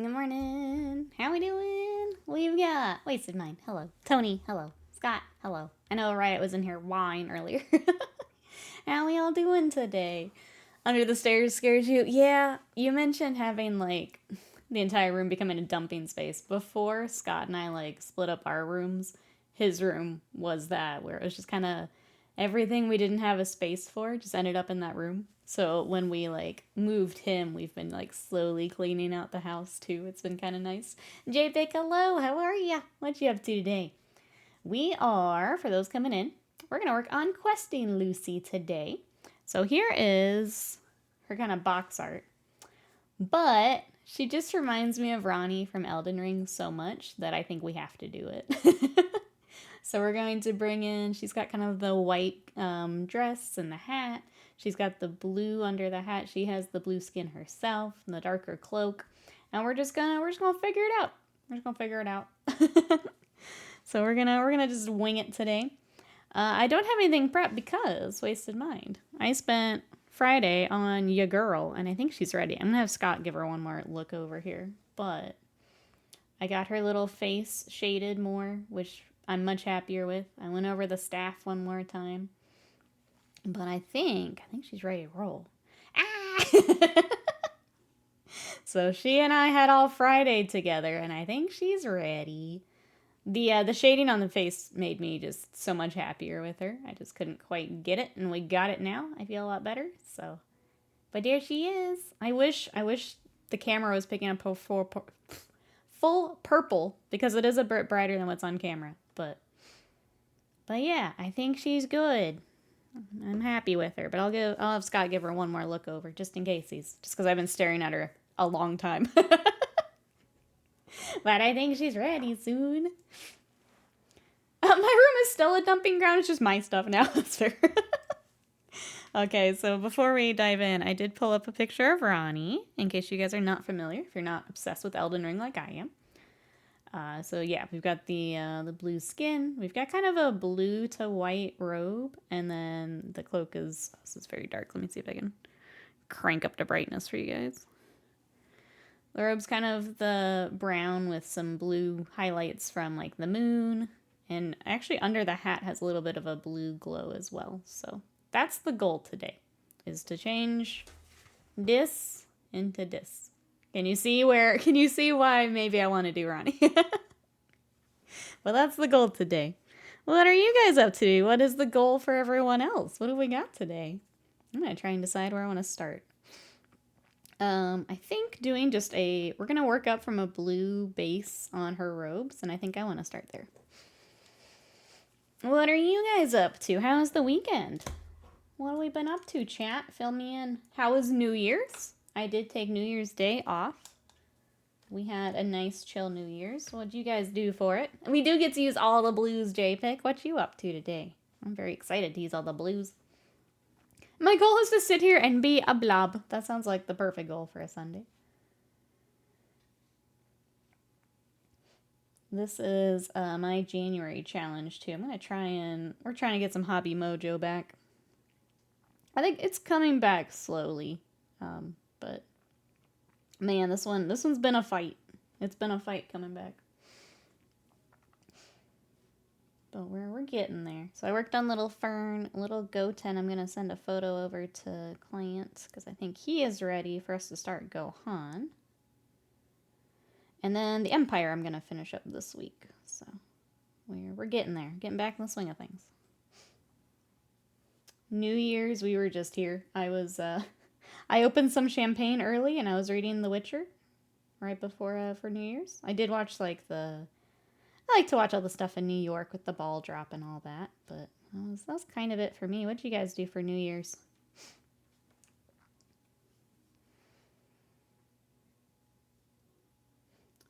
Good morning. How we doing? We've got Wasted Mind. Hello. Tony. Hello. Scott. Hello. I know Riot was in here whine earlier. How we all doing today? Under the Stairs scares you? Yeah, you mentioned having like the entire room becoming a dumping space. Before Scott and I like split up our rooms, his room was that where it was just kind of everything we didn't have a space for just ended up in that room. So when we like moved him, we've been like slowly cleaning out the house too. It's been kind of nice. JPick, hello, how are ya? What you up to today? We are, for those coming in, we're gonna work on questing Lucy today. So here is her kind of box art. But she just reminds me of Ranni from Elden Ring so much that I think we have to do it. So we're going to bring in, she's got kind of the white dress and the hat. She's got the blue under the hat. She has the blue skin herself and the darker cloak. And we're just gonna figure it out. We're just gonna figure it out. So we're gonna just wing it today. I don't have anything prepped because Wasted Mind. I spent Friday on ya girl, and I think she's ready. I'm gonna have Scott give her one more look over here, but I got her little face shaded more, which I'm much happier with. I went over the staff one more time, but I think she's ready to roll. Ah! So she and I had all Friday together, and I think she's ready. The shading on the face made me just so much happier with her. I just couldn't quite get it, and we got it now. I feel a lot better. So, but there she is. I wish the camera was picking up full purple because it is a bit brighter than what's on camera. But yeah, I think she's good. I'm happy with her. But I'll have Scott give her one more look over just in case just because I've been staring at her a long time. But I think she's ready soon. My room is still a dumping ground. It's just my stuff now. That's fair. Okay, so before we dive in, I did pull up a picture of Ranni, in case you guys are not familiar, if you're not obsessed with Elden Ring like I am. So yeah, we've got the blue skin. We've got kind of a blue to white robe, and then the cloak this is very dark. Let me see if I can crank up the brightness for you guys. The robe's kind of the brown with some blue highlights from like the moon. And actually under the hat has a little bit of a blue glow as well. So that's the goal today, is to change this into this. Can you see why maybe I want to do Ranni? Well, that's the goal today. What are you guys up to? What is the goal for everyone else? What do we got today? I'm going to try and decide where I want to start. I think doing we're going to work up from a blue base on her robes, and I think I want to start there. What are you guys up to? How's the weekend? What have we been up to, chat? Fill me in. How was New Year's? I did take New Year's Day off. We had a nice chill New Year's. What'd you guys do for it? We do get to use all the blues, JPick. What you up to today? I'm very excited to use all the blues. My goal is to sit here and be a blob. That sounds like the perfect goal for a Sunday. This is my January challenge too. We're trying to get some hobby mojo back. I think it's coming back slowly. But man, this one's been a fight. It's been a fight coming back. But we're getting there. So I worked on Little Fern, Little Goten. I'm going to send a photo over to client because I think he is ready for us to start Gohan. And then the Empire I'm going to finish up this week. So we're getting there. Getting back in the swing of things. New Year's, we were just here. I opened some champagne early and I was reading The Witcher right before for New Year's. I did watch I like to watch all the stuff in New York with the ball drop and all that, but that was kind of it for me. What did you guys do for New Year's?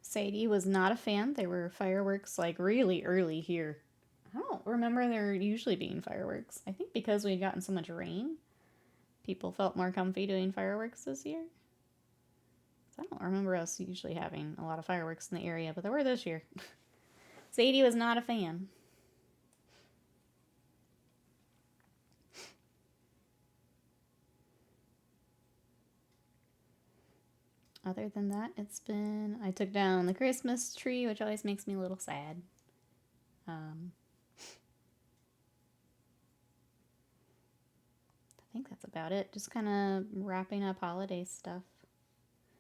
Sadie was not a fan. There were fireworks like really early here. I don't remember there usually being fireworks. I think because we'd gotten so much rain, people felt more comfy doing fireworks this year. So I don't remember us usually having a lot of fireworks in the area, but there were this year. Sadie was not a fan. Other than that, I took down the Christmas tree, which always makes me a little sad. I think that's about it. Just kind of wrapping up holiday stuff.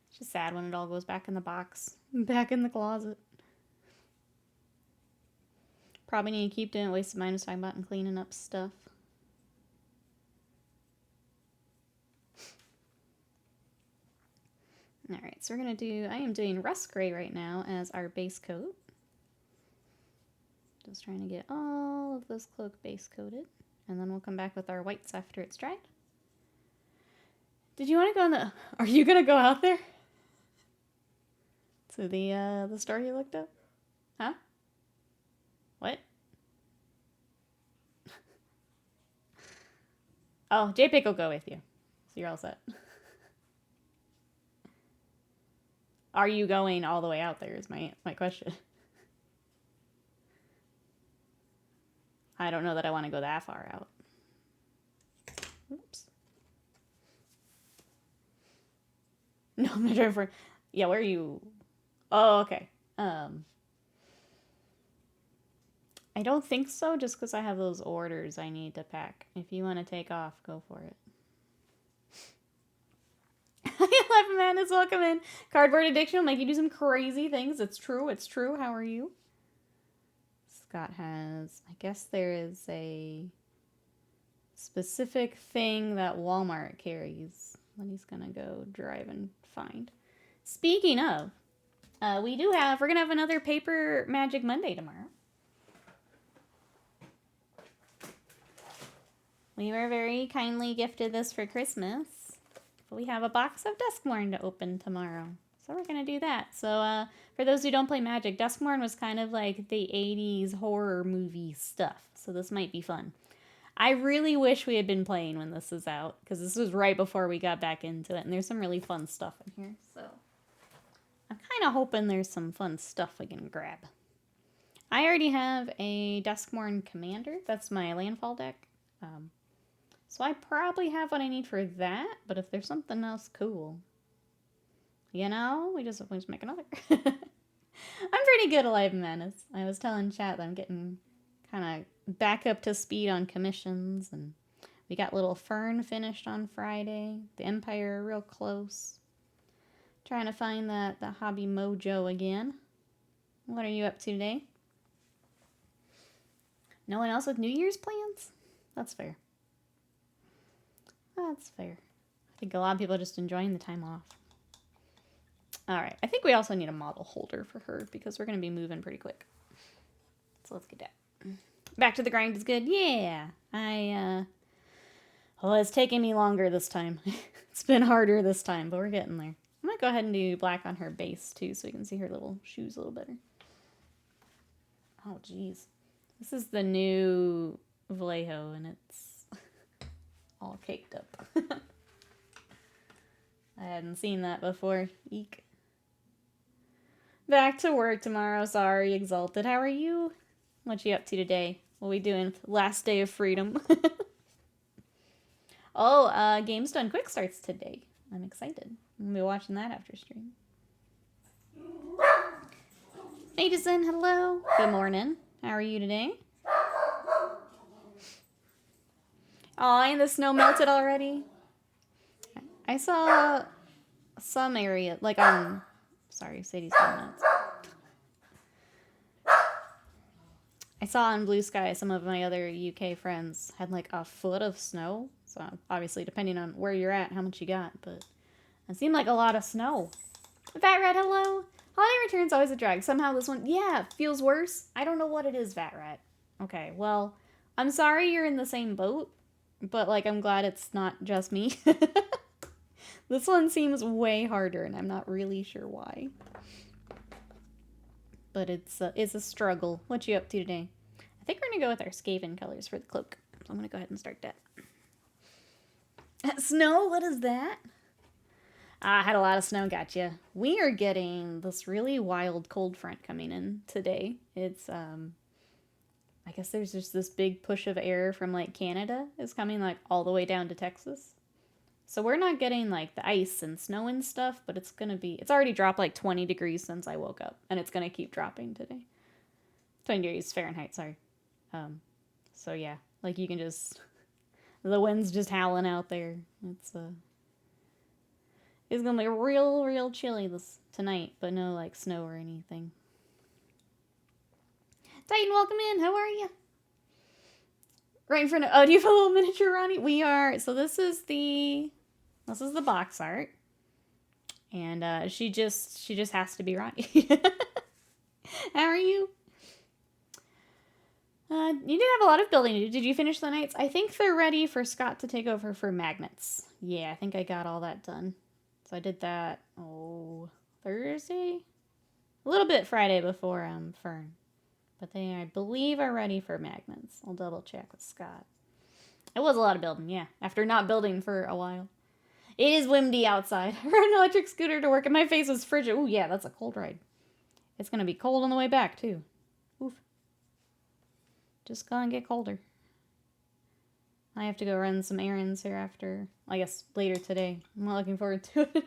It's just sad when it all goes back in the box, back in the closet. Probably need to keep doing what Wasted Mind was talking about and cleaning up stuff. Alright, so I am doing rust gray right now as our base coat. Just trying to get all of this cloak base coated. And then we'll come back with our whites after it's dried. Did you want to go are you going to go out there? To the store you looked up? Huh? What? Oh, JPEG will go with you. So you're all set. Are you going all the way out there is my question. I don't know that I want to go that far out. Oops. No, I'm not driving for... Yeah, where are you? Oh, okay. I don't think so, just because I have those orders I need to pack. If you want to take off, go for it. I love Madness, welcome in. Cardboard addiction will make you do some crazy things. It's true, it's true. How are you? Scott has... I guess there is a specific thing that Walmart carries that he's going to go drive and find. Speaking of, we're going to have another Paper Magic Monday tomorrow. We were very kindly gifted this for Christmas. But we have a box of Duskmourn to open tomorrow. So we're going to do that. So for those who don't play Magic, Duskmourn was kind of like the 80s horror movie stuff. So this might be fun. I really wish we had been playing when this is out, because this was right before we got back into it. And there's some really fun stuff in here. So I'm kind of hoping there's some fun stuff we can grab. I already have a Duskmourn Commander. That's my landfall deck. So I probably have what I need for that, but if there's something else cool, you know, we just make another. I'm pretty good at Live Madness. I was telling chat that I'm getting kind of back up to speed on commissions, and we got Little Fern finished on Friday. The Empire real close. Trying to find the hobby mojo again. What are you up to today? No one else with New Year's plans? That's fair. That's fair. I think a lot of people are just enjoying the time off. Alright, I think we also need a model holder for her because we're going to be moving pretty quick. So let's get that. Back to the grind is good. Yeah. Well, it's taking me longer this time. It's been harder this time, but we're getting there. I'm going to go ahead and do black on her base too so we can see her little shoes a little better. Oh, geez. This is the new Vallejo and it's all caked up. I hadn't seen that before. Eek. Back to work tomorrow. Sorry, Exalted. How are you? What you up to today? What we doing? Last day of freedom. Oh, Games Done Quick starts today. I'm excited. I'm gonna be watching that after stream. Edison, hello. Good morning. How are you today? Aw, and the snow melted already? I saw some area, like on... Sorry, Sadie's going nuts. I saw on Blue Sky some of my other UK friends had like a foot of snow. So obviously, depending on where you're at, how much you got. But it seemed like a lot of snow. Vat Rat, hello. Holiday Return's always a drag. Somehow this one, yeah, feels worse. I don't know what it is, Vat Rat. Okay, well, I'm sorry you're in the same boat. But, like, I'm glad it's not just me. This one seems way harder, and I'm not really sure why. But it's a struggle. What you up to today? I think we're going to go with our Skaven colors for the cloak. So I'm going to go ahead and start that. Snow? What is that? I had a lot of snow, gotcha. We are getting this really wild cold front coming in today. It's, I guess there's just this big push of air from, like, Canada is coming, like, all the way down to Texas. So we're not getting like the ice and snow and stuff, but it's already dropped like 20 degrees since I woke up, and it's gonna keep dropping today. 20 degrees Fahrenheit, sorry. So yeah, like you can just, the wind's just howling out there. It's gonna be real chilly tonight, but no like snow or anything. Titan, welcome in. How are you? Right in front of. Oh, do you have a little miniature, Ronnie? We are. So this is the box art, and she just has to be Ronnie. How are you? You did have a lot of building to do. Did you finish the knights? I think they're ready for Scott to take over for magnets. Yeah, I think I got all that done. So I did that, Thursday? A little bit Friday before Fern. But they, I believe, are ready for magnets. I'll double check with Scott. It was a lot of building, yeah. After not building for a while. It is windy outside. I rode an electric scooter to work and my face was frigid. Ooh, yeah, that's a cold ride. It's going to be cold on the way back, too. Oof. Just gonna get colder. I have to go run some errands here after, I guess, later today. I'm not looking forward to it.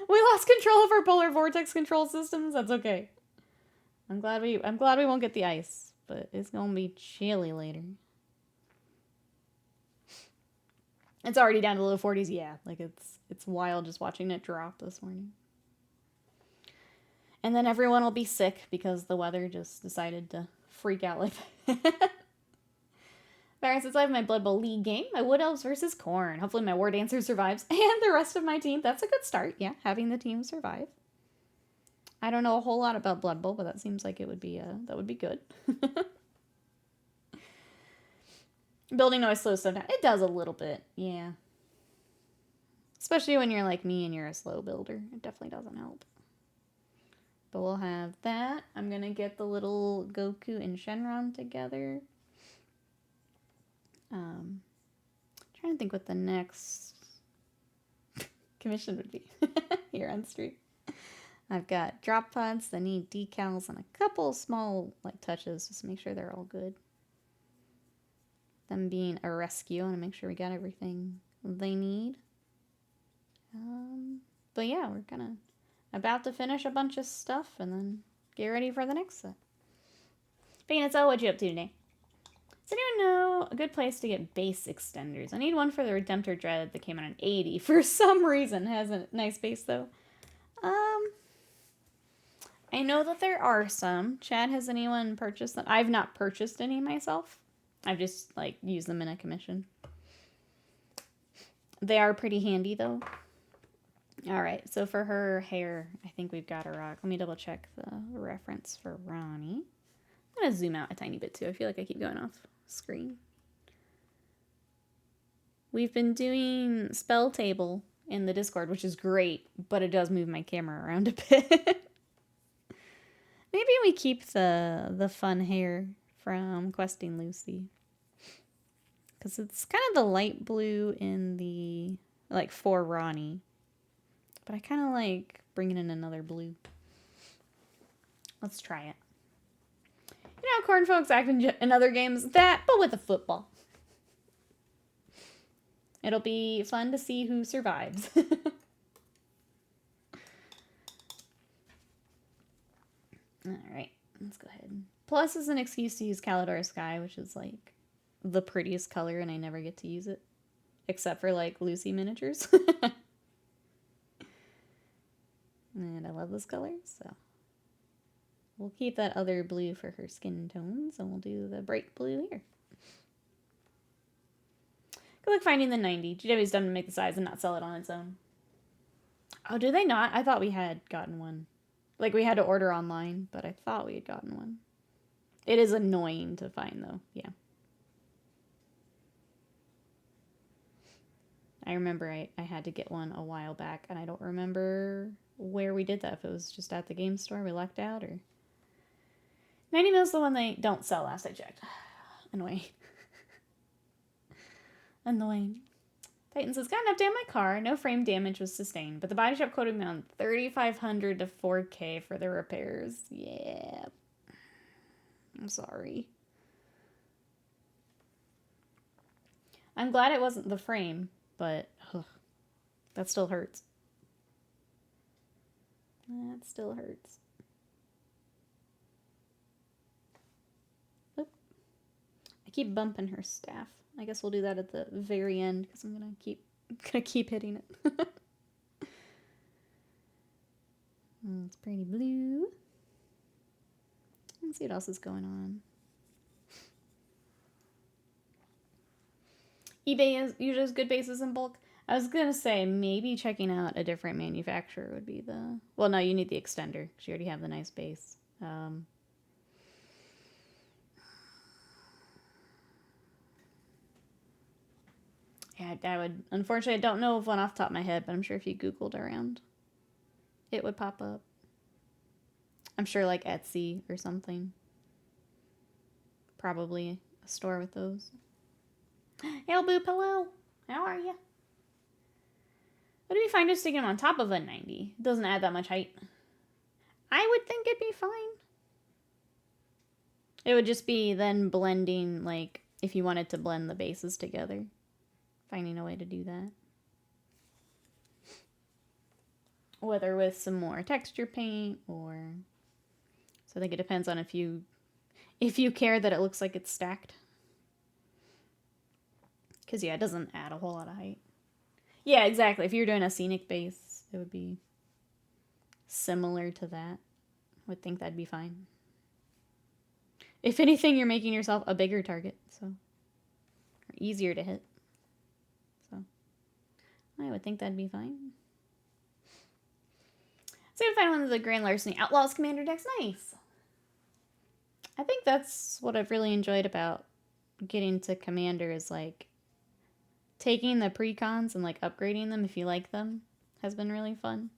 We lost control of our polar vortex control systems. That's okay. I'm glad we won't get the ice, but it's gonna be chilly later. It's already down to low 40s. Yeah, like it's wild just watching it drop this morning. And then everyone will be sick because the weather just decided to freak out like that. Since I have my Blood Bowl League game, my Wood Elves versus Corn. Hopefully my War Dancer survives, and the rest of my team. That's a good start, yeah, having the team survive. I don't know a whole lot about Blood Bowl, but that seems like it would be, that would be good. Building noise slows stuff down. It does a little bit, yeah. Especially when you're like me and you're a slow builder. It definitely doesn't help. But we'll have that. I'm going to get the little Goku and Shenron together. Trying to think what the next commission would be here on stream. I've got drop pods that need decals and a couple small like touches just to make sure they're all good. Them being a rescue, I want to make sure we got everything they need. But yeah, we're about to finish a bunch of stuff and then get ready for the next set. Peanuts, what'd you up to today? Does anyone know a good place to get base extenders? I need one for the Redemptor Dread that came out on 80 for some reason. It has a nice base though. I know that there are some. Chad, has anyone purchased them? I've not purchased any myself. I've just like used them in a commission. They are pretty handy though. Alright, so for her hair, I think we've got a rock. Let me double check the reference for Ranni. I'm going to zoom out a tiny bit too. I feel like I keep going off screen. We've been doing spell table in the Discord, which is great, but it does move my camera around a bit. Maybe we keep the fun hair from Questing Lucy. Because it's kind of the light blue in the, like, for Ranni. But I kind of like bringing in another blue. Let's try it. You know, Corn Folks act in other games, that, but with a football. It'll be fun to see who survives. Alright, let's go ahead. Plus is an excuse to use Calidor Sky, which is like the prettiest color, and I never get to use it. Except for like Lucy miniatures. And I love this color, so we'll keep that other blue for her skin tones, and we'll do the bright blue here. Good luck finding the 90. GW's done to make the size and not sell it on its own. Oh, do they not? I thought we had gotten one. Like, we had to order online, but I thought we had gotten one. It is annoying to find, though. Yeah. I remember I had to get one a while back, and I don't remember where we did that. If it was just at the game store, we lucked out, or... 90 mils the one they don't sell last I checked. Annoying. Annoying. Titan says, got an update on my car. No frame damage was sustained, but the body shop quoted me on $3,500 to $4K for the repairs. Yeah. I'm sorry. I'm glad it wasn't the frame, but ugh, that still hurts. That still hurts. Oop. I keep bumping her staff. I guess we'll do that at the very end because I'm gonna keep hitting it. It's pretty blue. Let's see what else is going on. eBay uses good bases in bulk. I was gonna say maybe checking out a different manufacturer would be the... Well, no, you need the extender because you already have the nice base. Yeah, I would... Unfortunately, I don't know of one off the top of my head, but I'm sure if you Googled around, it would pop up. I'm sure like Etsy or something. Probably a store with those. Hey, Boop, hello. How are you? Would it be fine just sticking them on top of a 90? It doesn't add that much height. I would think it'd be fine. It would just be then blending, like, if you wanted to blend the bases together. Finding a way to do that. Whether with some more texture paint or... So I think it depends on if you care that it looks like it's stacked. Because, yeah, it doesn't add a whole lot of height. Yeah, exactly. If you're doing a scenic base, it would be similar to that. I would think that'd be fine. If anything, you're making yourself a bigger target, so... Or easier to hit. So, I would think that'd be fine. So I'm gonna find one of the Grand Larceny Outlaws Commander decks. Nice! I think that's what I've really enjoyed about getting to Commander is, like, taking the precons and, like, upgrading them if you like them has been really fun.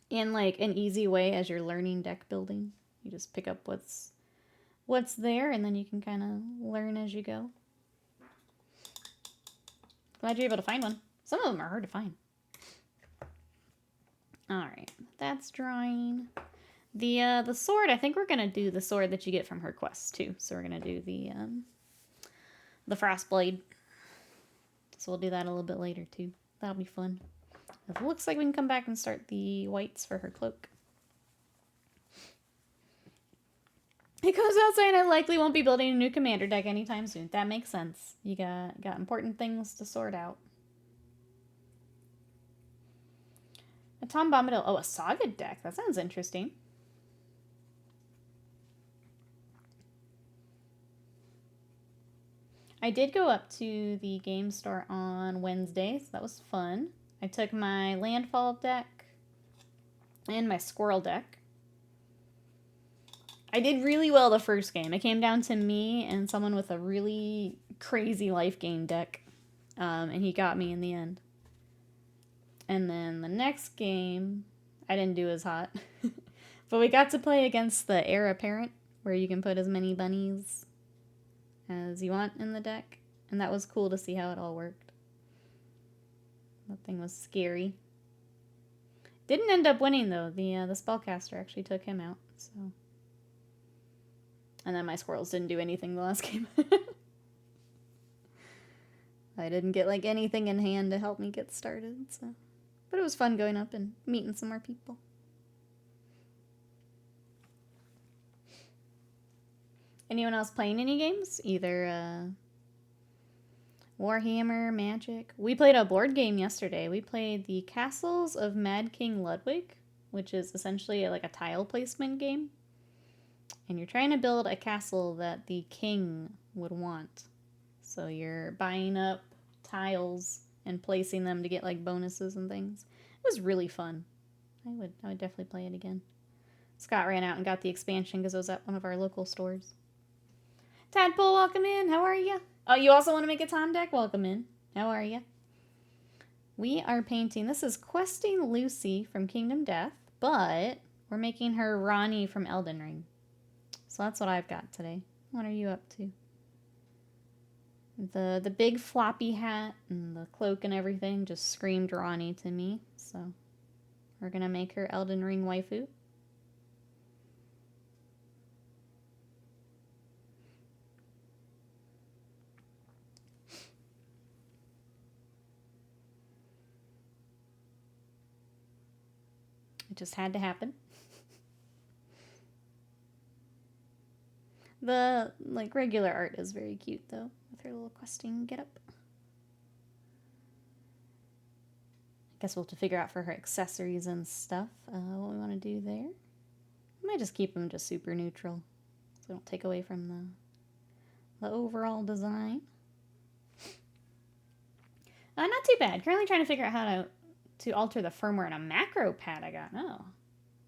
In, like, an easy way as you're learning deck building. You just pick up what's there, and then you can kind of learn as you go. Glad you're able to find one. Some of them are hard to find. Alright, that's drying. The sword, I think we're going to do the sword that you get from her quest, too. So we're going to do the Frostblade. So we'll do that a little bit later, too. That'll be fun. It looks like we can come back and start the whites for her cloak. It goes without saying I likely won't be building a new commander deck anytime soon. That makes sense. You got important things to sort out. A Tom Bombadil. Oh, a Saga deck. That sounds interesting. I did go up to the game store on Wednesday, so that was fun. I took my Landfall deck and my Squirrel deck. I did really well the first game. It came down to me and someone with a really crazy life gain deck, and he got me in the end. And then the next game, I didn't do as hot. But we got to play against the Heir Apparent, where you can put as many bunnies as you want in the deck. And that was cool to see how it all worked. That thing was scary. Didn't end up winning, though. The spellcaster actually took him out, so... And then my squirrels didn't do anything the last game. I didn't get, like, anything in hand to help me get started, so... But it was fun going up and meeting some more people. Anyone else playing any games? Either Warhammer, Magic. We played a board game yesterday. We played the Castles of Mad King Ludwig, which is essentially like a tile placement game. And you're trying to build a castle that the king would want. So you're buying up tiles and placing them to get like bonuses and things. It was really fun. I would definitely play it again. Scott ran out and got the expansion because it was at one of our local stores. Tadpole, welcome in. How are you? Oh, you also want to make a Tom deck? Welcome in. How are you? We are painting. This is Questing Lucy from Kingdom Death, but we're making her Ranni from Elden Ring. So that's what I've got today. What are you up to? The big floppy hat and the cloak and everything just screamed Ranni to me. So we're going to make her Elden Ring waifu. It just had to happen. The, like, regular art is very cute, though, with her little questing getup. I guess we'll have to figure out for her accessories and stuff what we want to do there. I might just keep them just super neutral, so we don't take away from the overall design. Not too bad. Currently trying to figure out how to alter the firmware in a macro pad I got. Oh,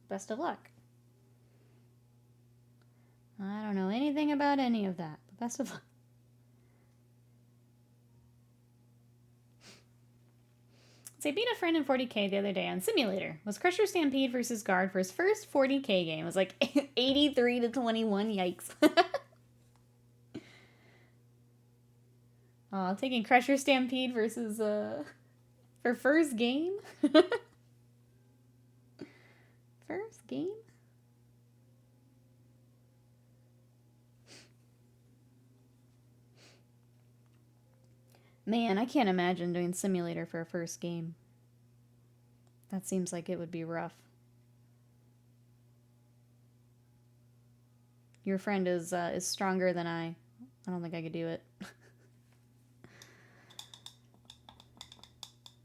best of luck. I don't know anything about any of that, but best of luck. So I beat a friend in 40k the other day on Simulator. Was Crusher Stampede versus Guard for his first 40k game. It was like 83 to 21. Yikes. Oh, taking Crusher Stampede versus for first game. First game. Man, I can't imagine doing Simulator for a first game. That seems like it would be rough. Your friend is stronger than I. I don't think I could do it.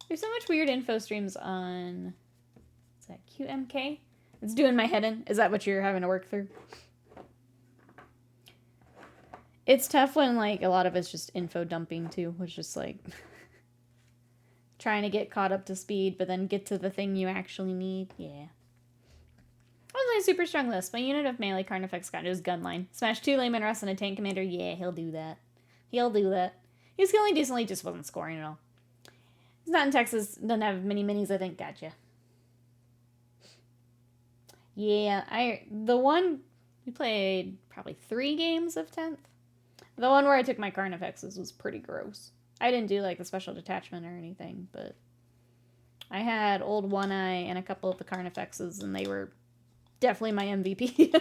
There's so much weird info streams on... Is that QMK? It's doing my head in. Is that what you're having to work through? It's tough when, like, a lot of it's just info dumping, too, which is, like, trying to get caught up to speed, but then get to the thing you actually need. Yeah. I was a super strong list. My unit of melee Carnifex got his gun line. Smash 2 layman Russ and a tank commander. Yeah, he'll do that. He'll do that. He's killing decently, just wasn't scoring at all. He's not in Texas. Doesn't have many minis, I think. Gotcha. Yeah, the one... We played probably 3 games of 10th. The one where I took my Carnifexes was pretty gross. I didn't do, like, the special detachment or anything, but... I had Old One Eye and a couple of the Carnifexes, and they were definitely my MVP.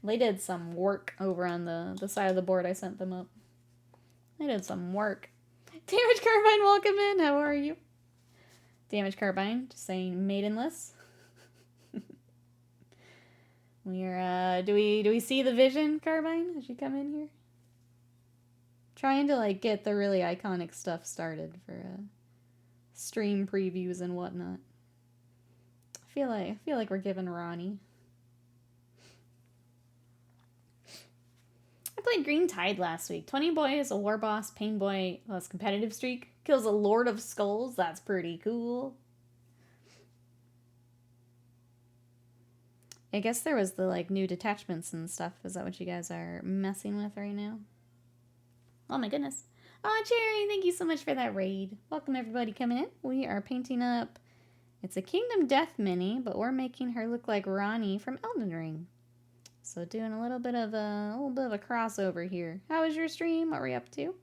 They did some work over on the side of the board I sent them up. They did some work. Damage Carbine, welcome in. How are you? Damage Carbine, just saying maidenless. We're, do we see the vision, Carbine, as you come in here? Trying to, like, get the really iconic stuff started for, stream previews and whatnot. I feel like we're giving Ranni. I played Green Tide last week. 20 boy is a war boss. Pain boy has competitive streak. Kills a Lord of Skulls. That's pretty cool. I guess there was the, like, new detachments and stuff. Is that what you guys are messing with right now? Oh my goodness. Oh, Cherry, thank you so much for that raid. Welcome everybody coming in. We are painting up, it's a Kingdom Death mini, but we're making her look like Ranni from Elden Ring. So doing a little bit of a crossover here. How was your stream? What were you up to?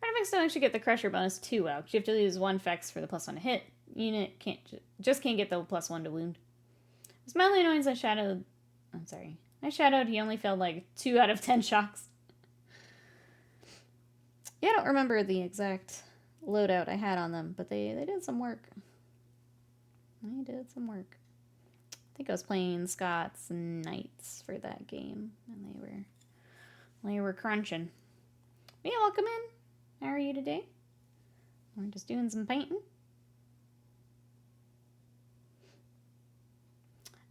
Carnifex don't actually get the Crusher bonus too well, because you have to lose 1 Fex for the +1 to hit. Unit can't get the +1 to wound. It's mildly annoying I shadowed... I'm sorry. I shadowed, he only failed like 2 out of 10 shocks. Yeah, I don't remember the exact loadout I had on them, but they did some work. They did some work. I think I was playing Scots Knights for that game, and they were crunching. But yeah, welcome in. How are you today? We're just doing some painting.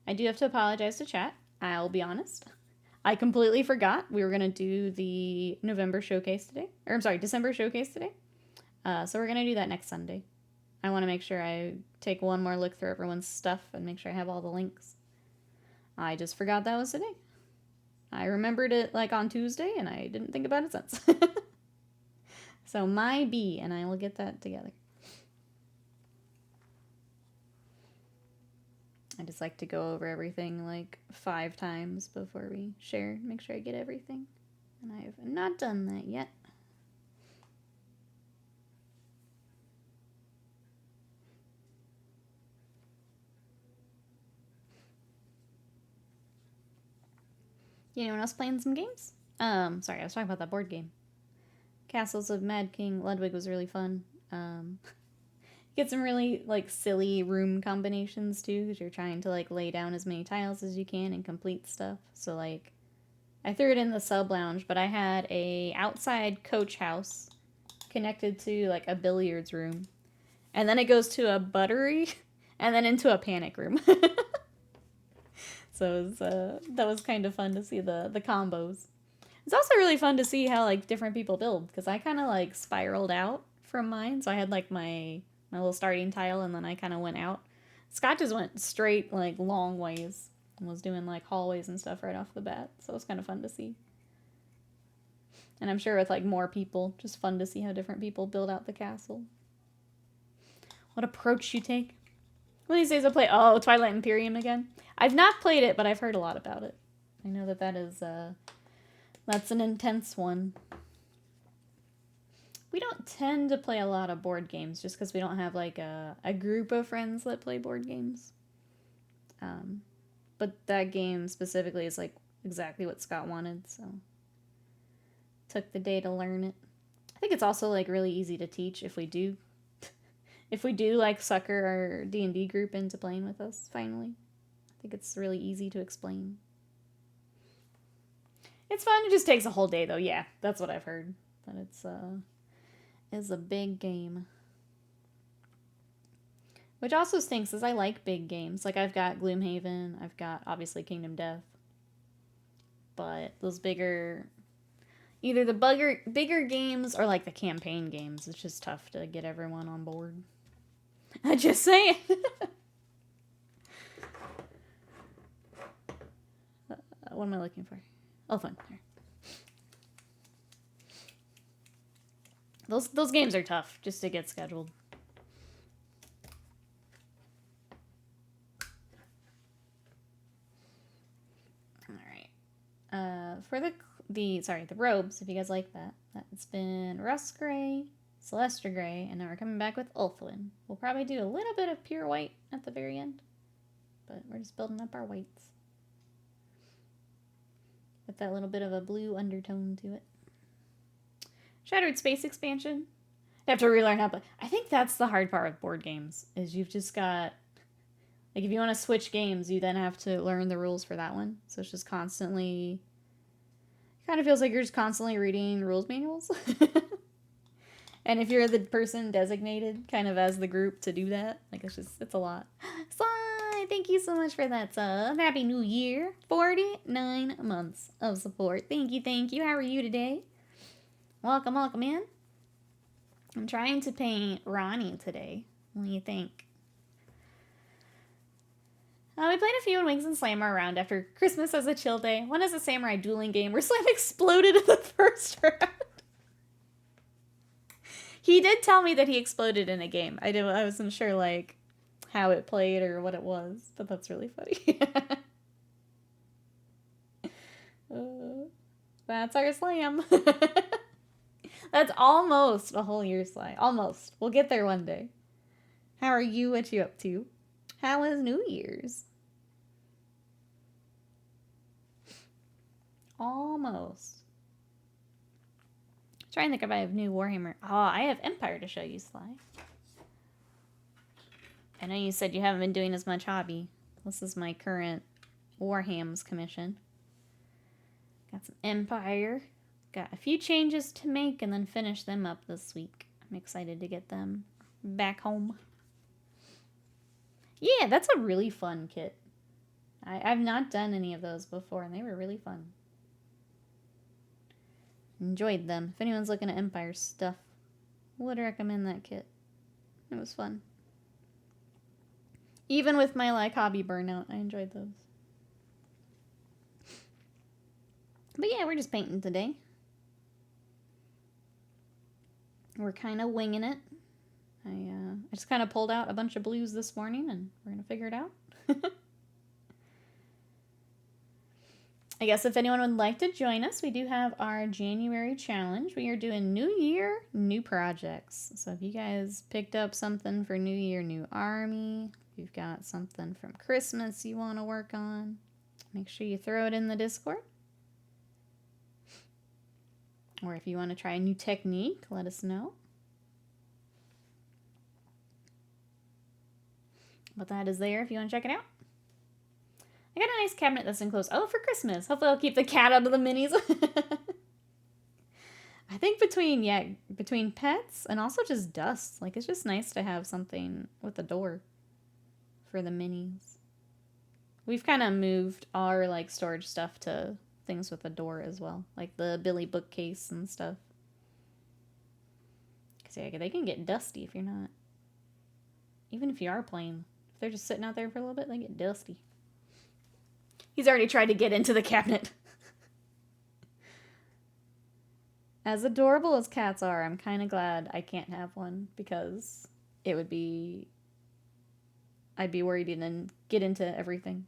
I do have to apologize to chat. I'll be honest. I completely forgot we were going to do the November showcase today. Or, I'm sorry, December showcase today. So we're going to do that next Sunday. I want to make sure I take one more look through everyone's stuff and make sure I have all the links. I just forgot that was today. I remembered it, like, on Tuesday, and I didn't think about it since. So, my B, and I will get that together. I just like to go over everything like 5 times before we share, make sure I get everything. And I have not done that yet. Anyone else playing some games? Sorry, I was talking about that board game. Castles of Mad King Ludwig was really fun. Get some really, like, silly room combinations, too, because you're trying to, like, lay down as many tiles as you can and complete stuff. So, like, I threw it in the sub lounge, but I had a outside coach house connected to, like, a billiards room. And then it goes to a buttery, and then into a panic room. So it was, that was kind of fun to see the combos. It's also really fun to see how, like, different people build, because I kind of, like, spiraled out from mine. So I had, like, my little starting tile, and then I kind of went out. Scott just went straight, like, long ways, and was doing, like, hallways and stuff right off the bat. So it was kind of fun to see. And I'm sure with, like, more people, just fun to see how different people build out the castle. What approach you take? One of these days I'll play, Twilight Imperium again. I've not played it, but I've heard a lot about it. I know that is, that's an intense one. We don't tend to play a lot of board games just because we don't have, like, a group of friends that play board games. But that game specifically is, like, exactly what Scott wanted, so took the day to learn it. I think it's also, like, really easy to teach if we do like, sucker our D&D group into playing with us, finally. I think it's really easy to explain. It's fun. It just takes a whole day, though. Yeah, that's what I've heard. But it's a big game. Which also stinks, is I like big games. Like, I've got Gloomhaven. I've got, obviously, Kingdom Death. But those bigger... Either the bigger games or, like, the campaign games. It's just tough to get everyone on board. I just saying. What am I looking for? Oh, fun. There. Those games are tough just to get scheduled. All right. For the robes, if you guys like that, it's been Rust Gray, Celestra Gray, and now we're coming back with Ulthuan. We'll probably do a little bit of pure white at the very end, but we're just building up our whites with that little bit of a blue undertone to it. Shattered Space Expansion. You have to relearn how to play. I think that's the hard part with board games, is you've just got... Like, if you want to switch games, you then have to learn the rules for that one. So it's just constantly... It kind of feels like you're just constantly reading rules manuals. And if you're the person designated kind of as the group to do that, like, it's a lot. Sly, thank you so much for that sub. Happy New Year. 49 months of support. Thank you. How are you today? Welcome in. I'm trying to paint Ranni today. What do you think? We played a few in Wings and Slammer around after Christmas as a chill day. One is a samurai dueling game where Slam exploded in the first round. He did tell me that he exploded in a game. I wasn't sure, like, how it played or what it was, but that's really funny. That's our Slam. That's almost a whole year Sly. Almost. We'll get there one day. How are you? What you up to? How was New Year's? Almost. Trying to think if I have new Warhammer. Oh, I have Empire to show you, Sly. I know you said you haven't been doing as much hobby. This is my current Warhams commission. Got some Empire. Got a few changes to make and then finish them up this week. I'm excited to get them back home. Yeah, that's a really fun kit. I've not done any of those before, and they were really fun. Enjoyed them. If anyone's looking at Empire stuff, would recommend that kit. It was fun. Even with my, like, hobby burnout, I enjoyed those. But yeah, we're just painting today. We're kind of winging it. I just kind of pulled out a bunch of blues this morning, and we're going to figure it out. I guess if anyone would like to join us, we do have our January challenge. We are doing New Year, new projects. So if you guys picked up something for New Year, new army, if you've got something from Christmas you want to work on, make sure you throw it in the Discord. Or if you want to try a new technique, let us know. But that is there if you want to check it out. I got a nice cabinet that's enclosed. Oh, for Christmas. Hopefully I'll keep the cat out of the minis. I think between pets and also just dust. Like, it's just nice to have something with a door for the minis. We've kind of moved our, like, storage stuff to things with a door as well. Like the Billy bookcase and stuff. Because, yeah, they can get dusty if you're not. Even if you are playing. If they're just sitting out there for a little bit, they get dusty. He's already tried to get into the cabinet. As adorable as cats are, I'm kind of glad I can't have one because it would be... I'd be worried and get into everything.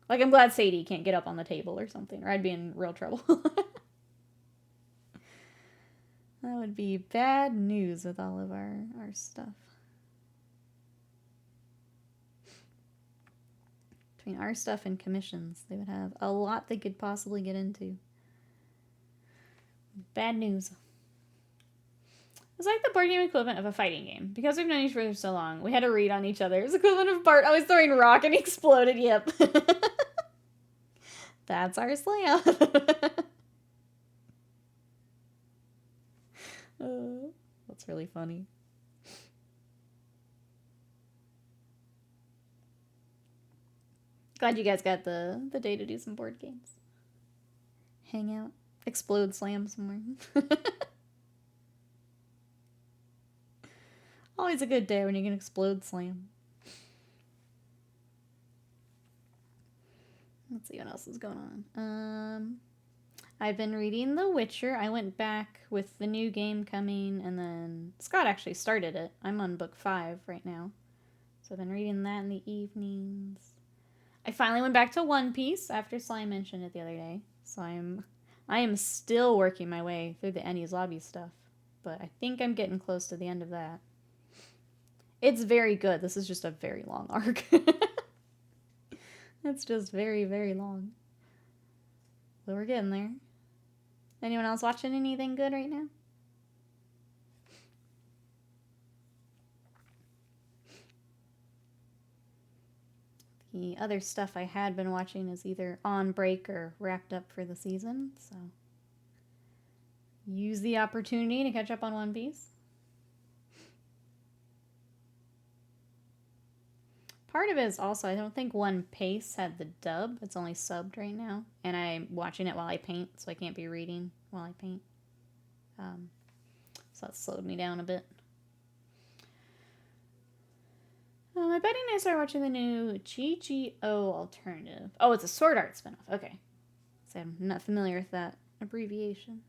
Like, I'm glad Sadie can't get up on the table or something, or I'd be in real trouble. That would be bad news with all of our stuff. Between our stuff and commissions, they would have a lot they could possibly get into. Bad news. It's like the board game equivalent of a fighting game. Because we've known each other for so long, we had to read on each other. It's equivalent of Bart always throwing a rock and he exploded. Yep. That's our slam. That's really funny. Glad you guys got the day to do some board games. Hang out. Explode slam somewhere. Always a good day when you can explode slam. Let's see what else is going on. I've been reading The Witcher. I went back with the new game coming, and then Scott actually started it. I'm on book 5 right now. So I've been reading that in the evenings. I finally went back to One Piece after Sly mentioned it the other day. So I am still working my way through the Ennie's Lobby stuff. But I think I'm getting close to the end of that. It's very good. This is just a very long arc. It's just very, very long. But we're getting there. Anyone else watching anything good right now? The other stuff I had been watching is either on break or wrapped up for the season, so use the opportunity to catch up on One Piece. Part of it is also, I don't think One Piece had the dub. It's only subbed right now. And I'm watching it while I paint, so I can't be reading while I paint. So that slowed me down a bit. I bet I started watching the new GGO alternative. Oh, it's a Sword Art spinoff. Okay. So I'm not familiar with that abbreviation.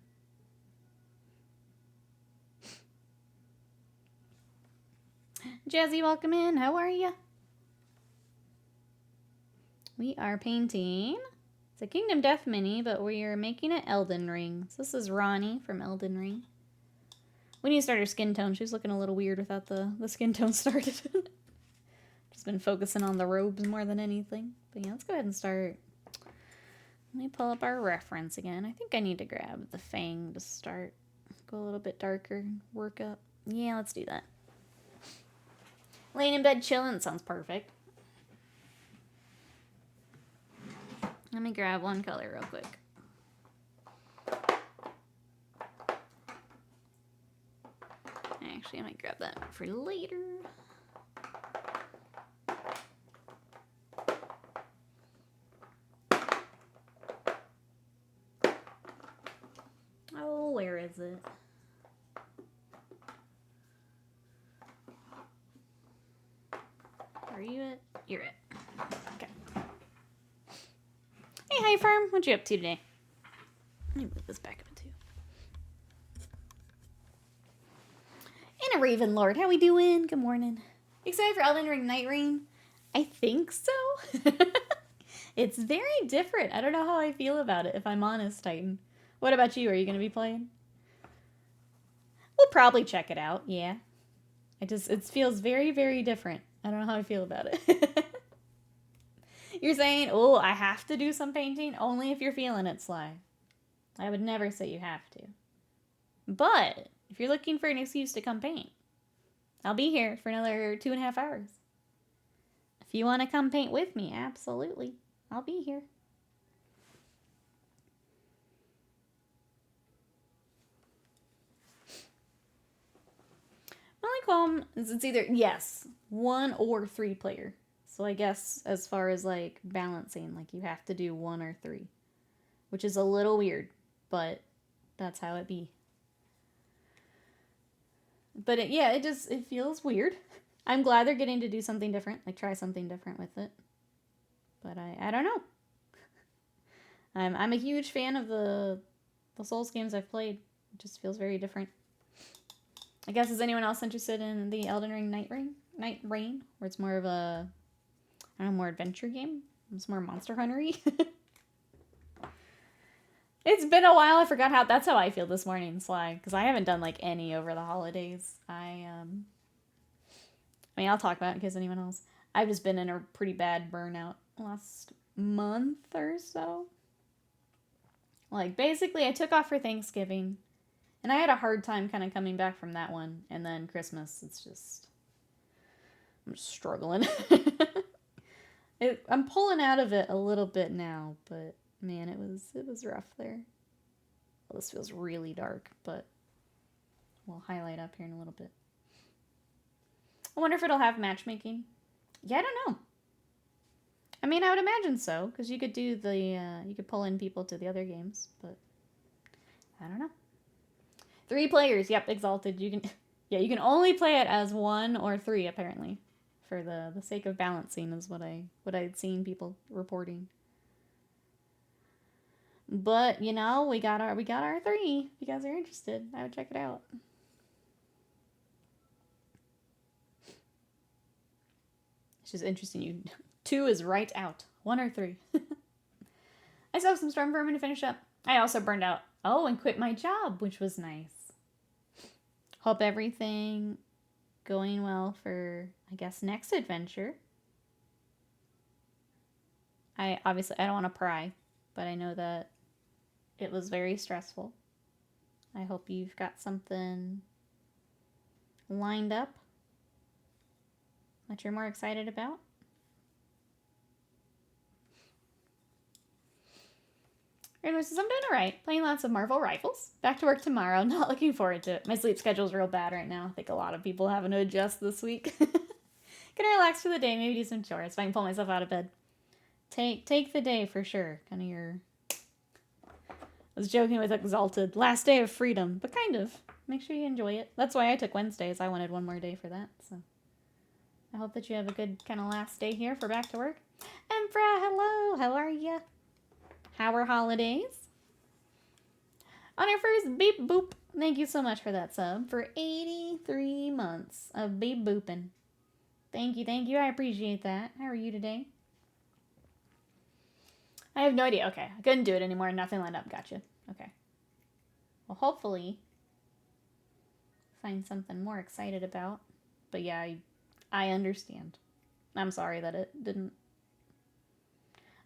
Jazzy, welcome in. How are you? We are painting. It's a Kingdom Death mini, but we are making it Elden Ring. So this is Ranni from Elden Ring. We need to start her skin tone. She's looking a little weird without the skin tone started. Just been focusing on the robes more than anything. But yeah, let's go ahead and start. Let me pull up our reference again. I think I need to grab the Fang to start. Go a little bit darker, work up. Yeah, let's do that. Laying in bed chilling sounds perfect. Let me grab one color real quick. Actually, I might grab that for later. Oh, where is it? Are you it? You're it. Okay. Hey, hi, Farm. What you up to today? Let me move this back up too. And a Raven Lord, how we doing? Good morning. Excited for Elden Ring Night Rain? I think so. It's very different. I don't know how I feel about it, if I'm honest, Titan. What about you? Are you going to be playing? We'll probably check it out, yeah. It feels very, very different. I don't know how I feel about it. You're saying, oh, I have to do some painting? Only if you're feeling it, Sly. I would never say you have to. But if you're looking for an excuse to come paint, I'll be here for another 2.5 hours. If you want to come paint with me, absolutely. I'll be here. My only qualm is it's either, yes, 1 or 3 player. So I guess as far as like balancing, like you have to do 1 or 3. Which is a little weird, but that's how it be. But it feels weird. I'm glad they're getting to do something different, like try something different with it. But I don't know. I'm a huge fan of the Souls games I've played. It just feels very different. I guess, is anyone else interested in the Elden Ring Night Rain? Where it's more of a, I don't know, more adventure game? It's more Monster Hunter-y. It's been a while. I forgot that's how I feel this morning, Sly. Because I haven't done, like, any over the holidays. I mean, I'll talk about it in case anyone else. I've just been in a pretty bad burnout last month or so. Like, basically, I took off for Thanksgiving. And I had a hard time kind of coming back from that one. And then Christmas, it's just, I'm just struggling. I'm pulling out of it a little bit now, but man, it was rough there. Well, this feels really dark, but we'll highlight up here in a little bit. I wonder if it'll have matchmaking. Yeah, I don't know. I mean, I would imagine so, because you could do you could pull in people to the other games, but I don't know. 3 players, yep, Exalted. You can only play it as 1 or 3 apparently, for the sake of balancing is what I'd seen people reporting. But you know, we got our 3. If you guys are interested, I would check it out. It's just interesting. 2 is right out. 1 or 3. I still have some Storm Vermin to finish up. I also burned out. Oh, and quit my job, which was nice. Hope everything going well for, I guess, next adventure. I don't want to pry, but I know that it was very stressful. I hope you've got something lined up that you're more excited about. Anyways, so I'm doing alright. Playing lots of Marvel Rivals. Back to work tomorrow. Not looking forward to it. My sleep schedule's real bad right now. I think a lot of people having to adjust this week. Gonna relax for the day. Maybe do some chores if I can pull myself out of bed. Take the day for sure. Kind of your... I was joking with Exalted. Last day of freedom. But kind of. Make sure you enjoy it. That's why I took Wednesdays. I wanted one more day for that. So I hope that you have a good kind of last day here for back to work. Emperor, hello. How are ya? How are holidays? On our first beep boop. Thank you so much for that sub. For 83 months of beep booping. Thank you. I appreciate that. How are you today? I have no idea. Okay. I couldn't do it anymore. Nothing lined up. Gotcha. Okay. Well, hopefully find something more excited about. But yeah, I understand. I'm sorry that it didn't.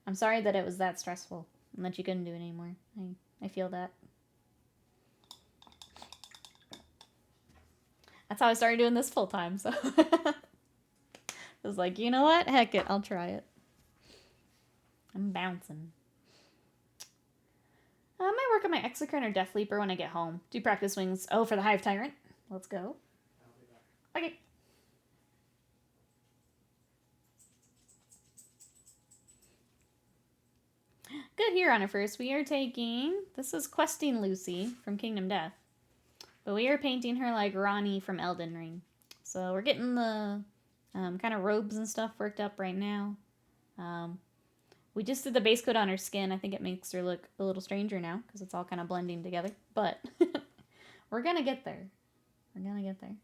I'm sorry that it was that stressful and that you couldn't do it anymore. I feel that. That's how I started doing this full time, so. I was like, you know what? Heck it, I'll try it. I'm bouncing. I might work on my Exocrine or Death Leaper when I get home. Do practice wings. Oh, for the Hive Tyrant. Let's go. Okay. Good here on it first. We are taking... This is Questing Lucy from Kingdom Death. But we are painting her like Ranni from Elden Ring. So we're getting the kind of robes and stuff worked up right now. We just did the base coat on her skin. I think it makes her look a little stranger now because it's all kind of blending together. But we're going to get there. We're going to get there.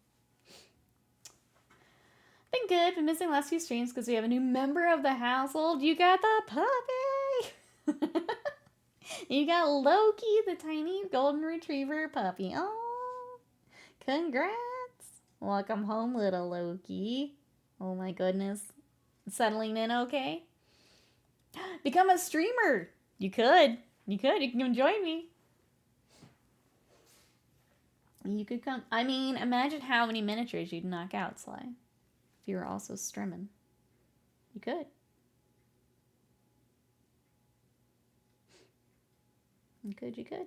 Been good. Been missing the last few streams because we have a new member of the household. You got the puppy! You got Loki, the tiny golden retriever puppy. Oh, congrats. Welcome home, little Loki. Oh my goodness. Settling in okay? Become a streamer. You could. You can come join me. You could come. I mean, imagine how many miniatures you'd knock out, Sly. If you were also streaming. You could. You could.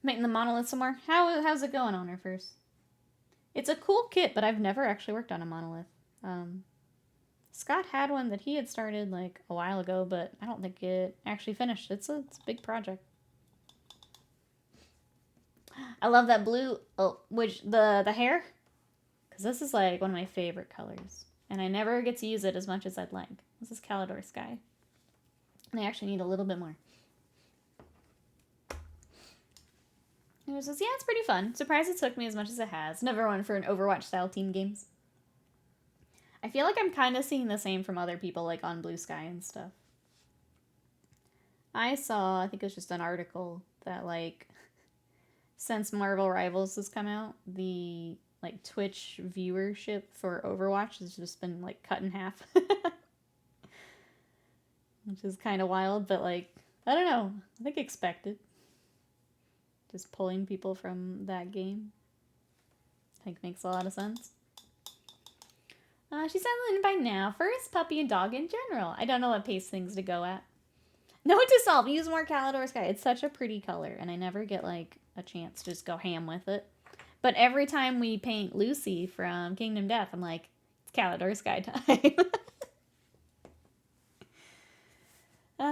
Making the monolith some more. How's it going on her first? It's a cool kit, but I've never actually worked on a monolith. Scott had one that he had started like a while ago, but I don't think it actually finished. It's a big project. I love that blue. Oh, which the hair, because this is like one of my favorite colors, and I never get to use it as much as I'd like. This is Calidor Sky, and I actually need a little bit more. It was just, yeah, it's pretty fun. Surprised it took me as much as it has. Never won for an Overwatch style team games. I feel like I'm kind of seeing the same from other people, like on Blue Sky and stuff. I saw, I think it was just an article that like, since Marvel Rivals has come out, the like Twitch viewership for Overwatch has just been like cut in half. Which is kind of wild, but like, I don't know. I think expected. Just pulling people from that game. I think makes a lot of sense. She's settling by now. First puppy and dog in general. I don't know what pace things to go at. Note to self, use more Calidor Sky. It's such a pretty color, and I never get like a chance to just go ham with it. But every time we paint Lucy from Kingdom Death, I'm like, it's Calidor Sky time.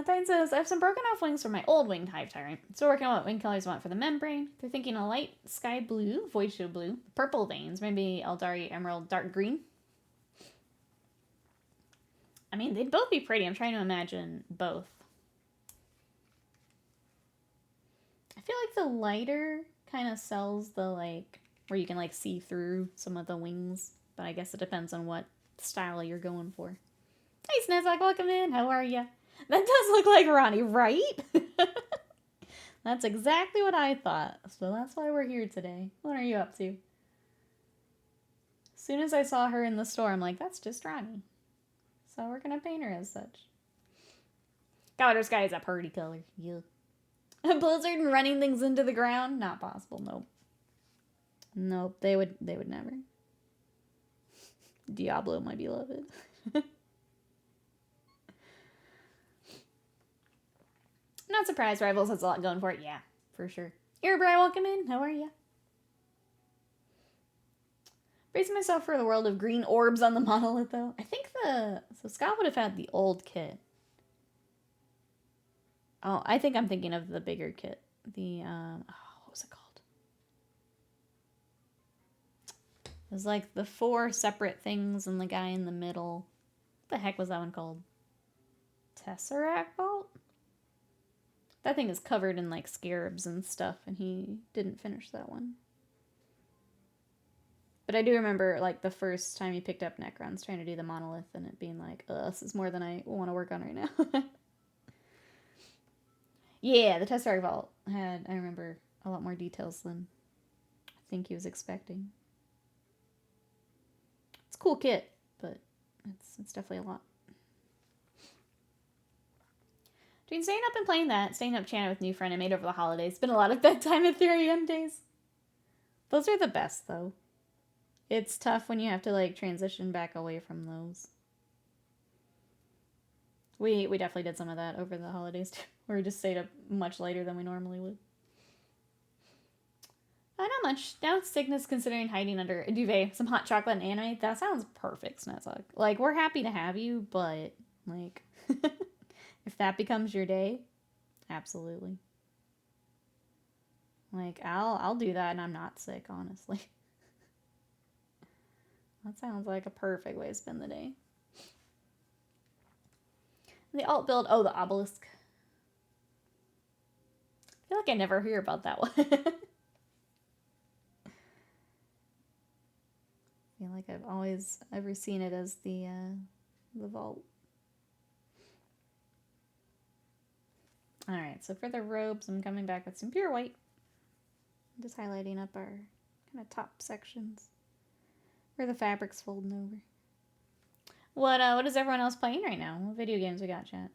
Titan says, I have some broken off wings from my old winged hive tyrant. Still working on what wing colors I want for the membrane. They're thinking a light sky blue, void shield blue, purple veins, maybe Eldari Emerald dark green. I mean, they'd both be pretty. I'm trying to imagine both. I feel like the lighter kind of sells the like, where you can like see through some of the wings. But I guess it depends on what style you're going for. Hey Snezak, welcome in. How are ya? That does look like Ranni, right? That's exactly what I thought. So that's why we're here today. What are you up to? As soon as I saw her in the store, I'm like, that's just Ranni. So we're going to paint her as such. Calidor Sky is a pretty color. Yeah. A blizzard and running things into the ground? Not possible. Nope. Nope. They would never. Diablo, my beloved. Not surprised. Rivals has a lot going for it. Yeah, for sure. Erebry, welcome in. How are you? Bracing myself for the world of green orbs on the monolith, though. I think so Scott would have had the old kit. Oh, I think I'm thinking of the bigger kit. The, what was it called? It was like the 4 separate things and the guy in the middle. What the heck was that one called? Tesseract Vault? That thing is covered in like scarabs and stuff, and he didn't finish that one. But I do remember like the first time he picked up Necrons trying to do the monolith and it being like, this is more than I want to work on right now. Yeah, the Tesseract Vault had, I remember, a lot more details than I think he was expecting. It's a cool kit, but it's definitely a lot. Between staying up and playing that, staying up chatting with new friend I made over the holidays, it's been a lot of bedtime at 3 a.m. days. Those are the best, though. It's tough when you have to, like, transition back away from those. We definitely did some of that over the holidays, too. Where we just stayed up much later than we normally would. Not much. Now sickness considering hiding under a duvet, some hot chocolate and anime. That sounds perfect, Snezak. Like, we're happy to have you, but, like... If that becomes your day, absolutely. Like, I'll do that and I'm not sick, honestly. That sounds like a perfect way to spend the day. The alt build, oh, the obelisk. I feel like I never hear about that one. I feel like I've always ever seen it as the vault. Alright, so for the robes, I'm coming back with some pure white. I'm just highlighting up our kind of top sections where the fabric's folding over. What is everyone else playing right now? What video games we got, chat?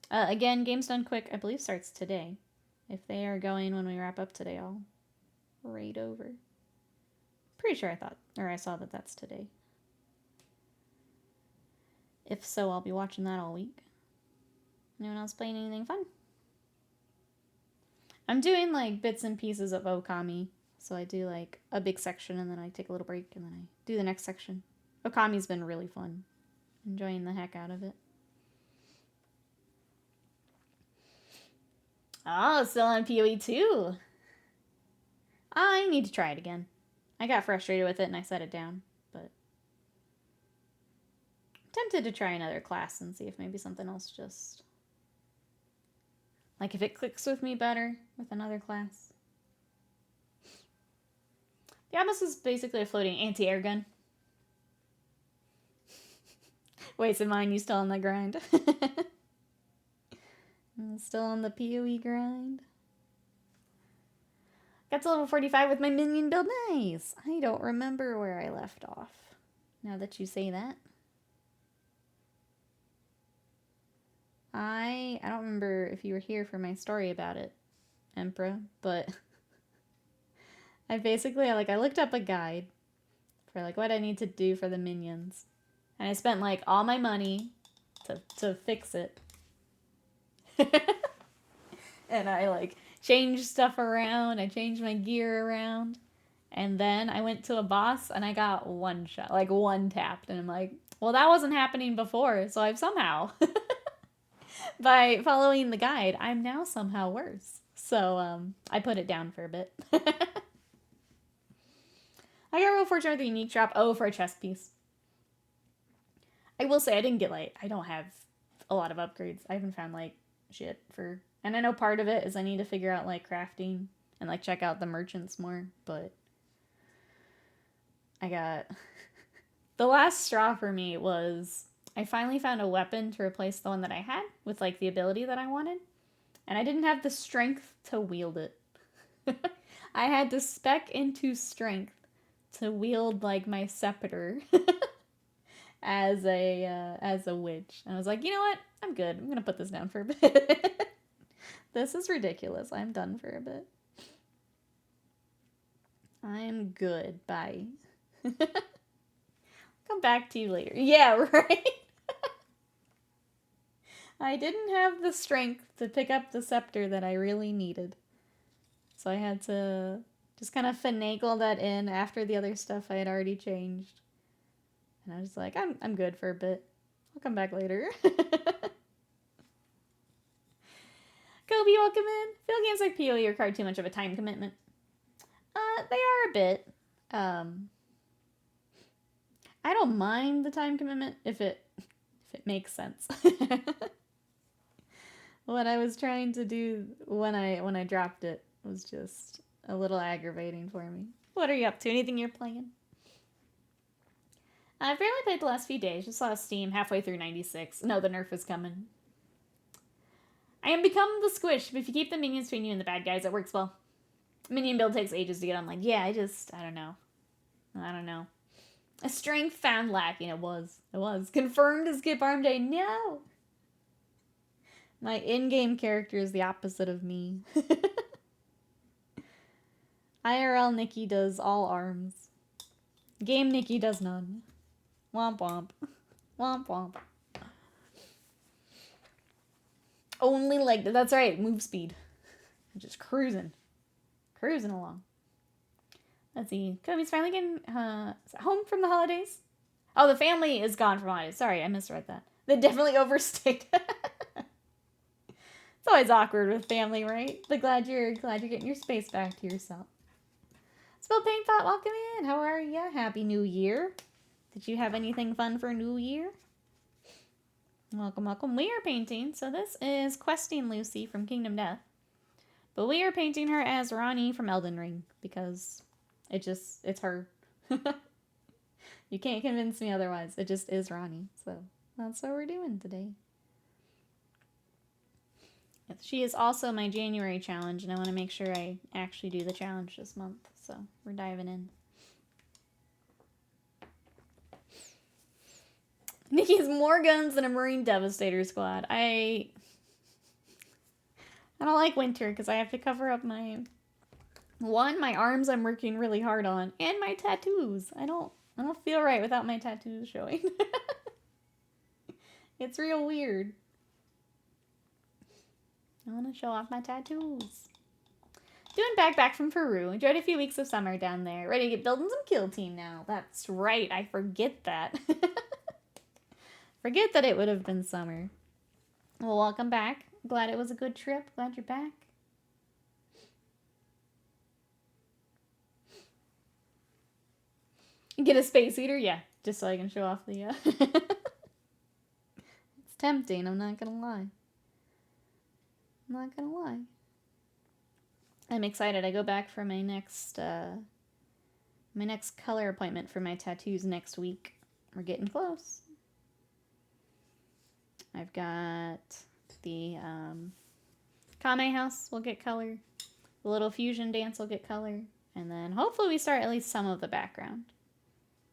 Again, Games Done Quick, I believe, starts today. If they are going when we wrap up today, I'll raid over. Pretty sure I saw that that's today. If so, I'll be watching that all week. Anyone else playing anything fun? I'm doing like bits and pieces of Okami. So I do like a big section and then I take a little break and then I do the next section. Okami's been really fun. Enjoying the heck out of it. Oh, still on PoE 2. I need to try it again. I got frustrated with it and I set it down. But I'm tempted to try another class and see if maybe something else just... Like if it clicks with me better with another class. The Atmos is basically a floating anti-air gun. Wait, so mine, you still on the grind? I'm still on the PoE grind. Got to level 45 with my minion build. Nice! I don't remember where I left off. Now that you say that. I don't remember if you were here for my story about it, Emperor, but I basically, I looked up a guide for like what I need to do for the minions. And I spent like all my money to fix it. And I like changed stuff around, I changed my gear around. And then I went to a boss and I got one shot, like one tapped. And I'm like, well, that wasn't happening before. So I've somehow, by following the guide, I'm now somehow worse. So I put it down for a bit. I got real fortunate with the unique drop. Oh, for a chest piece. I will say I didn't get like, I don't have a lot of upgrades. I haven't found like shit for, and I know part of it is I need to figure out like crafting and like check out the merchants more, but I got, the last straw for me was I finally found a weapon to replace the one that I had with like the ability that I wanted, and I didn't have the strength to wield it. I had to spec into strength to wield like my scepter. As a witch. And I was like, you know what? I'm good. I'm gonna put this down for a bit. This is ridiculous. I'm done for a bit. I'm good. Bye. Come back to you later. Yeah, right? I didn't have the strength to pick up the scepter that I really needed. So I had to just kind of finagle that in after the other stuff I had already changed. And I was like, I'm good for a bit. I'll come back later. Kobe, welcome in. I feel games like PoE require too much of a time commitment. They are a bit. I don't mind the time commitment if it makes sense. What I was trying to do when I dropped it was just a little aggravating for me. What are you up to? Anything you're playing? I've barely played the last few days. Just saw Steam halfway through 96. No, the nerf is coming. I am become the squish, but if you keep the minions between you and the bad guys, it works well. Minion build takes ages to get on. Like, yeah, I don't know. A strength found lacking. It was. Confirmed to skip arm day. No! My in-game character is the opposite of me. IRL Nikki does all arms. Game Nikki does none. Womp womp. Womp womp. Only like, that's right, move speed. Just cruising. Cruising along. Let's see. Kobe's finally getting home from the holidays. Oh, the family is gone from holidays. Sorry, I misread that. They definitely overstayed. It's always awkward with family, right? But glad you're getting your space back to yourself. Spilled Paint Pot, welcome in. How are ya? Happy New Year. Did you have anything fun for New Year? Welcome, welcome. We are painting. So this is Questing Lucy from Kingdom Death. But we are painting her as Ranni from Elden Ring. Because it's her. You can't convince me otherwise. It just is Ranni. So that's what we're doing today. She is also my January challenge. And I want to make sure I actually do the challenge this month. So we're diving in. Nikki has more guns than a Marine Devastator squad. I don't like winter because I have to cover up my arms I'm working really hard on, and my tattoos. I don't feel right without my tattoos showing. It's real weird. I want to show off my tattoos. Doing back from Peru. Enjoyed a few weeks of summer down there. Ready to get building some kill team now. That's right. I forget that. Forget that it would have been summer. Well, welcome back. Glad it was a good trip. Glad you're back. Get a space heater? Yeah. Just so I can show off the... It's tempting. I'm not gonna lie. I'm not gonna lie. I'm excited. I go back for my next color appointment for my tattoos next week. We're getting close. I've got the Kame house will get color. The little fusion dance will get color. And then hopefully we start at least some of the background.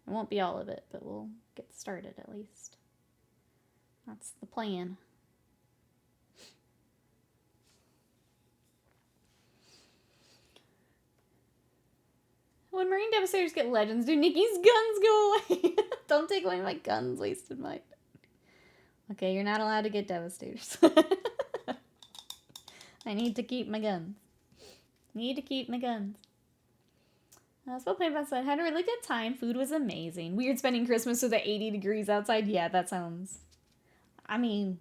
It won't be all of it, but we'll get started at least. That's the plan. When Marine Devastators get legends, do Nikki's guns go away? Don't take away my guns, wasted mind. Okay, you're not allowed to get Devastators. I need to keep my guns. Need to keep my guns. Spell playing outside. Had a really good time. Food was amazing. Weird spending Christmas with the 80 degrees outside. Yeah, that sounds... I mean,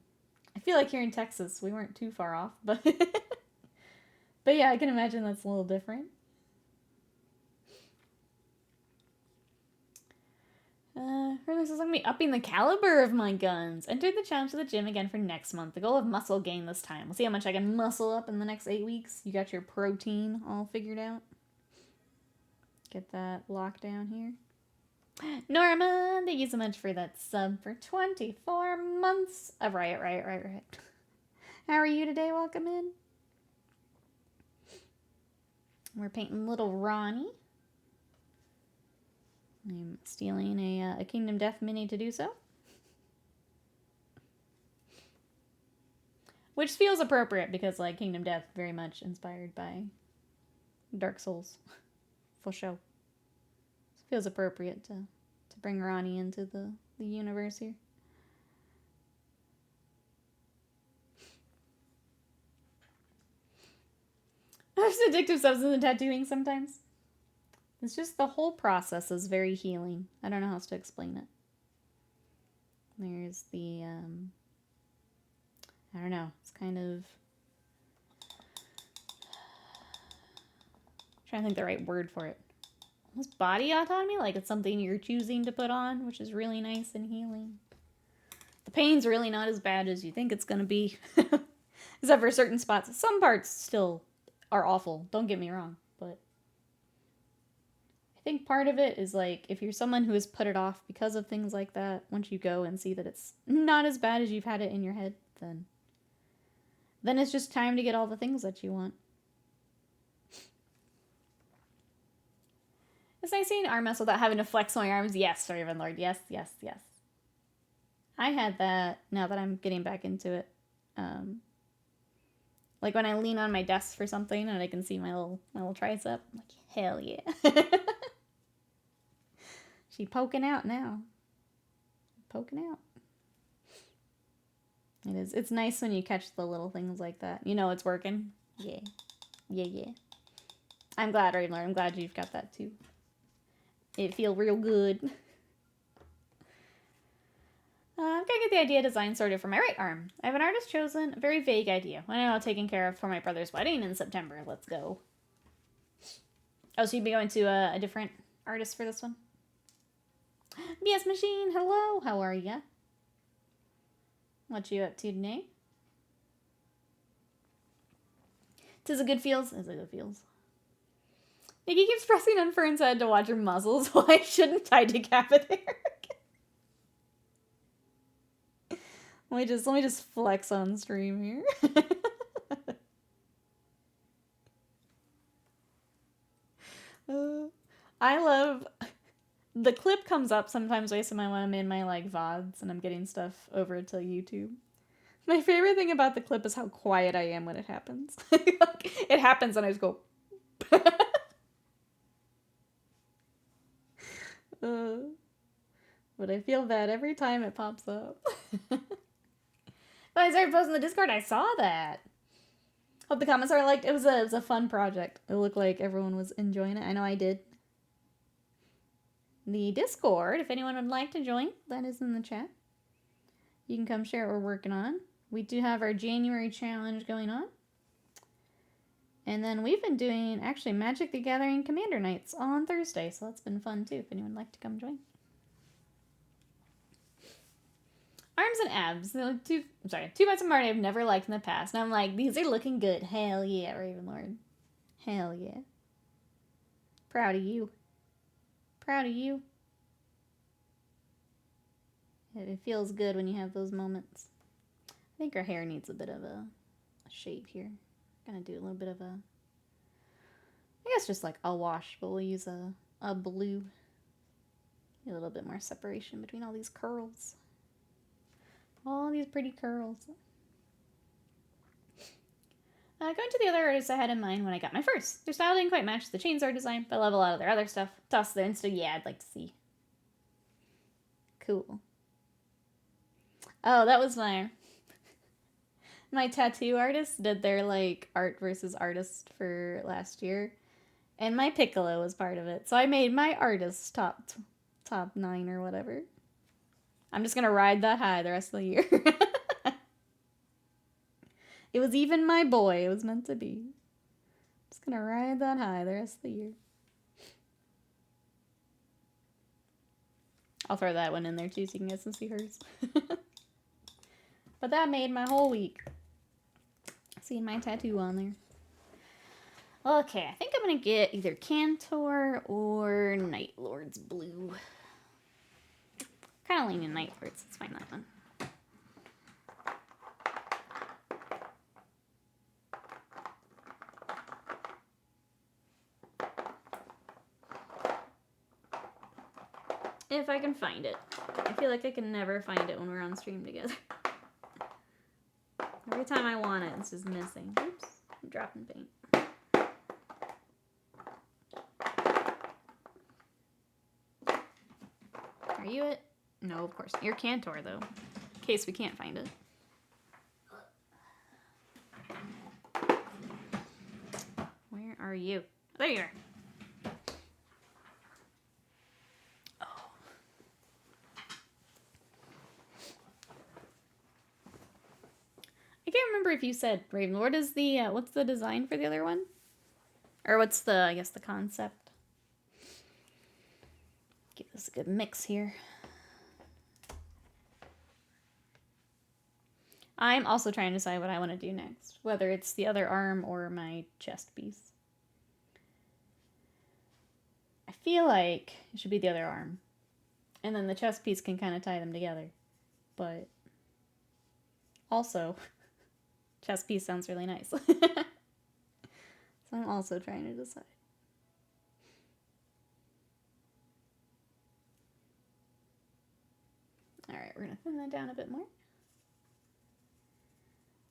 I feel like here in Texas, we weren't too far off, but... but yeah, I can imagine that's a little different. This is going to be upping the caliber of my guns. Entered the challenge of the gym again for next month. The goal of muscle gain this time. We'll see how much I can muscle up in the next 8 weeks. You got your protein all figured out? Get that locked down here. Norma, thank you so much for that sub for 24 months. Right. How are you today? Welcome in. We're painting little Ranni. I'm stealing a Kingdom Death mini to do so. Which feels appropriate because, like, Kingdom Death very much inspired by Dark Souls. For sure. So it feels appropriate to bring Ranni into the universe here. There's addictive substance in tattooing sometimes. It's just the whole process is very healing. I don't know how else to explain it. There's the, I don't know. It's kind of... I'm trying to think the right word for it. Almost body autonomy? Like it's something you're choosing to put on, which is really nice and healing. The pain's really not as bad as you think it's going to be. Except for certain spots. Some parts still are awful. Don't get me wrong. But I think part of it is like, if you're someone who has put it off because of things like that, once you go and see that it's not as bad as you've had it in your head, then it's just time to get all the things that you want. It's nice seeing arm muscle without having to flex my arms. Yes, Raven Lord. Yes. I had that now that I'm getting back into it. Like when I lean on my desk for something and I can see my little tricep. I'm like, hell yeah. She poking out now. Poking out. It is. It's nice when you catch the little things like that. You know it's working. Yeah. I'm glad, Raven Lord. I'm glad you've got that too. It feel real good. I've got to get the idea design sorted for my right arm. I have an artist chosen, a very vague idea. I know taken care of for my brother's wedding in September. Let's go. Oh, so you'd be going to a different artist for this one? BS Machine, hello. How are ya? What you up to today? Tis a good feels. It's a good feels. Nikki keeps pressing on Fern's head to watch her muscles. Why shouldn't I decapitate her? Let me just flex on stream here. I love the clip comes up sometimes when I'm in my like VODs and I'm getting stuff over to YouTube. My favorite thing about the clip is how quiet I am when it happens. Like, it happens and I just go. But I feel bad every time it pops up. But I started posting the Discord. I saw that. Hope the comments are liked. It was a fun project. It looked like everyone was enjoying it. I know I did. The Discord, if anyone would like to join, that is in the chat. You can come share what we're working on. We do have our January challenge going on. And then we've been doing, actually, Magic the Gathering Commander Nights on Thursday. So that's been fun, too, if anyone would like to come join. Arms and abs. Two parts of Marty I've never liked in the past. And I'm like, these are looking good. Hell yeah, Ravenlord. Hell yeah. Proud of you. Proud of you. It feels good when you have those moments. I think her hair needs a bit of a shape here. Gonna do a little bit of a, I guess just like a wash, but we'll use a blue. A little bit more separation between all these curls. All these pretty curls. Going to the other artists I had in mind when I got my first. Their style didn't quite match the chainsaw design, but I love a lot of their other stuff. Toss the Insta, yeah, I'd like to see. Cool. Oh, that was my tattoo artist did their like art versus artist for last year, and my Piccolo was part of it. So I made my artist top 9 or whatever. I'm just gonna ride that high the rest of the year. It was even my boy. It was meant to be. Just gonna ride that high the rest of the year. I'll throw that one in there too so you can get to see hers. But that made my whole week. Seeing my tattoo on there. Okay, I think I'm gonna get either Cantor or Night Lord's Blue. Kind of leaning Night Lords. Let's find that one. If I can find it. I feel like I can never find it when we're on stream together. Every time I want it, it's just missing. Oops, I'm dropping paint. Are you it? No, of course. You're Cantor, though. In case we can't find it. Where are you? There you are. I can't remember if you said Raven. What is the what's the design for the other one? Or what's the, I guess, the concept? Give this a good mix here. I'm also trying to decide what I want to do next. Whether it's the other arm or my chest piece. I feel like it should be the other arm. And then the chest piece can kind of tie them together. But also, chest piece sounds really nice. So I'm also trying to decide. Alright, we're going to thin that down a bit more.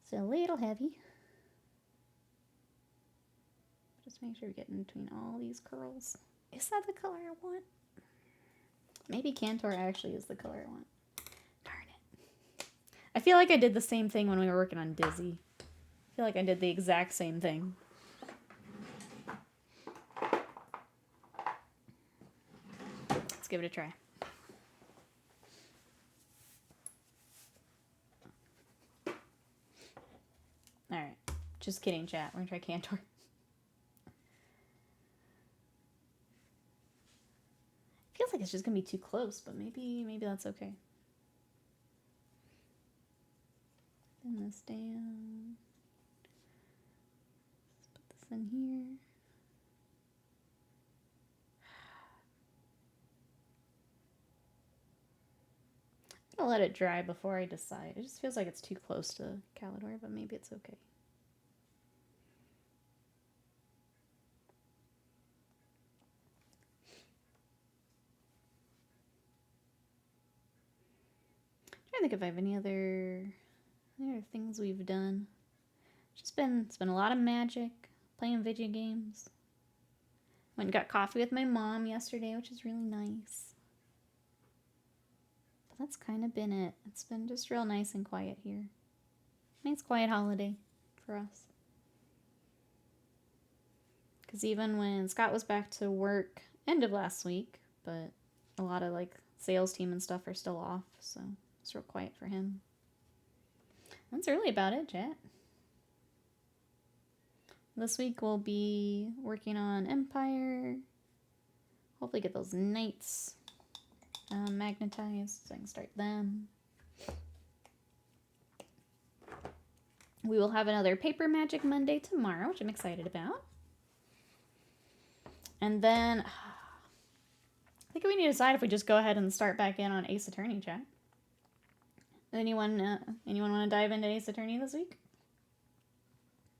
It's a little heavy. Just make sure we get in between all these curls. Is that the color I want? Maybe Cantor actually is the color I want. Darn it. I feel like I did the same thing when we were working on Dizzy. I feel like I did the exact same thing. Let's give it a try. Alright. Just kidding, chat. We're gonna try Cantor. Feels like it's just gonna be too close, but maybe that's okay. Thin this down. Let's put this in here. I'm gonna let it dry before I decide. It just feels like it's too close to Calidor, but maybe it's okay. I think if I have any other things we've done. It's been a lot of Magic, playing video games. Went and got coffee with my mom yesterday, which is really nice. But that's kind of been it. It's been just real nice and quiet here. Nice quiet holiday for us. Because even when Scott was back to work end of last week, but a lot of like sales team and stuff are still off, so it's real quiet for him. That's really about it, chat. This week we'll be working on Empire. Hopefully get those knights magnetized so I can start them. We will have another Paper Magic Monday tomorrow, which I'm excited about. And then I think we need to decide if we just go ahead and start back in on Ace Attorney, chat. Anyone want to dive into Ace Attorney this week?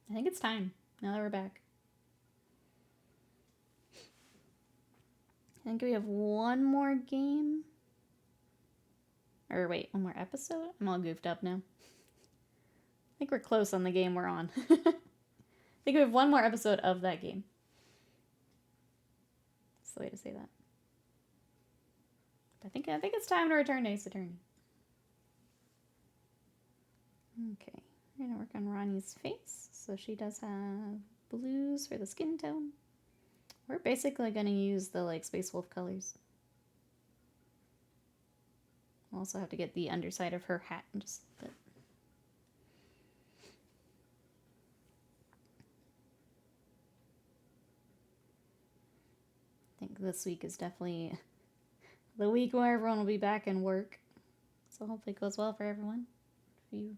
I think it's time, now that we're back. I think we have one more game. Or wait, one more episode? I'm all goofed up now. I think we're close on the game we're on. I think we have one more episode of that game. That's the way to say that. I think it's time to return to Ace Attorney. Okay, we're gonna work on Ranni's face. So she does have blues for the skin tone. We're basically gonna use the like Space Wolf colors. We'll also have to get the underside of her hat in just a bit. I think this week is definitely the week where everyone will be back in work. So hopefully it goes well for everyone. If you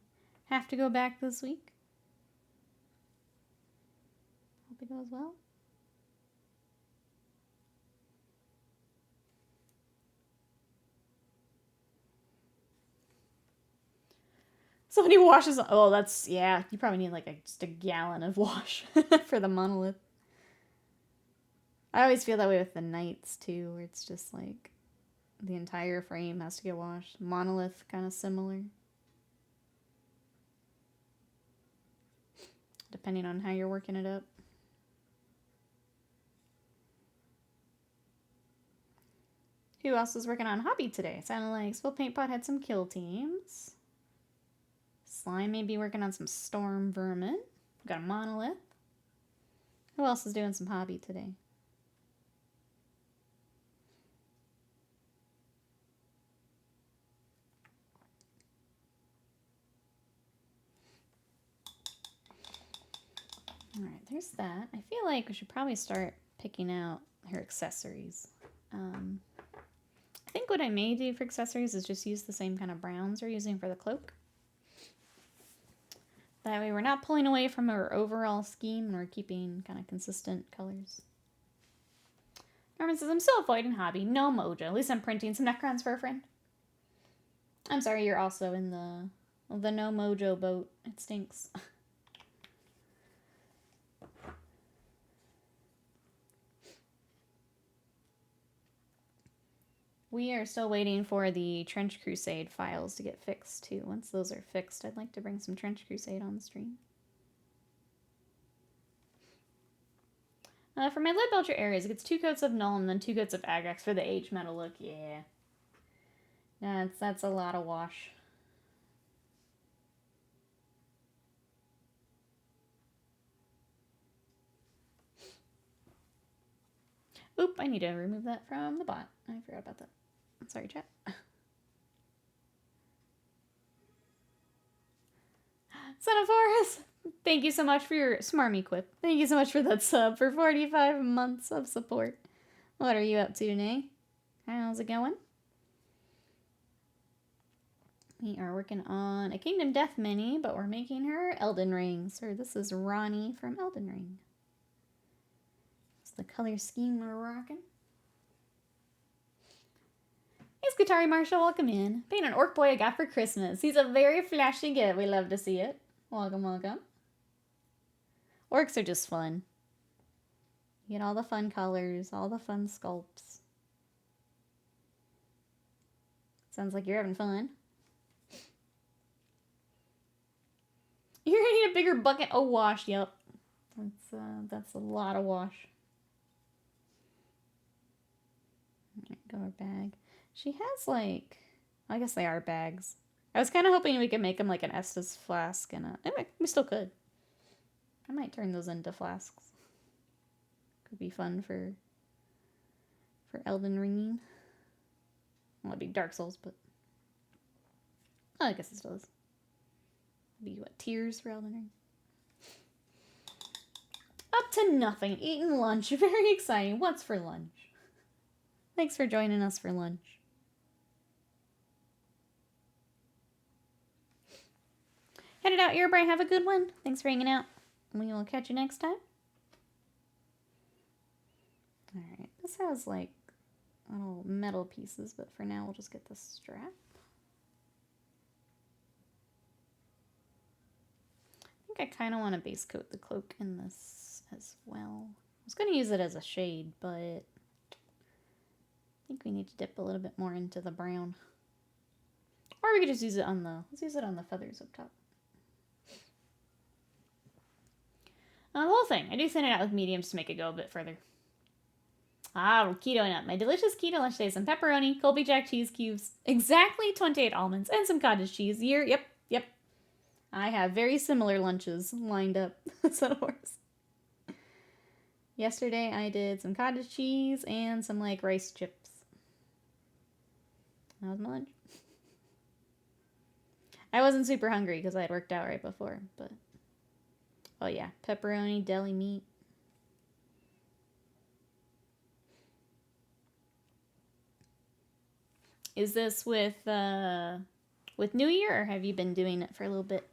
have to go back this week, hope it goes well. Somebody washes. Oh, that's, yeah. You probably need like just a gallon of wash for the monolith. I always feel that way with the knights too, where it's just like the entire frame has to get washed. Monolith, kind of similar. Depending on how you're working it up. Who else was working on hobby today? Sounded like Spill Paint Pot had some kill teams. Slime may be working on some storm vermin. We've got a monolith. Who else is doing some hobby today? Alright, there's that. I feel like we should probably start picking out her accessories. I think what I may do for accessories is just use the same kind of browns we're using for the cloak. That way we're not pulling away from our overall scheme and we're keeping kind of consistent colors. Norman says, I'm still avoiding hobby. No mojo. At least I'm printing some Necrons for a friend. I'm sorry, you're also in the no mojo boat. It stinks. We are still waiting for the Trench Crusade files to get fixed too. Once those are fixed, I'd like to bring some Trench Crusade on the stream. For my lead belcher areas, it gets 2 coats of Null and then 2 coats of Agrax for the Age Metal look. Yeah. That's a lot of wash. Oop, I need to remove that from the bot. I forgot about that. Sorry, chat. Son of Forest, thank you so much for your smarmy quip. Thank you so much for that sub for 45 months of support. What are you up to today? How's it going? We are working on a Kingdom Death mini, but we're making her Elden Ring. So this is Ranni from Elden Ring. It's the color scheme we're rocking. Hey, Skitari Marshall, welcome in. Paint an orc boy I got for Christmas. He's a very flashy gift. We love to see it. Welcome, welcome. Orcs are just fun. You get all the fun colors, all the fun sculpts. Sounds like you're having fun. You're gonna need a bigger bucket of wash. Yep. That's a lot of wash. Alright, go our bag. She has like, I guess they are bags. I was kind of hoping we could make them like an Estus flask, and we still could. I might turn those into flasks. Could be fun for Elden Ring. Well, it'd be Dark Souls, but I guess it still is. It'd be what, tears for Elden Ring? Up to nothing, eating lunch. Very exciting. What's for lunch? Thanks for joining us for lunch. Headed out, Earbright. Have a good one. Thanks for hanging out. We will catch you next time. Alright, this has like little metal pieces, but for now we'll just get the strap. I think I kind of want to base coat the cloak in this as well. I was going to use it as a shade, but I think we need to dip a little bit more into the brown. Or we could just use it on let's use it on the feathers up top. The whole thing. I do thin it out with mediums to make it go a bit further. Ah, we're ketoing up. My delicious keto lunch today. Some pepperoni, Colby Jack cheese cubes, exactly 28 almonds, and some cottage cheese. Yep. I have very similar lunches lined up. So of course. Yesterday I did some cottage cheese and some like rice chips. That was my lunch. I wasn't super hungry because I had worked out right before, but oh yeah, pepperoni, deli meat. Is this with New Year, or have you been doing it for a little bit?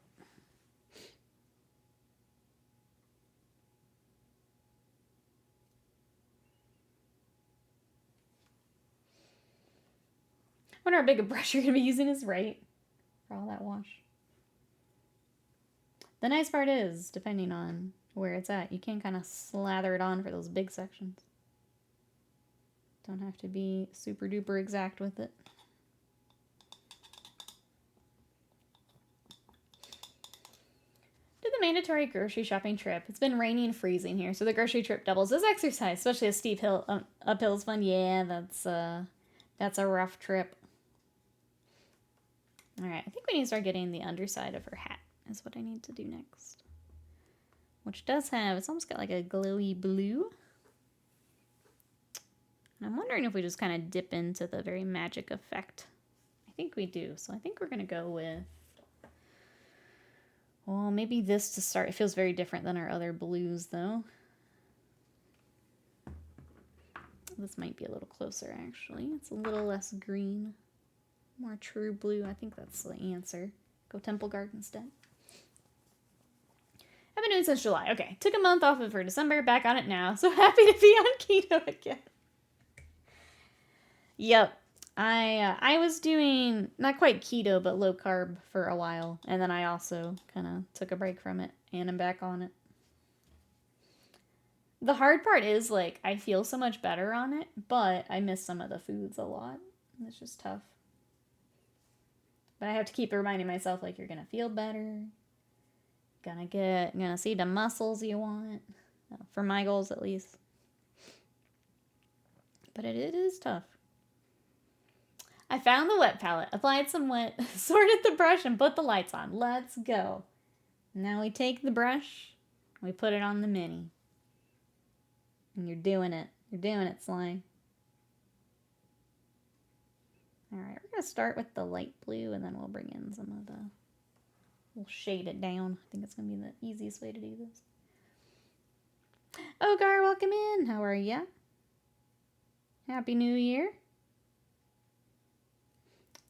I wonder how big a brush you're going to be using is right for all that wash. The nice part is, depending on where it's at, you can kind of slather it on for those big sections. Don't have to be super duper exact with it. Did the mandatory grocery shopping trip. It's been rainy and freezing here, so the grocery trip doubles as exercise, especially a steep hill. Uphill's fun. Yeah, that's a rough trip. Alright, I think we need to start getting the underside of her hat, is what I need to do next. Which does have, it's almost got like a glowy blue. And I'm wondering if we just kind of dip into the very magic effect. I think we do, so I think we're going to go with, well, maybe this to start. It feels very different than our other blues, though. This might be a little closer, actually. It's a little less green. More true blue. I think that's the answer. Go Temple Guard instead. I've been doing since July. Okay. Took a month off of for December. Back on it now. So happy to be on keto again. Yep. I was doing, not quite keto, but low carb for a while. And then I also kind of took a break from it. And I'm back on it. The hard part is, like, I feel so much better on it. But I miss some of the foods a lot. It's just tough. But I have to keep reminding myself, like, you're gonna feel better. Gonna see the muscles you want. For my goals, at least. But it is tough. I found the wet palette, applied some wet, sorted the brush, and put the lights on. Let's go. Now we take the brush, we put it on the mini. And you're doing it. You're doing it, Slime. Alright, we're going to start with the light blue, and then we'll bring in some of the... We'll shade it down. I think it's going to be the easiest way to do this. Oh, Gar, welcome in. How are ya? Happy New Year.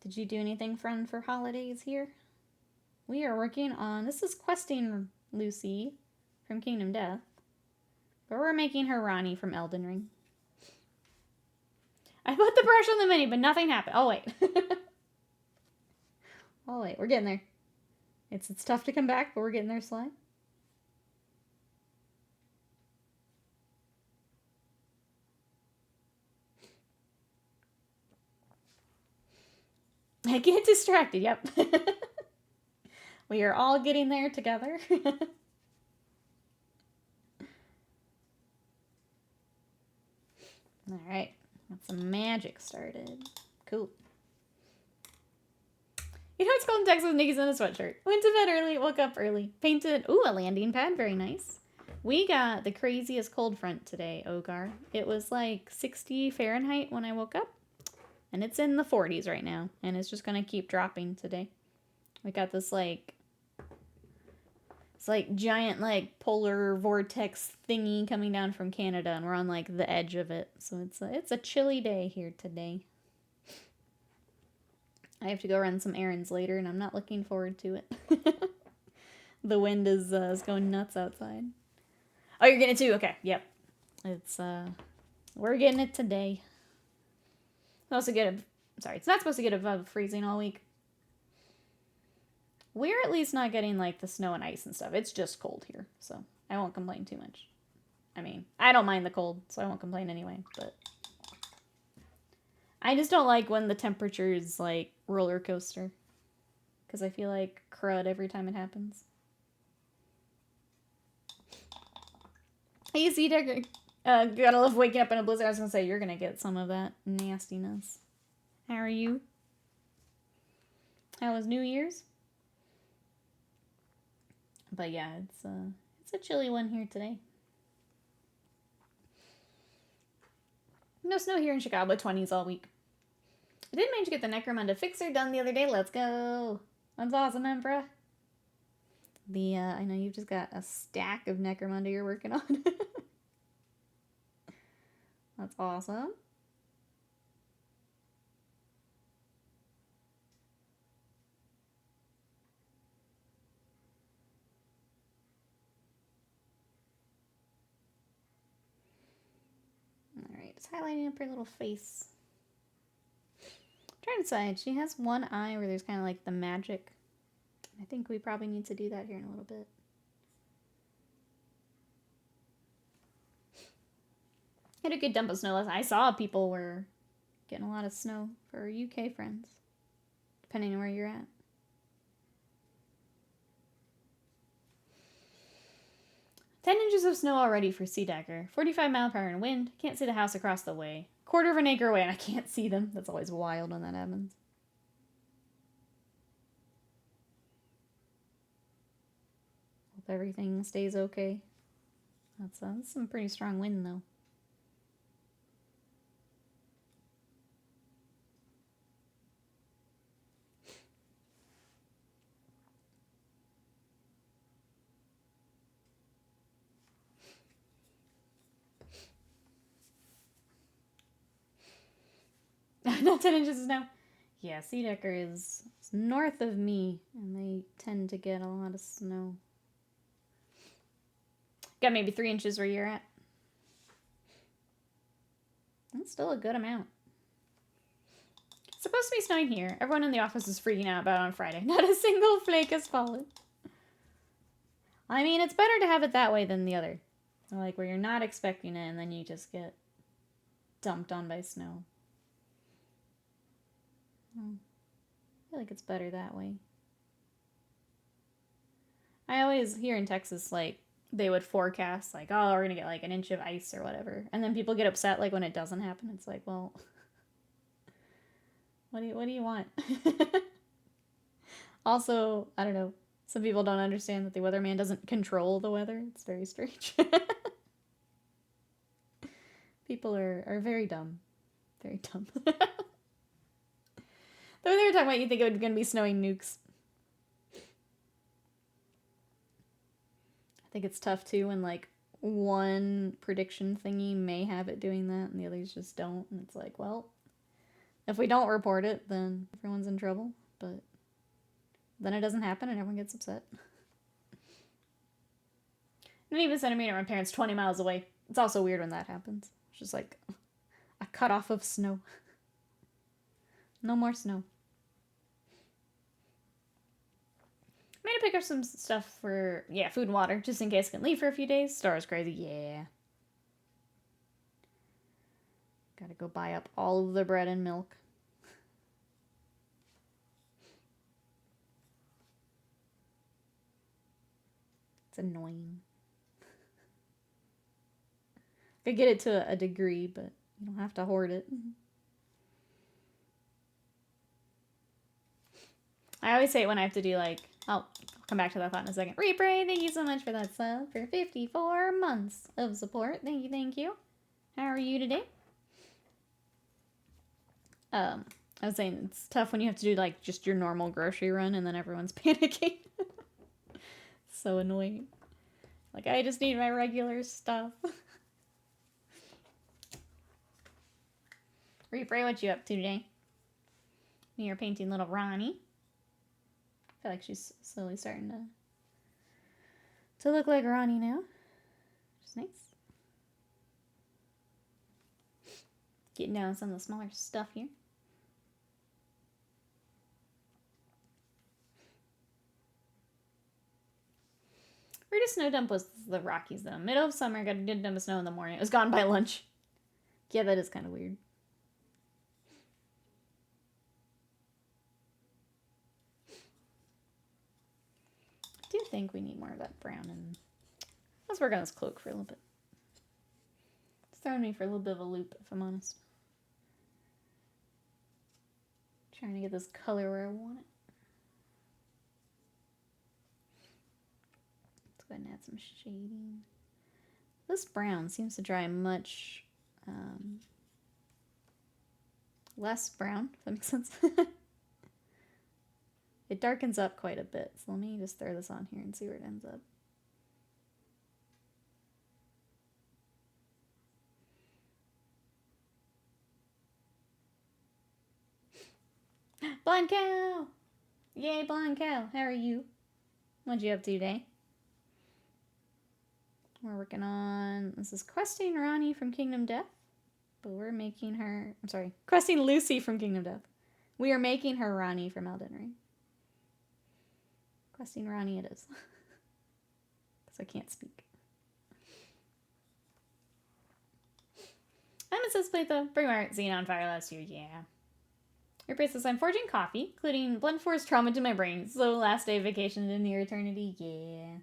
Did you do anything fun for holidays here? We are working on... This is questing Lucy from Kingdom Death. But we're making her Ranni from Elden Ring. I put the brush on the mini, but nothing happened. Oh, wait. Oh, wait. We're getting there. It's tough to come back, but we're getting there, Slime. I get distracted. Yep. We are all getting there together. All right. Got some magic started. Cool. You know it's cold in Texas, Nikki's in a sweatshirt. Went to bed early, woke up early. Painted, ooh, a landing pad, very nice. We got the craziest cold front today, Ogar. It was like 60 Fahrenheit when I woke up. And it's in the 40s right now. And it's just going to keep dropping today. We got this like... It's like giant like polar vortex thingy coming down from Canada. And we're on like the edge of it. So it's a chilly day here today. I have to go run some errands later. And I'm not looking forward to it. The wind is going nuts outside. Oh, you're getting it too? Okay, yep. It's, we're getting it today. Supposed to get sorry, it's not supposed to get above freezing all week. We're at least not getting, like, the snow and ice and stuff. It's just cold here, so I won't complain too much. I mean, I don't mind the cold, so I won't complain anyway, but... I just don't like when the temperature is, like, roller coaster. Because I feel like crud every time it happens. Hey, see, Decker. Gotta love waking up in a blizzard. I was gonna say, you're gonna get some of that nastiness. How are you? How was New Year's? But yeah, it's a chilly one here today. No snow here in Chicago, 20s all week. I did manage to get the Necromunda fixer done the other day. Let's go. That's awesome, Emperor. I know you've just got a stack of Necromunda you're working on. That's awesome. Alright, just highlighting up her little face. I'm trying to decide. She has one eye where there's kind of like the magic. I think we probably need to do that here in a little bit. I had a good dump of snow last night. I saw people were getting a lot of snow for UK friends, depending on where you're at. "10 inches of snow already for Sea Dagger. 45-mile-per-hour in wind. Can't see the house across the way. Quarter of an acre away, and I can't see them." That's always wild when that happens. Hope everything stays okay. That's some pretty strong wind, though. Not 10 inches of snow. Yeah, Sea Decker is north of me, and they tend to get a lot of snow. Got maybe 3 inches where you're at. That's still a good amount. It's supposed to be snowing here. Everyone in the office is freaking out about it on Friday. Not a single flake has fallen. I mean, it's better to have it that way than the other. Like, where you're not expecting it, and then you just get dumped on by snow. I feel like it's better that way. I always hear in Texas, like, they would forecast, like, oh, we're gonna get, like, an inch of ice or whatever. And then people get upset, like, when it doesn't happen. It's like, well, what do you want? Also, I don't know, some people don't understand that the weatherman doesn't control the weather. It's very strange. People are very dumb. Very dumb. The way they were talking about, you think it was going to be snowing nukes. I think it's tough, too, when, like, one prediction thingy may have it doing that, and the others just don't. And it's like, well, if we don't report it, then everyone's in trouble. But then it doesn't happen, and everyone gets upset. And even sending me to my parents 20 miles away. It's also weird when that happens. It's just like a cutoff of snow. No more snow. I'm gonna pick up some stuff for, yeah, food and water, just in case I can leave for a few days. Star's crazy, yeah. Gotta go buy up all of the bread and milk. It's annoying. I get it to a degree, but you don't have to hoard it. I always say it when I have to do like, I'll come back to that thought in a second. Repray, thank you so much for that sub for 54 months of support. Thank you, thank you. How are you today? I was saying it's tough when you have to do like just your normal grocery run and then everyone's panicking. So annoying. Like, I just need my regular stuff. Repray, what you up to today? We are painting little Ranni. I feel like she's slowly starting to look like Ranni now. Which is nice. Getting down some of the smaller stuff here. Weirdest snow dump was the Rockies, though. Middle of summer, got a good dump of snow in the morning. It was gone by lunch. Yeah, that is kind of weird. I do think we need more of that brown, and let's work on this cloak for a little bit. It's throwing me for a little bit of a loop, if I'm honest. Trying to get this color where I want it. Let's go ahead and add some shading. This brown seems to dry much less brown, if that makes sense. It darkens up quite a bit, so let me just throw this on here and see where it ends up. Blind cow! Yay, blind cow! How are you? What'd you up to today? We're working on, this is questing Ranni from Kingdom Death, but we're making her, I'm sorry, questing Lucy from Kingdom Death. We are making her Ranni from Elden Ring. Questing Ranni it is. Because I can't speak. I miss this playthrough. Bring my Xenon on fire last year, yeah. Your brace says, I'm forging coffee, including blunt force trauma to my brain. So last day of vacation in near eternity, yeah.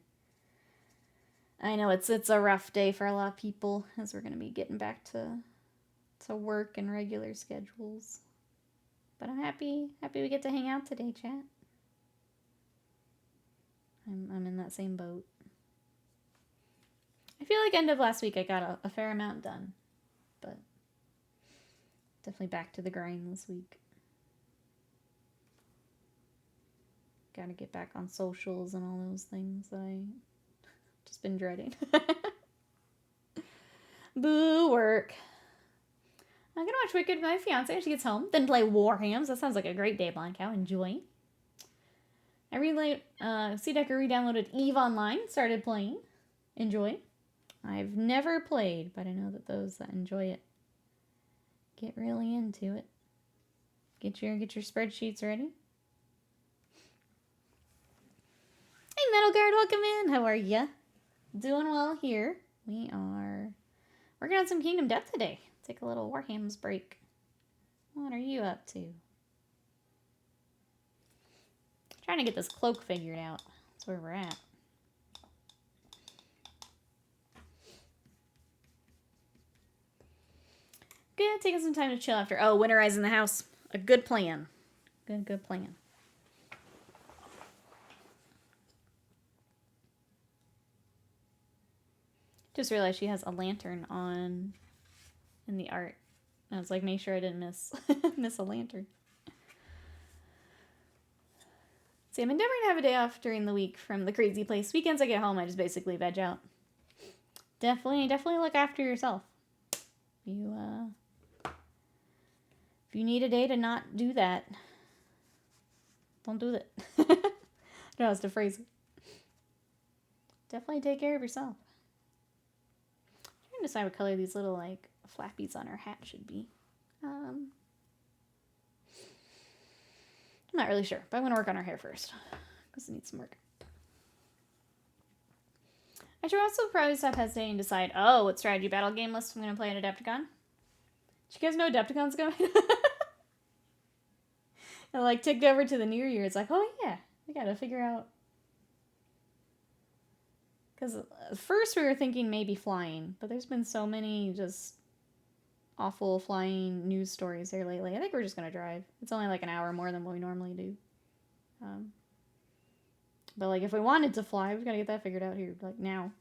I know it's a rough day for a lot of people as we're going to be getting back to work and regular schedules. But I'm happy we get to hang out today, chat. I'm in that same boat. I feel like end of last week I got a fair amount done, but definitely back to the grind this week. Gotta get back on socials and all those things that I just been dreading. Boo work. I'm gonna watch Wicked with my fiance when she gets home, then play Warhams. That sounds like a great day, Blind Cow. Enjoy. I C-Decker re-downloaded EVE Online, started playing. Enjoy. I've never played, but I know that those that enjoy it get really into it. Get your spreadsheets ready. Hey, Metal Guard, welcome in. How are ya? Doing well here. We are working on some Kingdom Death today. Take a little Warhams break. What are you up to? Trying to get this cloak figured out. That's where we're at. Good, taking some time to chill after. Oh, winterizing the house. A good plan. Good plan. Just realized she has a lantern on in the art. I was like, make sure I didn't miss a lantern. See, I'm endeavoring to have a day off during the week from the crazy place. Weekends I get home, I just basically veg out. Definitely look after yourself. If you need a day to not do that, don't do it. I don't know how to phrase it. Definitely take care of yourself. I'm trying to decide what color these little, like, flappies on her hat should be. I'm not really sure, but I'm going to work on her hair first, because it needs some work. I should also probably stop hesitating and decide, what strategy battle game list I'm going to play at Adepticon. Did you guys know Adepticon's going? And, like, ticked over to the new year. It's like, oh, yeah, we got to figure out. Because first we were thinking maybe flying, but there's been so many just awful flying news stories there lately. I think we're just going to drive. It's only like an hour more than what we normally do. But, like, if we wanted to fly, we've got to get that figured out here, like, now.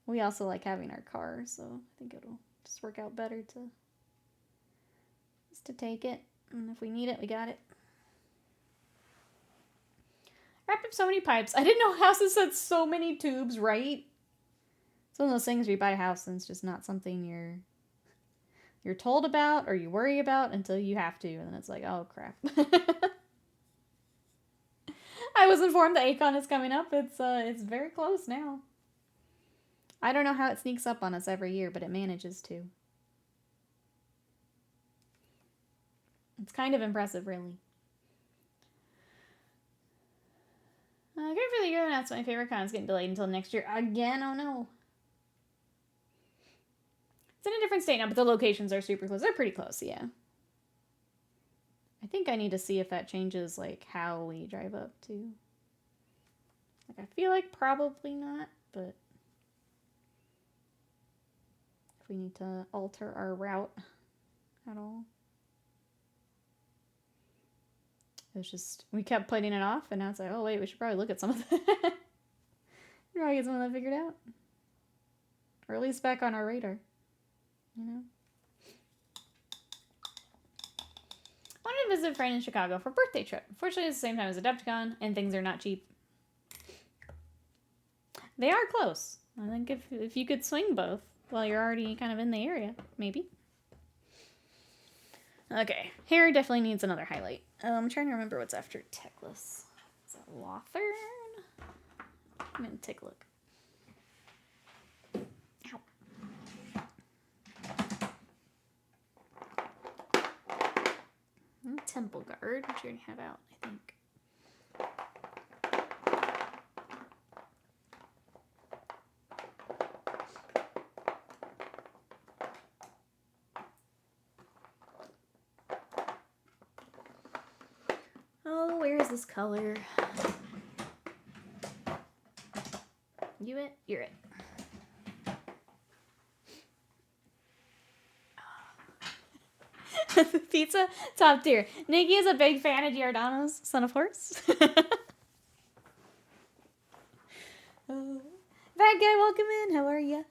We also like having our car, so I think it'll just work out better to take it. And if we need it, we got it. Wrapped up so many pipes. I didn't know houses had so many tubes, right? It's one of those things where you buy a house and it's just not something you're told about or you worry about until you have to, and then it's like, oh crap. I was informed that Akon is coming up. It's very close now. I don't know how it sneaks up on us every year, but it manages to. It's kind of impressive, really. Great for the year, and that's my favorite con. It's getting delayed until next year. Again, oh no. It's in a different state now, but the locations are super close. They're pretty close, yeah. I think I need to see if that changes, like, how we drive up, too. Like, I feel like probably not, but if we need to alter our route at all. It was just, we kept putting it off, and now it's like, oh wait, we should probably look at some of that. Probably get some of that figured out. Or at least back on our radar. You know? I wanted to visit a friend in Chicago for a birthday trip. Fortunately, it's the same time as Adepticon, and things are not cheap. They are close. I think if you could swing both while you're already kind of in the area, maybe. Okay, hair definitely needs another highlight. I'm trying to remember what's after Teclis. Is that Lothern? I'm gonna take a look. Ow. Temple Guard, which we already have out, I think. Oh, where is this color? You it? You're it. Pizza? Top tier. Nikki is a big fan of Giordano's Son of Horse. Bad guy, welcome in. How are you?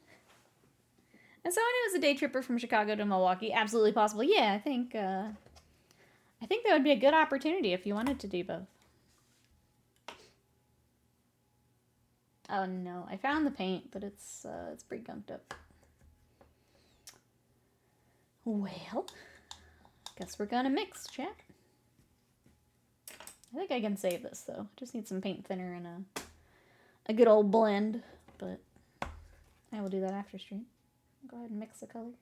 And someone who was a day tripper from Chicago to Milwaukee, absolutely possible. Yeah, I think that would be a good opportunity if you wanted to do both. Oh no, I found the paint, but it's pretty gunked up. Well, guess we're gonna mix, chat. I think I can save this though. Just need some paint thinner and a good old blend, but I will do that after stream. Go ahead and mix the color.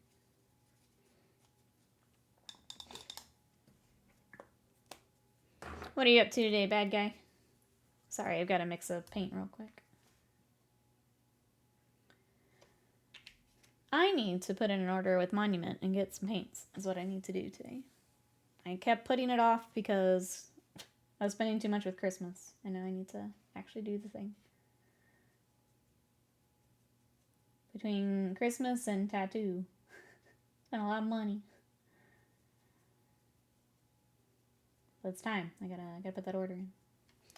What are you up to today, bad guy? Sorry, I've got to mix a paint real quick. I need to put in an order with Monument and get some paints, is what I need to do today. I kept putting it off because I was spending too much with Christmas, and now I need to actually do the thing. Between Christmas and tattoo, spent a lot of money. But it's time. I gotta put that order in.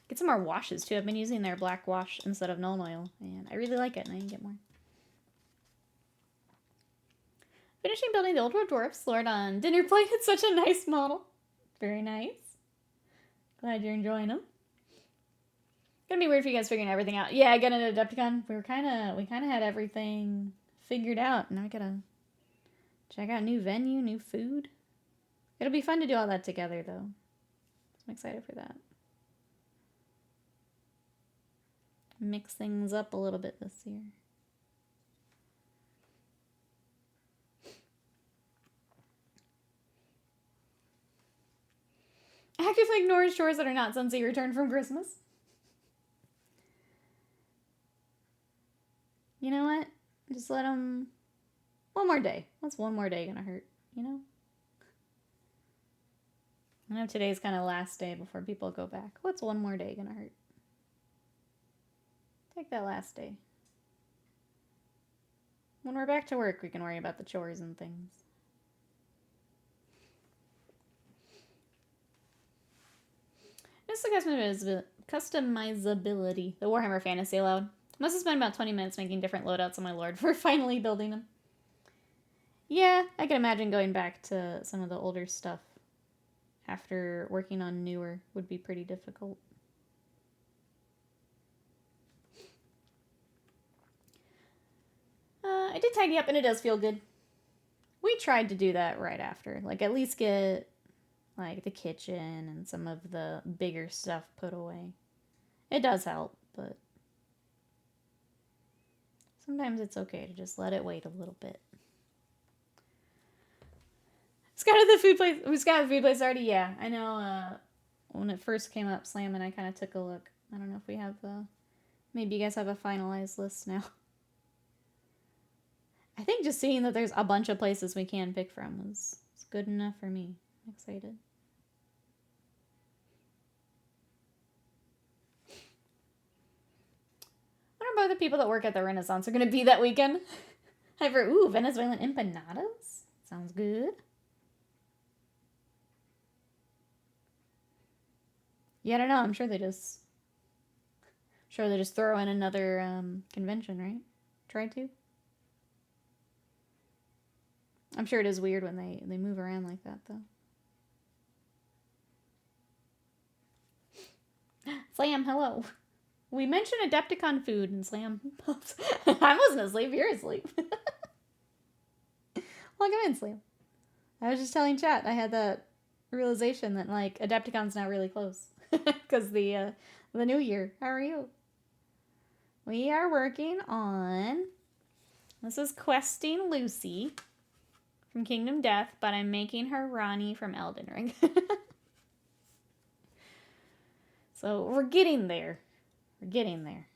Get some more washes too. I've been using their black wash instead of Nuln Oil, and I really like it, and I can get more. Finishing building the Old World Dwarfs. Lord on dinner plate. It's such a nice model. Very nice. Glad you're enjoying them. Gonna be weird for you guys figuring everything out. Yeah, getting an Adepticon. We kind of had everything figured out. Now I gotta check out new venue, new food. It'll be fun to do all that together, though. I'm excited for that. Mix things up a little bit this year. Actively ignore chores that are not since he returned from Christmas. You know what? Just let him... One more day. What's one more day gonna hurt? You know? I know today's kind of last day before people go back. What's one more day gonna hurt? Take that last day. When we're back to work, we can worry about the chores and things. It's the customizability. The Warhammer Fantasy load. Must have spent about 20 minutes making different loadouts on my lord for finally building them. Yeah, I can imagine going back to some of the older stuff after working on newer would be pretty difficult. I did tidy up and it does feel good. We tried to do that right after. Like, at least get, like, the kitchen and some of the bigger stuff put away. It does help, but sometimes it's okay to just let it wait a little bit. Scott at the food place. Was Scott at the food place already? Yeah, I know. When it first came up, Slam and I kind of took a look. I don't know if we have maybe you guys have a finalized list now. I think just seeing that there's a bunch of places we can pick from was good enough for me. I'm excited. I wonder about the people that work at the Renaissance are going to be that weekend. I've heard, ooh, Venezuelan empanadas. Sounds good. Yeah, I don't know. I'm sure they just throw in another convention, right? Try to. I'm sure it is weird when they move around like that, though. Slam, hello. We mentioned Adepticon food, and Slam pops. I wasn't asleep. You're asleep. Welcome in, Slam. I was just telling chat. I had that realization that, like, Adepticon's not really close. Because the new year. How are you? We are working on... This is questing Lucy from Kingdom Death, but I'm making her Ranni from Elden Ring. So we're getting there. We're getting there.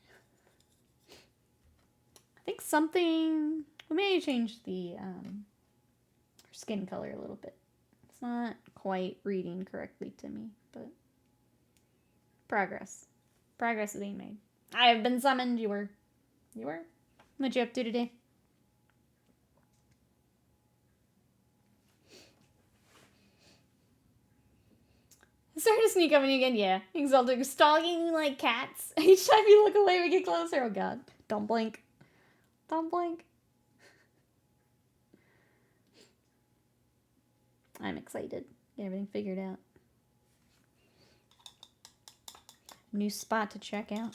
I think something... We may change the skin color a little bit. It's not quite reading correctly to me, but... Progress. Progress is being made. I have been summoned. You were? What'd you up to today? Starting to sneak up on you again, yeah. Exalted, stalking like cats. Each time you look away, we get closer. Oh god. Don't blink. Don't blink. I'm excited. Get everything figured out. New spot to check out.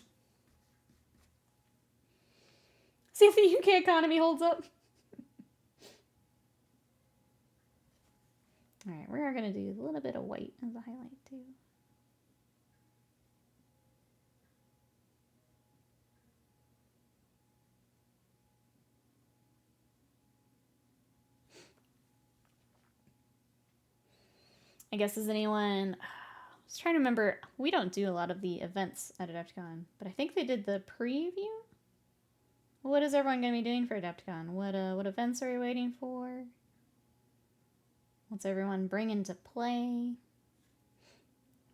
See if the UK economy holds up. Alright, we are going to do a little bit of white as a highlight too. I guess, does anyone... I was trying to remember. We don't do a lot of the events at Adepticon, but I think they did the preview? What is everyone going to be doing for Adepticon? What events are we waiting for? What's everyone bringing to play?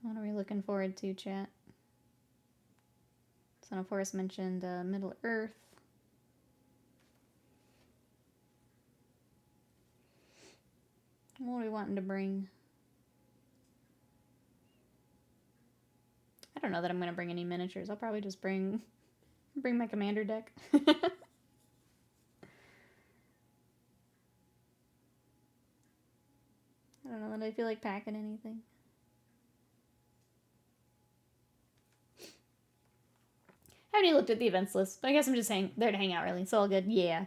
What are we looking forward to, chat? Son of Forest mentioned Middle Earth. What are we wanting to bring? I don't know that I'm going to bring any miniatures. I'll probably just bring my commander deck. I don't know that I feel like packing anything. I haven't even looked at the events list, but I guess I'm just there to hang out, really. It's all good. Yeah.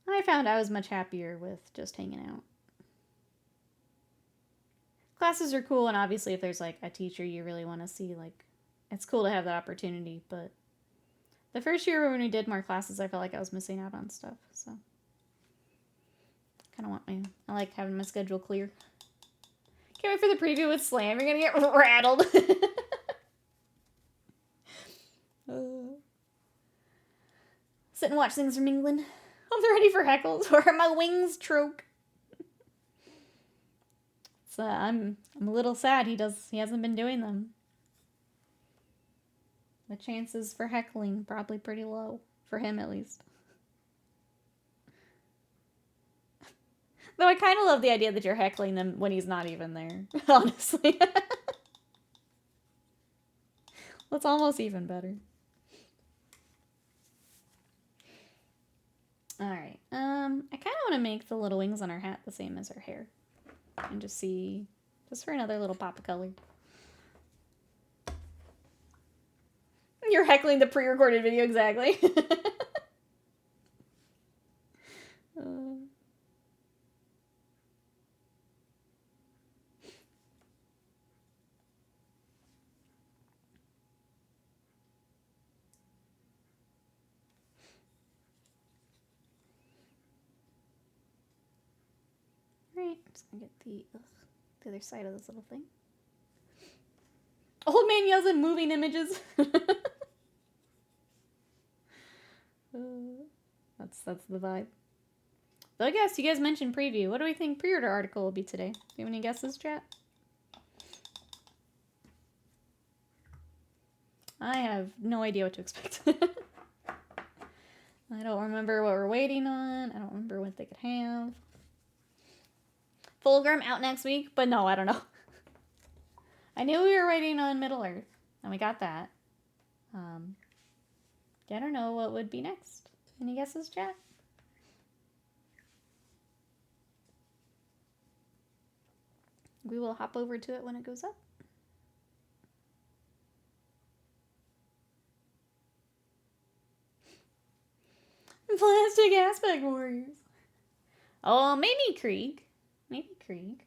I found I was much happier with just hanging out. Classes are cool, and obviously if there's, like, a teacher you really want to see, like, it's cool to have that opportunity, but the first year when we did more classes, I felt like I was missing out on stuff, so... kind of want I like having my schedule clear. Can't wait for the preview with Slam. You're gonna get rattled. Sit and watch things from England. I'm ready for heckles or my wings choke. So I'm a little sad he hasn't been doing them. The chances for heckling probably pretty low for him at least. Though I kind of love the idea that you're heckling them when he's not even there, honestly. That's almost even better. Alright. I kind of want to make the little wings on her hat the same as her hair. And just see... Just for another little pop of color. You're heckling the pre-recorded video, exactly. Alright, I'm just gonna get the other side of this little thing. Old man yells at moving images. That's the vibe. So I guess you guys mentioned preview. What do we think pre-order article will be today? Do you have any guesses, chat? I have no idea what to expect. I don't remember what we're waiting on. I don't remember what they could have. Fulgrim out next week, but no, I don't know. I knew we were waiting on Middle Earth, and we got that. I don't know what would be next. Any guesses, chat? We will hop over to it when it goes up. Plastic Aspect Warriors. Oh, maybe Krieg. Maybe Krieg.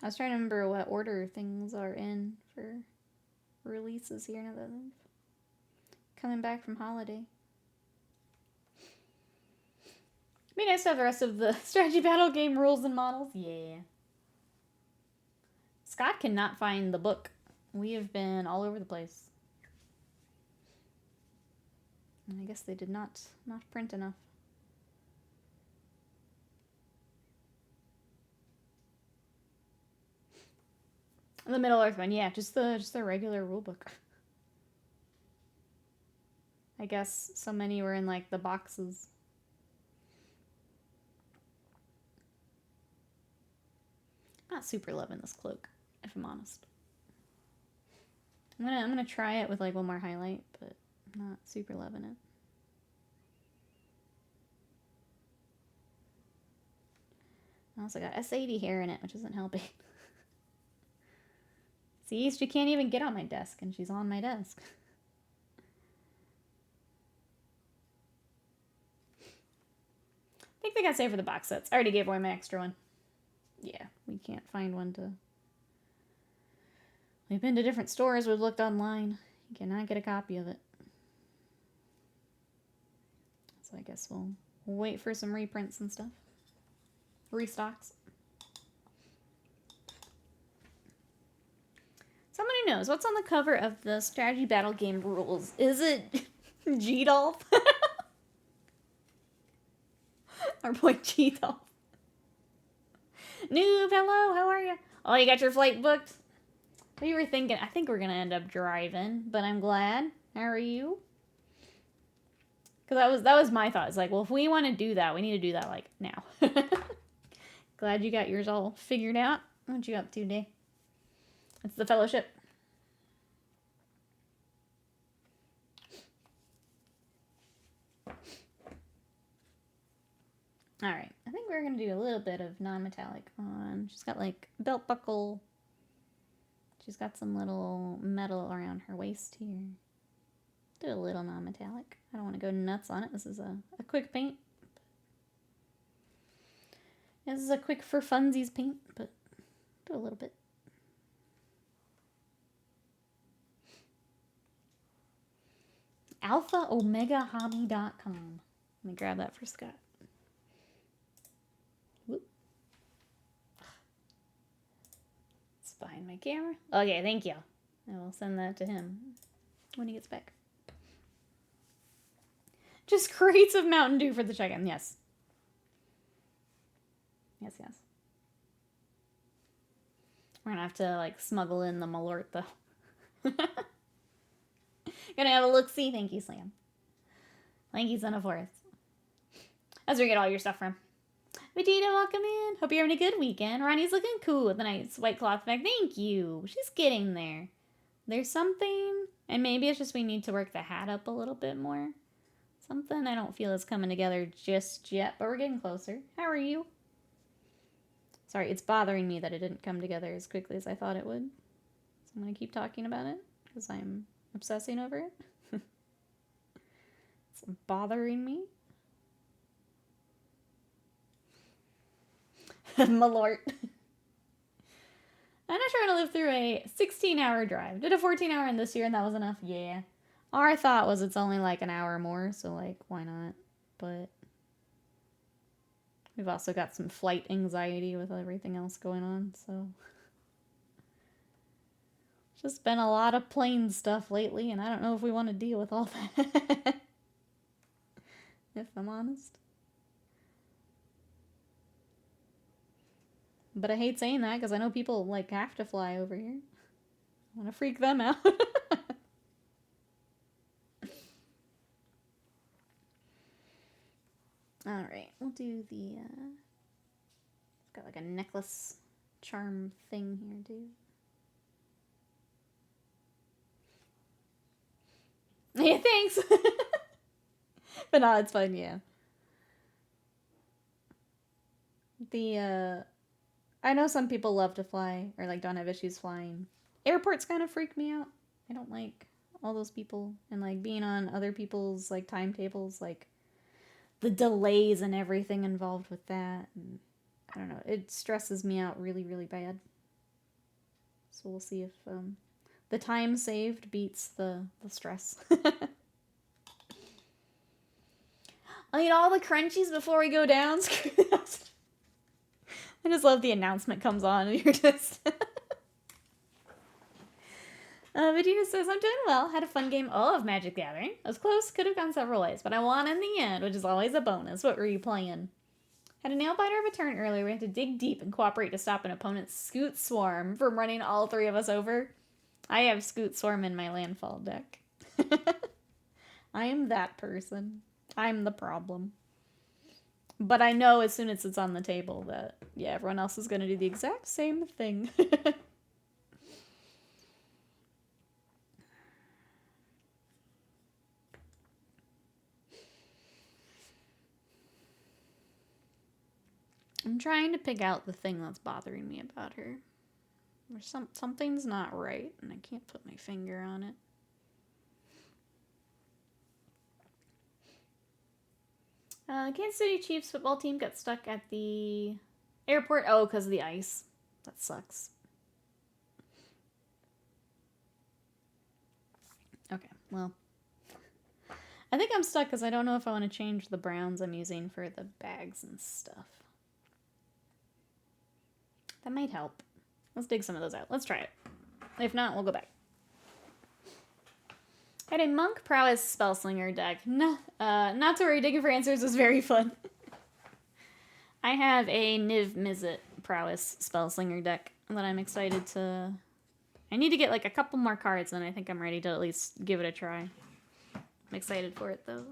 I was trying to remember what order things are in for releases here now that they're coming back from holiday. Be nice to have the rest of the strategy battle game rules and models. Yeah. Scott cannot find the book. We have been all over the place. And I guess they did not print enough. The Middle Earth one, yeah, just the regular rulebook. I guess so many were in like the boxes. I'm not super loving this cloak, if I'm honest. I'm gonna try it with like one more highlight, but I'm not super loving it. I also got S80 hair in it, which isn't helping. See, she can't even get on my desk, and she's on my desk. I think they got saved for the box sets. I already gave away my extra one. Yeah, we can't find one to... We've been to different stores, we've looked online. You cannot get a copy of it. So I guess we'll wait for some reprints and stuff. Restocks. Somebody knows. What's on the cover of the strategy battle game rules? Is it G-Dolph? Our boy G-Dolph. Noob, hello, how are you? Oh, you got your flight booked? We were thinking, I think we're going to end up driving, but I'm glad. How are you? Because that was my thought. It's like, well, if we want to do that, we need to do that, like, now. Glad you got yours all figured out. What you up to today? It's the fellowship. Alright, I think we're going to do a little bit of non-metallic on. She's got like belt buckle. She's got some little metal around her waist here. Do a little non-metallic. I don't want to go nuts on it. This is a quick paint. This is a quick for funsies paint, but do a little bit. AlphaOmegaHobby.com. Let me grab that for Scott. Whoop. It's behind my camera. Okay, thank you. I will send that to him when he gets back. Just crates of Mountain Dew for the check-in. Yes. Yes, yes. We're gonna have to, like, smuggle in the Malort, though. Gonna have a look-see. Thank you, Slam. Thank you, Son of Forest. That's where you get all your stuff from. Vegeta, welcome in. Hope you're having a good weekend. Ranni's looking cool with a nice white cloth bag. Thank you. She's getting there. There's something, and maybe it's just we need to work the hat up a little bit more. Something I don't feel is coming together just yet, but we're getting closer. How are you? Sorry, it's bothering me that it didn't come together as quickly as I thought it would. So I'm going to keep talking about it because I'm obsessing over it. It's bothering me. Malort. I'm not trying to live through a 16-hour drive. Did a 14-hour in this year and that was enough? Yeah. Our thought was it's only like an hour more, so like, why not? But we've also got some flight anxiety with everything else going on, so. Just been a lot of plane stuff lately, and I don't know if we want to deal with all that. If I'm honest. But I hate saying that because I know people like have to fly over here. I want to freak them out. Alright, we'll do the, got like a necklace charm thing here, dude. Yeah, thanks! But no, it's fine, yeah. I know some people love to fly, or like don't have issues flying. Airports kind of freak me out. I don't like all those people, and like being on other people's like timetables, like the delays and everything involved with that. And I don't know, it stresses me out really, really bad. So we'll see if the time saved beats the stress. I'll eat all the crunchies before we go down. I just love the announcement comes on and you're just... Vegeta says, I'm doing well. Had a fun game of Magic the Gathering. I was close, could have gone several ways, but I won in the end, which is always a bonus. What were you playing? Had a nail biter of a turn earlier. We had to dig deep and cooperate to stop an opponent's Scoot Swarm from running all three of us over. I have Scoot Swarm in my landfall deck. I am that person. I'm the problem. But I know as soon as it's on the table that, yeah, everyone else is going to do the exact same thing. I'm trying to pick out the thing that's bothering me about her. Something's not right, and I can't put my finger on it. Kansas City Chiefs football team got stuck at the airport. Oh, because of the ice. That sucks. Okay, well. I think I'm stuck because I don't know if I want to change the browns I'm using for the bags and stuff. That might help. Let's dig some of those out. Let's try it. If not, we'll go back. Had a Monk Prowess Spellslinger deck. No, not to worry, digging for answers was very fun. I have a Niv Mizzet Prowess Spellslinger deck that I'm excited to... I need to get like a couple more cards and I think I'm ready to at least give it a try. I'm excited for it though.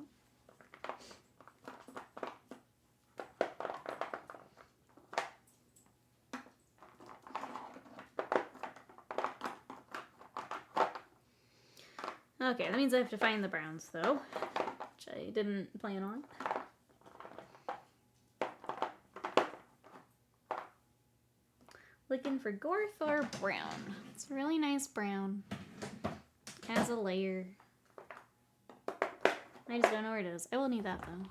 Okay, that means I have to find the browns, though, which I didn't plan on. Looking for Gorthor Brown. It's a really nice brown. Has a layer. I just don't know where it is. I will need that, though.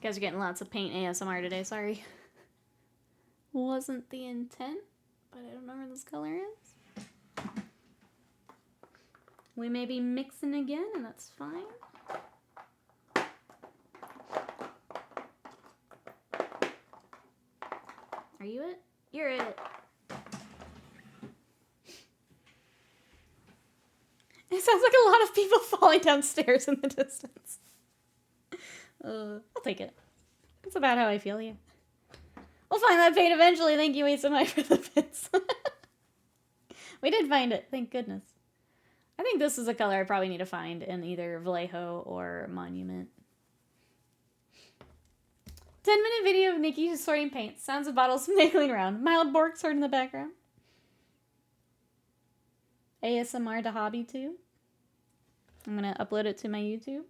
You guys are getting lots of paint ASMR today, sorry. Wasn't the intent, but I don't know where this color is. We may be mixing again, and that's fine. Are you it? You're it. It sounds like a lot of people falling downstairs in the distance. I'll take it. That's about how I feel, yeah. We'll find that paint eventually. Thank you, Wait So Much, for the bits. We did find it, thank goodness. I think this is a color I probably need to find in either Vallejo or Monument. 10-minute video of Nikki sorting paint. Sounds of bottles niggling around. Mild Bork's heard in the background. ASMR to hobby too. I'm gonna upload it to my YouTube.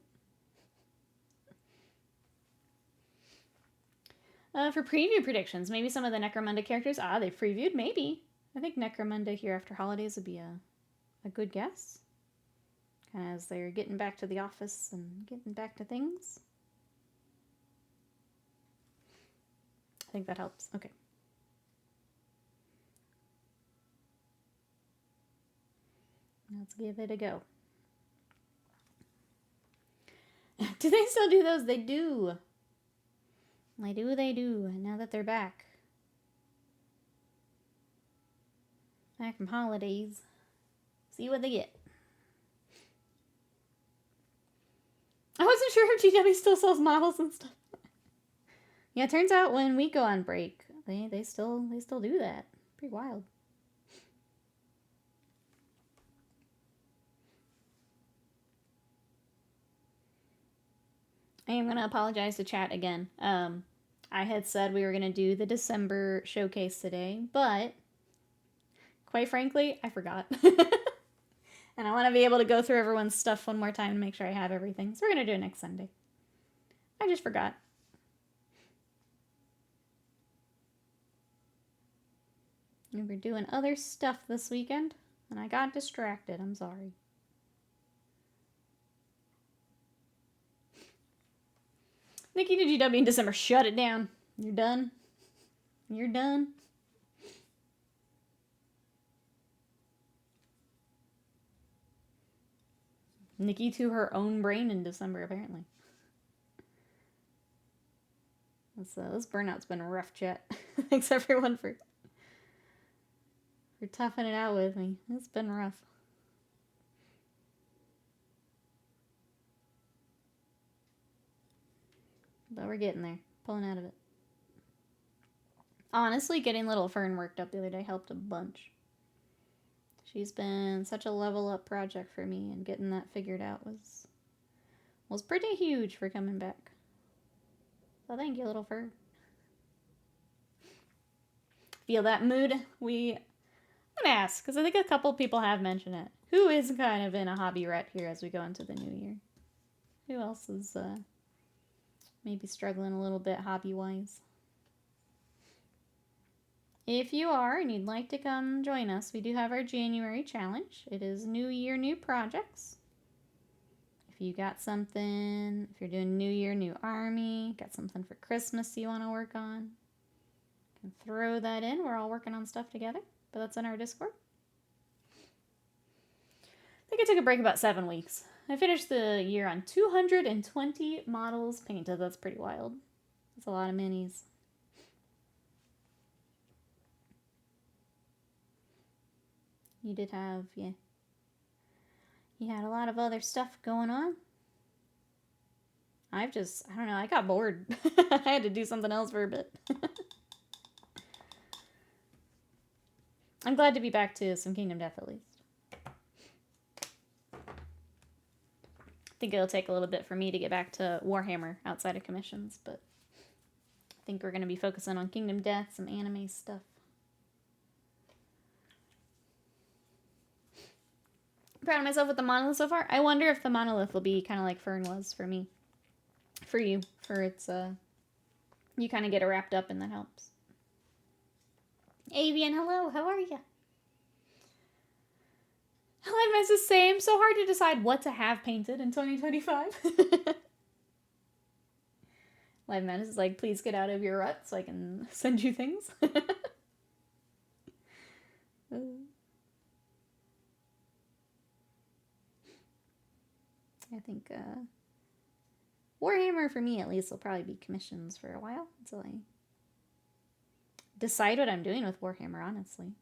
For preview predictions, maybe some of the Necromunda characters. They've previewed, maybe. I think Necromunda here after holidays would be a good guess. As they're getting back to the office and getting back to things. I think that helps. Okay. Let's give it a go. Do they still do those? They do. They do. Now that they're back. Back from holidays. See what they get. I wasn't sure if GW still sells models and stuff. Yeah, it turns out when we go on break, they still do that. Pretty wild. I am gonna apologize to chat again. I had said we were gonna do the December showcase today, but quite frankly, I forgot. And I want to be able to go through everyone's stuff one more time to make sure I have everything. So we're gonna do it next Sunday. I just forgot. We were doing other stuff this weekend, and I got distracted. I'm sorry. Nikki to GW in December. Shut it down. You're done. You're done. Nikki to her own brain in December, apparently. This burnout's been a rough chat. Thanks everyone for toughing it out with me. It's been rough. But we're getting there. Pulling out of it. Honestly, getting little Fern worked up the other day helped a bunch. She's been such a level up project for me, and getting that figured out was pretty huge for coming back. So thank you, little Fern. Feel that mood? I'm gonna ask, because I think a couple people have mentioned it. Who is kind of in a hobby rut here as we go into the new year? Who else is maybe struggling a little bit hobby-wise? If you are and you'd like to come join us, we do have our January challenge. It is New Year, New Projects. If you got something, if you're doing New Year, New Army, got something for Christmas you want to work on, you can throw that in. We're all working on stuff together, but that's in our Discord. I think I took a break about 7 weeks. I finished the year on 220 models painted. That's pretty wild. That's a lot of minis. You did have, yeah. You had a lot of other stuff going on. I don't know, I got bored. I had to do something else for a bit. I'm glad to be back to some Kingdom Death at least. I think it'll take a little bit for me to get back to Warhammer outside of commissions, but I think we're going to be focusing on Kingdom Death, some anime stuff. Proud of myself with the monolith so far. I wonder if the monolith will be kind of like Fern was for me. For you. For its, you kind of get it wrapped up and that helps. Avian, hello. How are you? Live Mess is same. So hard to decide what to have painted in 2025. Live Menace is like, please get out of your rut so I can send you things. I think Warhammer, for me at least, will probably be commissions for a while until I decide what I'm doing with Warhammer, honestly.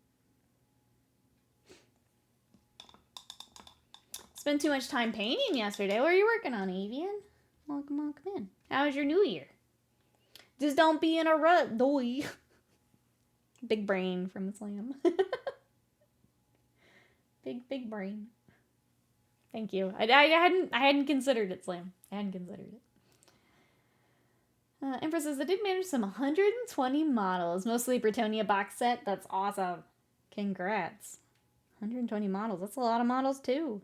Spent too much time painting yesterday. What were you working on, Avian? Welcome in. How was your new year? Just don't be in a rut, doy. Big brain from Slam. Big brain. Thank you. I hadn't considered it, Slam. I hadn't considered it. Empress says, I did manage some 120 models, mostly Britonia box set. That's awesome. Congrats. 120 models. That's a lot of models, too.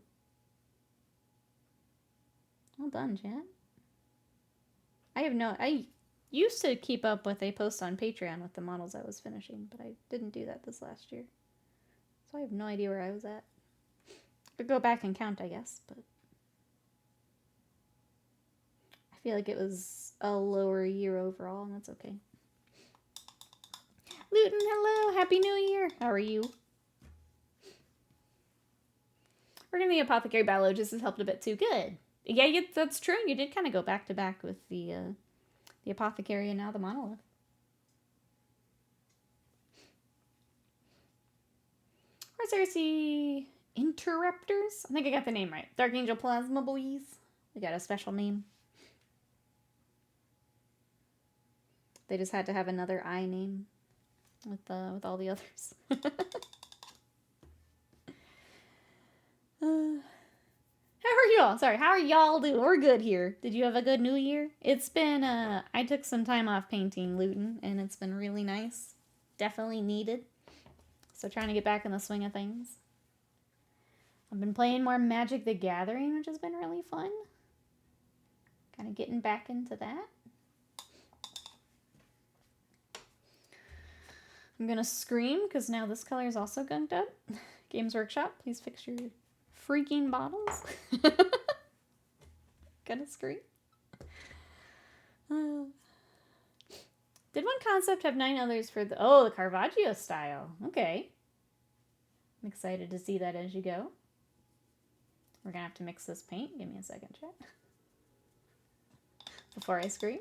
Well done, chat. I used to keep up with a post on Patreon with the models I was finishing, but I didn't do that this last year. So I have no idea where I was at. Could go back and count, I guess, but I feel like it was a lower year overall, and that's okay. Luton, hello! Happy New Year! How are you? Working the Apothecary Battle just has helped a bit too. Good. Yeah, that's true. You did kind of go back to back with the Apothecary and now the Monolith. Cersei Interrupters? I think I got the name right. Dark Angel Plasma Boys. They got a special name. They just had to have another I name with all the others. How are y'all? Sorry, how are y'all doing? We're good here. Did you have a good New Year? It's been, I took some time off painting Luton, and it's been really nice. Definitely needed. So trying to get back in the swing of things. I've been playing more Magic the Gathering, which has been really fun. Kind of getting back into that. I'm gonna scream, because now this color is also gunked up. Games Workshop, please fix your freaking bottles. Gonna scream. Did one concept have 9 others for the... Oh, the Caravaggio style. Okay. I'm excited to see that as you go. We're gonna have to mix this paint. Give me a second, chat. Before I scream.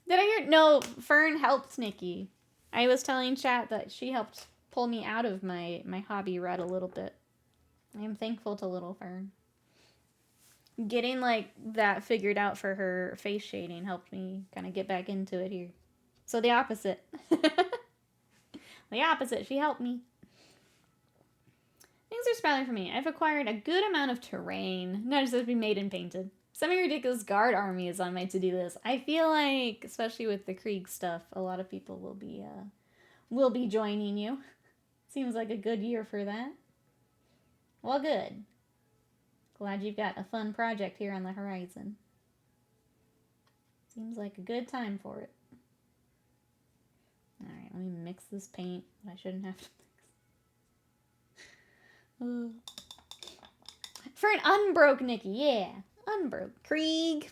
Did I hear? No, Fern helped Nikki. I was telling chat that she helped pull me out of my hobby rut a little bit. I am thankful to little Fern. Getting like that figured out for her face shading helped me kind of get back into it here. So the opposite. The opposite. She helped me. Things are spelling for me. I've acquired a good amount of terrain. Not just to be made and painted. Semi-ridiculous guard army is on my to-do list. I feel like, especially with the Krieg stuff, a lot of people will be joining you. Seems like a good year for that. Well, good. Glad you've got a fun project here on the horizon. Seems like a good time for it. Alright, let me mix this paint. I shouldn't have to mix. For an unbroke Nikki, yeah. Unbroke. Krieg.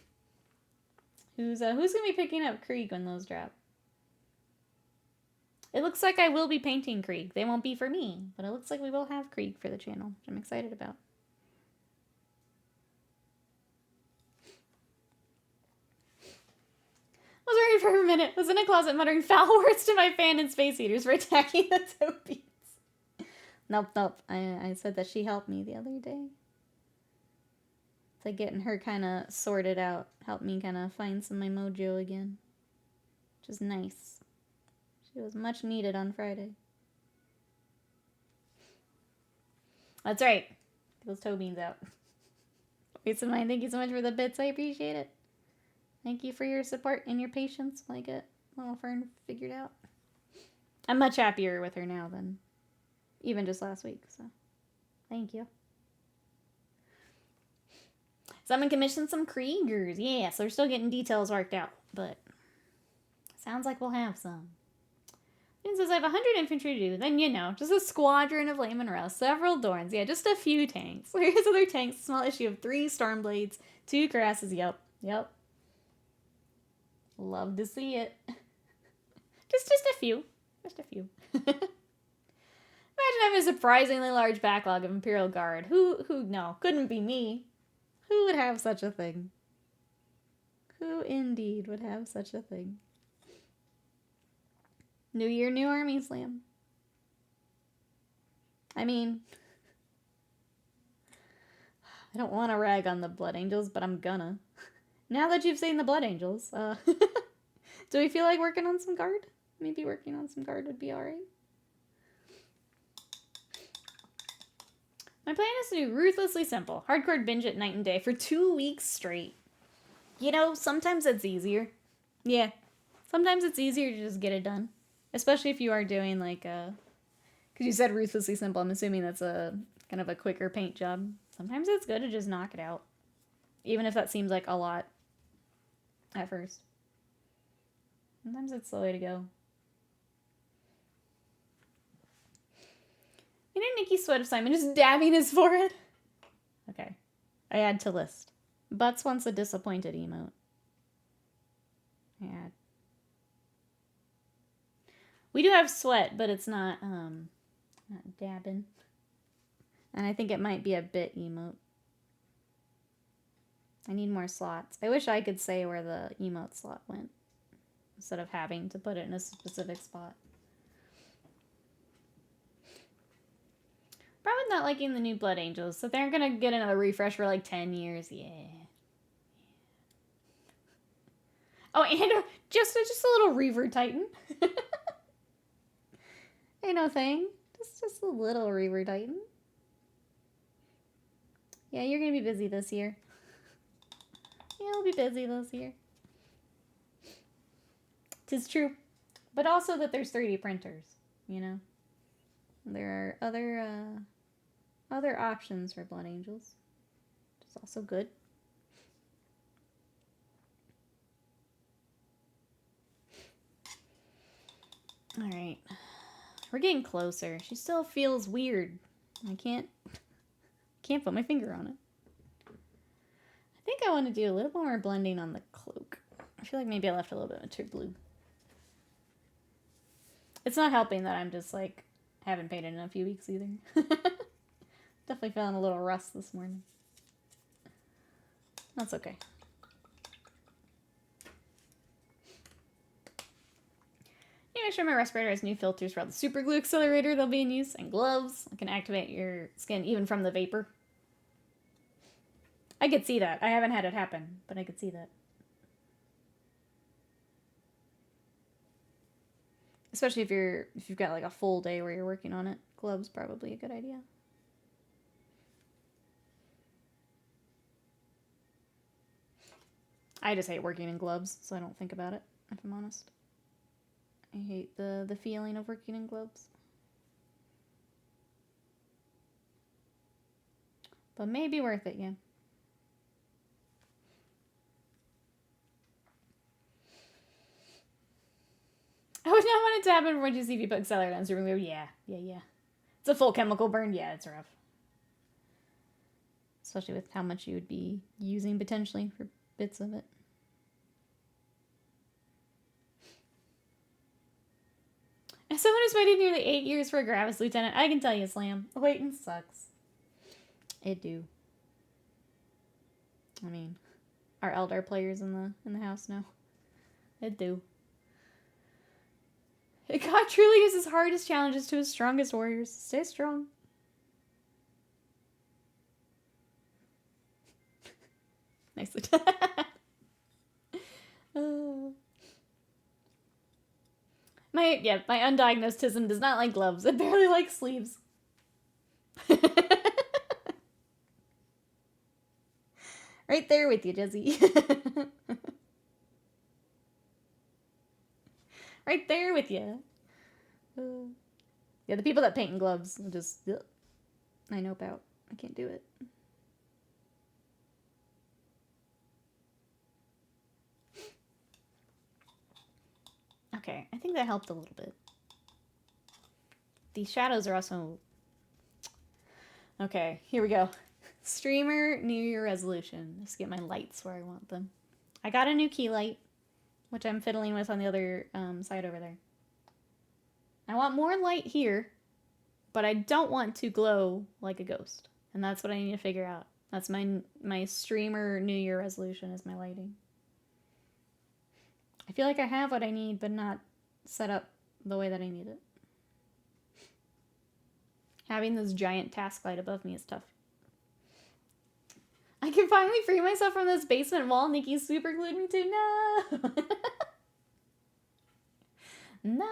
Who's gonna be picking up Krieg when those drop? It looks like I will be painting Krieg. They won't be for me, but it looks like we will have Krieg for the channel, which I'm excited about. I was worried for a minute. Was in a closet muttering foul words to my fan and space heaters for attacking the Topies. Nope. I said that she helped me the other day. It's like getting her kind of sorted out. Helped me kind of find some of my mojo again. Which is nice. She was much needed on Friday. That's right. Get those toe beans out. Peace of mind. Thank you so much for the bits. I appreciate it. Thank you for your support and your patience while I get little Fern figured out. I'm much happier with her now than even just last week, so thank you. Someone commissioned some Kriegers. Yeah, so we're still getting details worked out, but sounds like we'll have some. It says I have 100 infantry to do, then just a squadron of Layman Rust, several Dorns, yeah, just a few tanks. Where's other tanks? Small issue of 3 Stormblades, 2 Crasses, yep. Love to see it. Just a few. Imagine having a surprisingly large backlog of Imperial Guard. No, couldn't be me. Who would have such a thing? Who indeed would have such a thing? New year, new army, Slam. I mean, I don't want to rag on the Blood Angels, but I'm gonna. Now that you've seen the Blood Angels, do we feel like working on some guard? Maybe working on some guard would be alright. My plan is to do ruthlessly simple. Hardcore binge it night and day for 2 weeks straight. You know, sometimes it's easier. Yeah. Sometimes it's easier to just get it done. Especially if you are doing like a... Because you said ruthlessly simple. I'm assuming that's a kind of a quicker paint job. Sometimes it's good to just knock it out. Even if that seems like a lot at first. Sometimes it's the way to go. You know Nikki's sweat of Simon just dabbing his forehead? Okay. I add to list. Butts wants a disappointed emote. Add. We do have sweat, but it's not dabbing. And I think it might be a bit emote. I need more slots. I wish I could say where the emote slot went. Instead of having to put it in a specific spot. Probably not liking the new Blood Angels. So they're gonna get another refresh for like 10 years. Yeah. Oh, and just a little Reaver Titan. Ain't no thing. Just a little Reaver Titan. Yeah, you're gonna be busy this year. Yeah, I'll be busy this year. 'Tis true. But also that there's 3D printers, you know? There are other options for Blood Angels. Which is also good. Alright. We're getting closer. She still feels weird. I can't put my finger on it. I think I want to do a little more blending on the cloak. I feel like maybe I left a little bit of too blue. It's not helping that I'm just like, haven't painted in a few weeks either. Definitely feeling a little rust this morning. That's okay. Make sure my respirator has new filters for all the super glue accelerator that'll be in use, and gloves. I can activate your skin even from the vapor. I could see that. I haven't had it happen, but I could see that. Especially if you've got like a full day where you're working on it. Gloves probably a good idea. I just hate working in gloves, so I don't think about it, if I'm honest. I hate the feeling of working in gloves. But maybe worth it, yeah. I would not want it to happen when you see if you put accelerator on super glue. Yeah. It's a full chemical burn. Yeah, it's rough. Especially with how much you would be using potentially for bits of it. As someone who's waited nearly 8 years for a Gravis Lieutenant, I can tell you, Slam, waiting sucks. It do. I mean, our Eldar players in the house now. It do. God truly gives his hardest challenges to his strongest warriors. Stay strong. Nicely done. My undiagnosed tism does not like gloves. It barely likes sleeves. Right there with you, Jesse. Right there with you. Yeah, the people that paint in gloves just... I know about. I can't do it. Okay, I think that helped a little bit. These shadows are also... Okay, here we go. Streamer New Year resolution. Just get my lights where I want them. I got a new key light, which I'm fiddling with on the other side over there. I want more light here, but I don't want to glow like a ghost. And that's what I need to figure out. That's my streamer New Year resolution is my lighting. I feel like I have what I need, but not set up the way that I need it. Having this giant task light above me is tough. I can finally free myself from this basement wall Nikki super glued me to. No! No!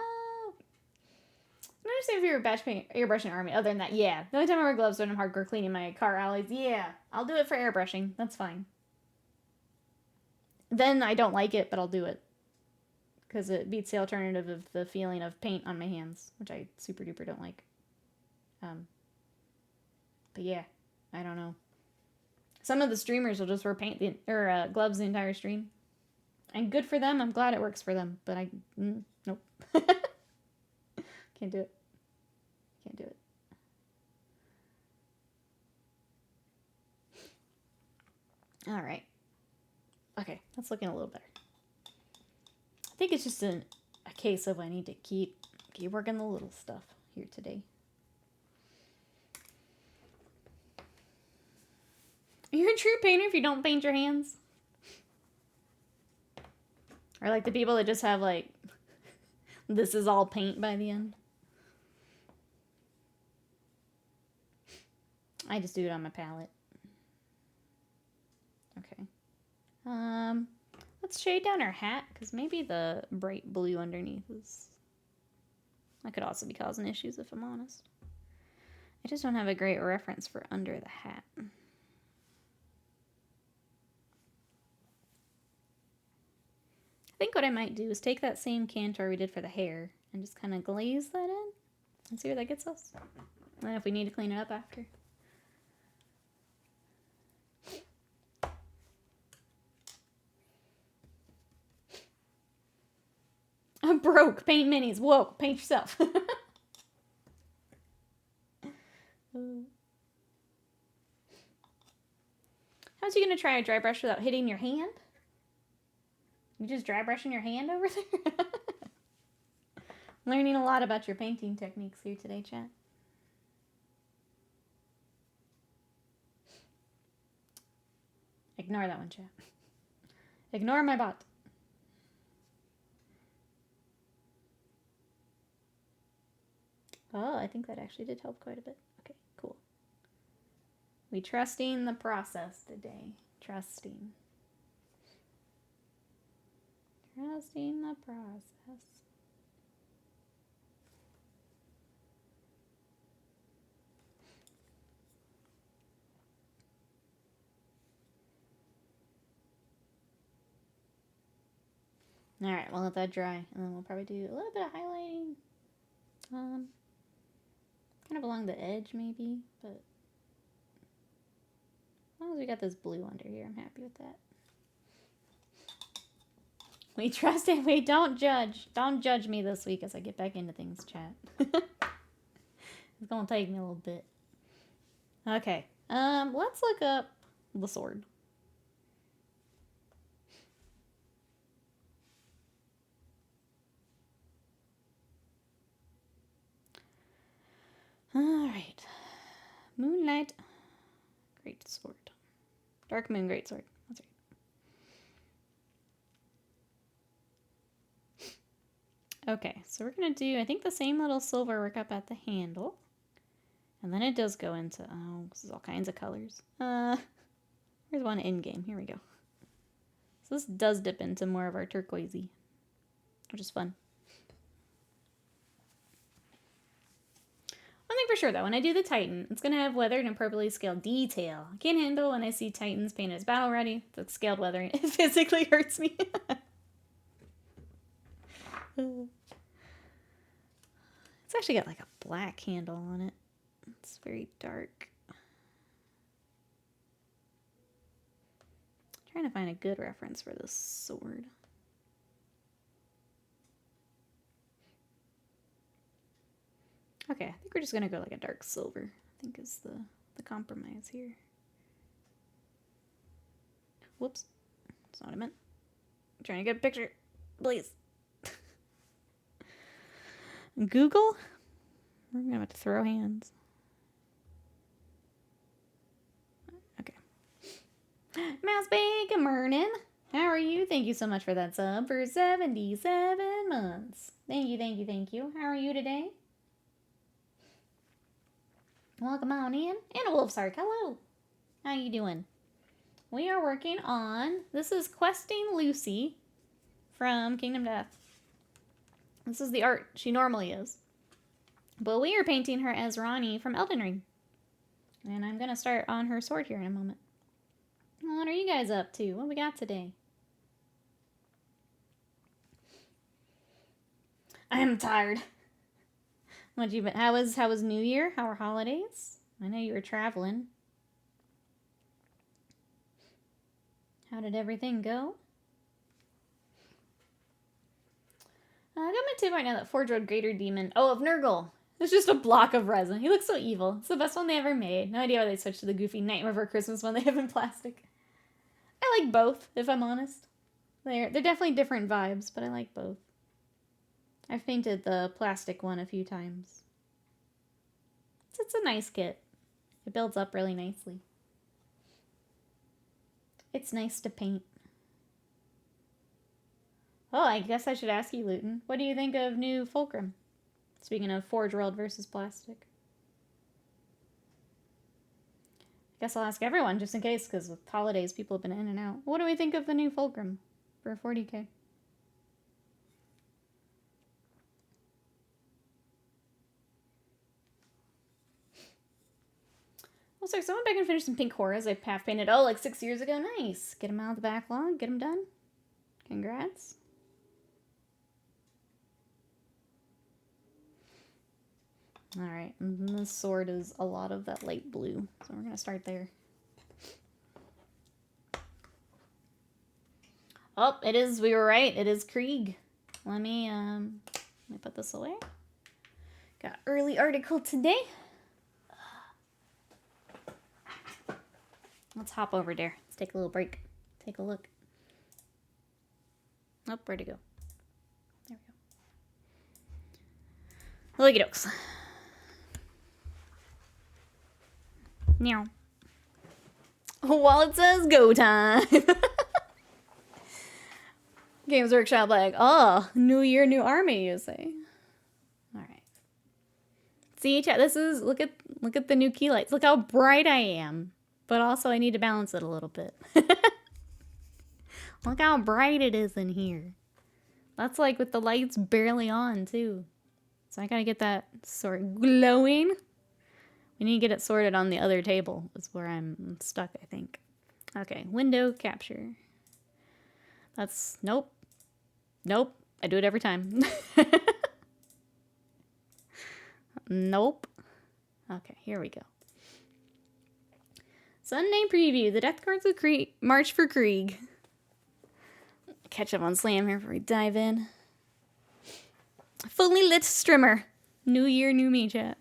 I'm just saying if you're airbrushing army. Other than that, yeah. The only time I wear gloves is when I'm hardcore cleaning my car alleys. Yeah, I'll do it for airbrushing. That's fine. Then I don't like it, but I'll do it. Because it beats the alternative of the feeling of paint on my hands, which I super duper don't like. But yeah, I don't know. Some of the streamers will just wear gloves the entire stream. And good for them. I'm glad it works for them. But nope. Can't do it. Can't do it. All right. Okay, that's looking a little better. I think it's just a case of I need to keep working the little stuff here today. You're a true painter if you don't paint your hands. Or like the people that just have like, this is all paint by the end. I just do it on my palette. Okay. Let's shade down our hat, because maybe the bright blue underneath is... That could also be causing issues, if I'm honest. I just don't have a great reference for under the hat. I think what I might do is take that same contour we did for the hair and just kind of glaze that in and see where that gets us. And then if we need to clean it up after. I'm broke. Paint minis. Whoa, paint yourself. How's you gonna try a dry brush without hitting your hand? You just dry brushing your hand over there? Learning a lot about your painting techniques here today, chat. Ignore that one, chat. Ignore my bot. Oh, I think that actually did help quite a bit. Okay, cool. We trusting the process today. Trusting. Trusting the process. Alright, we'll let that dry. And then we'll probably do a little bit of highlighting. Kind of along the edge, maybe. But as long as we got this blue under here, I'm happy with that. We trust and we don't judge. Don't judge me this week as I get back into things, chat. It's gonna take me a little bit. Okay. Let's look up the sword. Alright. Moonlight Great Sword. Dark Moon Great Sword. That's right. Okay, so we're going to do, I think, the same little silver work up at the handle. And then it does go into, oh, this is all kinds of colors. Here's one in-game. Here we go. So this does dip into more of our turquoisey, which is fun. One thing for sure, though, when I do the Titan, it's going to have weathered and appropriately scaled detail. I can't handle when I see Titans painted as battle ready. The scaled weathering, it physically hurts me. It's actually got like a black handle on it. It's very dark. I'm trying to find a good reference for this sword. Okay, I think we're just gonna go like a dark silver, I think is the compromise here. Whoops. That's not what I meant. I'm trying to get a picture. Please. Google? We're gonna have to throw hands. Okay. Mouse Bacon Mernin, how are you? Thank you so much for that sub for 77 months. Thank you, thank you, thank you. How are you today? Welcome on in. And Wolfsark, hello. How you doing? we are working on, this is Questing Lucy from Kingdom Death. This is the art she normally is. But we are painting her as Ranni from Elden Ring. And I'm going to start on her sword here in a moment. What are you guys up to? What we got today? I am tired. What you been? How was New Year? How were holidays? I know you were traveling. How did everything go? I got my tip right now that Forge Road Greater Demon. Oh, of Nurgle. It's just a block of resin. He looks so evil. It's the best one they ever made. No idea why they switched to the goofy Nightmare Before Christmas one they have in plastic. I like both, if I'm honest. They're definitely different vibes, but I like both. I've painted the plastic one a few times. It's a nice kit. It builds up really nicely. It's nice to paint. Oh, I guess I should ask you, Luton. What do you think of new Fulcrum? Speaking of Forge World versus Plastic. I guess I'll ask everyone just in case, because with holidays people have been in and out. What do we think of the new Fulcrum for 40k? Looks like someone back and finish some pink horrors I half painted, like 6 years ago. Nice. Get them out of the backlog. Get them done. Congrats. Alright, and this sword is a lot of that light blue, so we're going to start there. Oh, it is, we were right, it is Krieg. Let me put this away. Got early article today. Let's hop over there. Let's take a little break. Take a look. Oh, where'd it go? There we go. Look at those. Meow. While it says go time. Games Workshop like, oh, new year, new army, you say. All right. See, chat, this is, look at the new key lights. Look how bright I am. But also I need to balance it a little bit. Look how bright it is in here. That's like with the lights barely on too. So I gotta get that sword glowing. We need to get it sorted on the other table. Is where I'm stuck, I think. Okay, window capture. That's, nope. Nope. I do it every time. Nope. Okay, here we go. Sunday preview. The Death Cards of Krieg. March for Krieg. Catch up on Slam here before we dive in. Fully lit streamer. New year, new me, chat.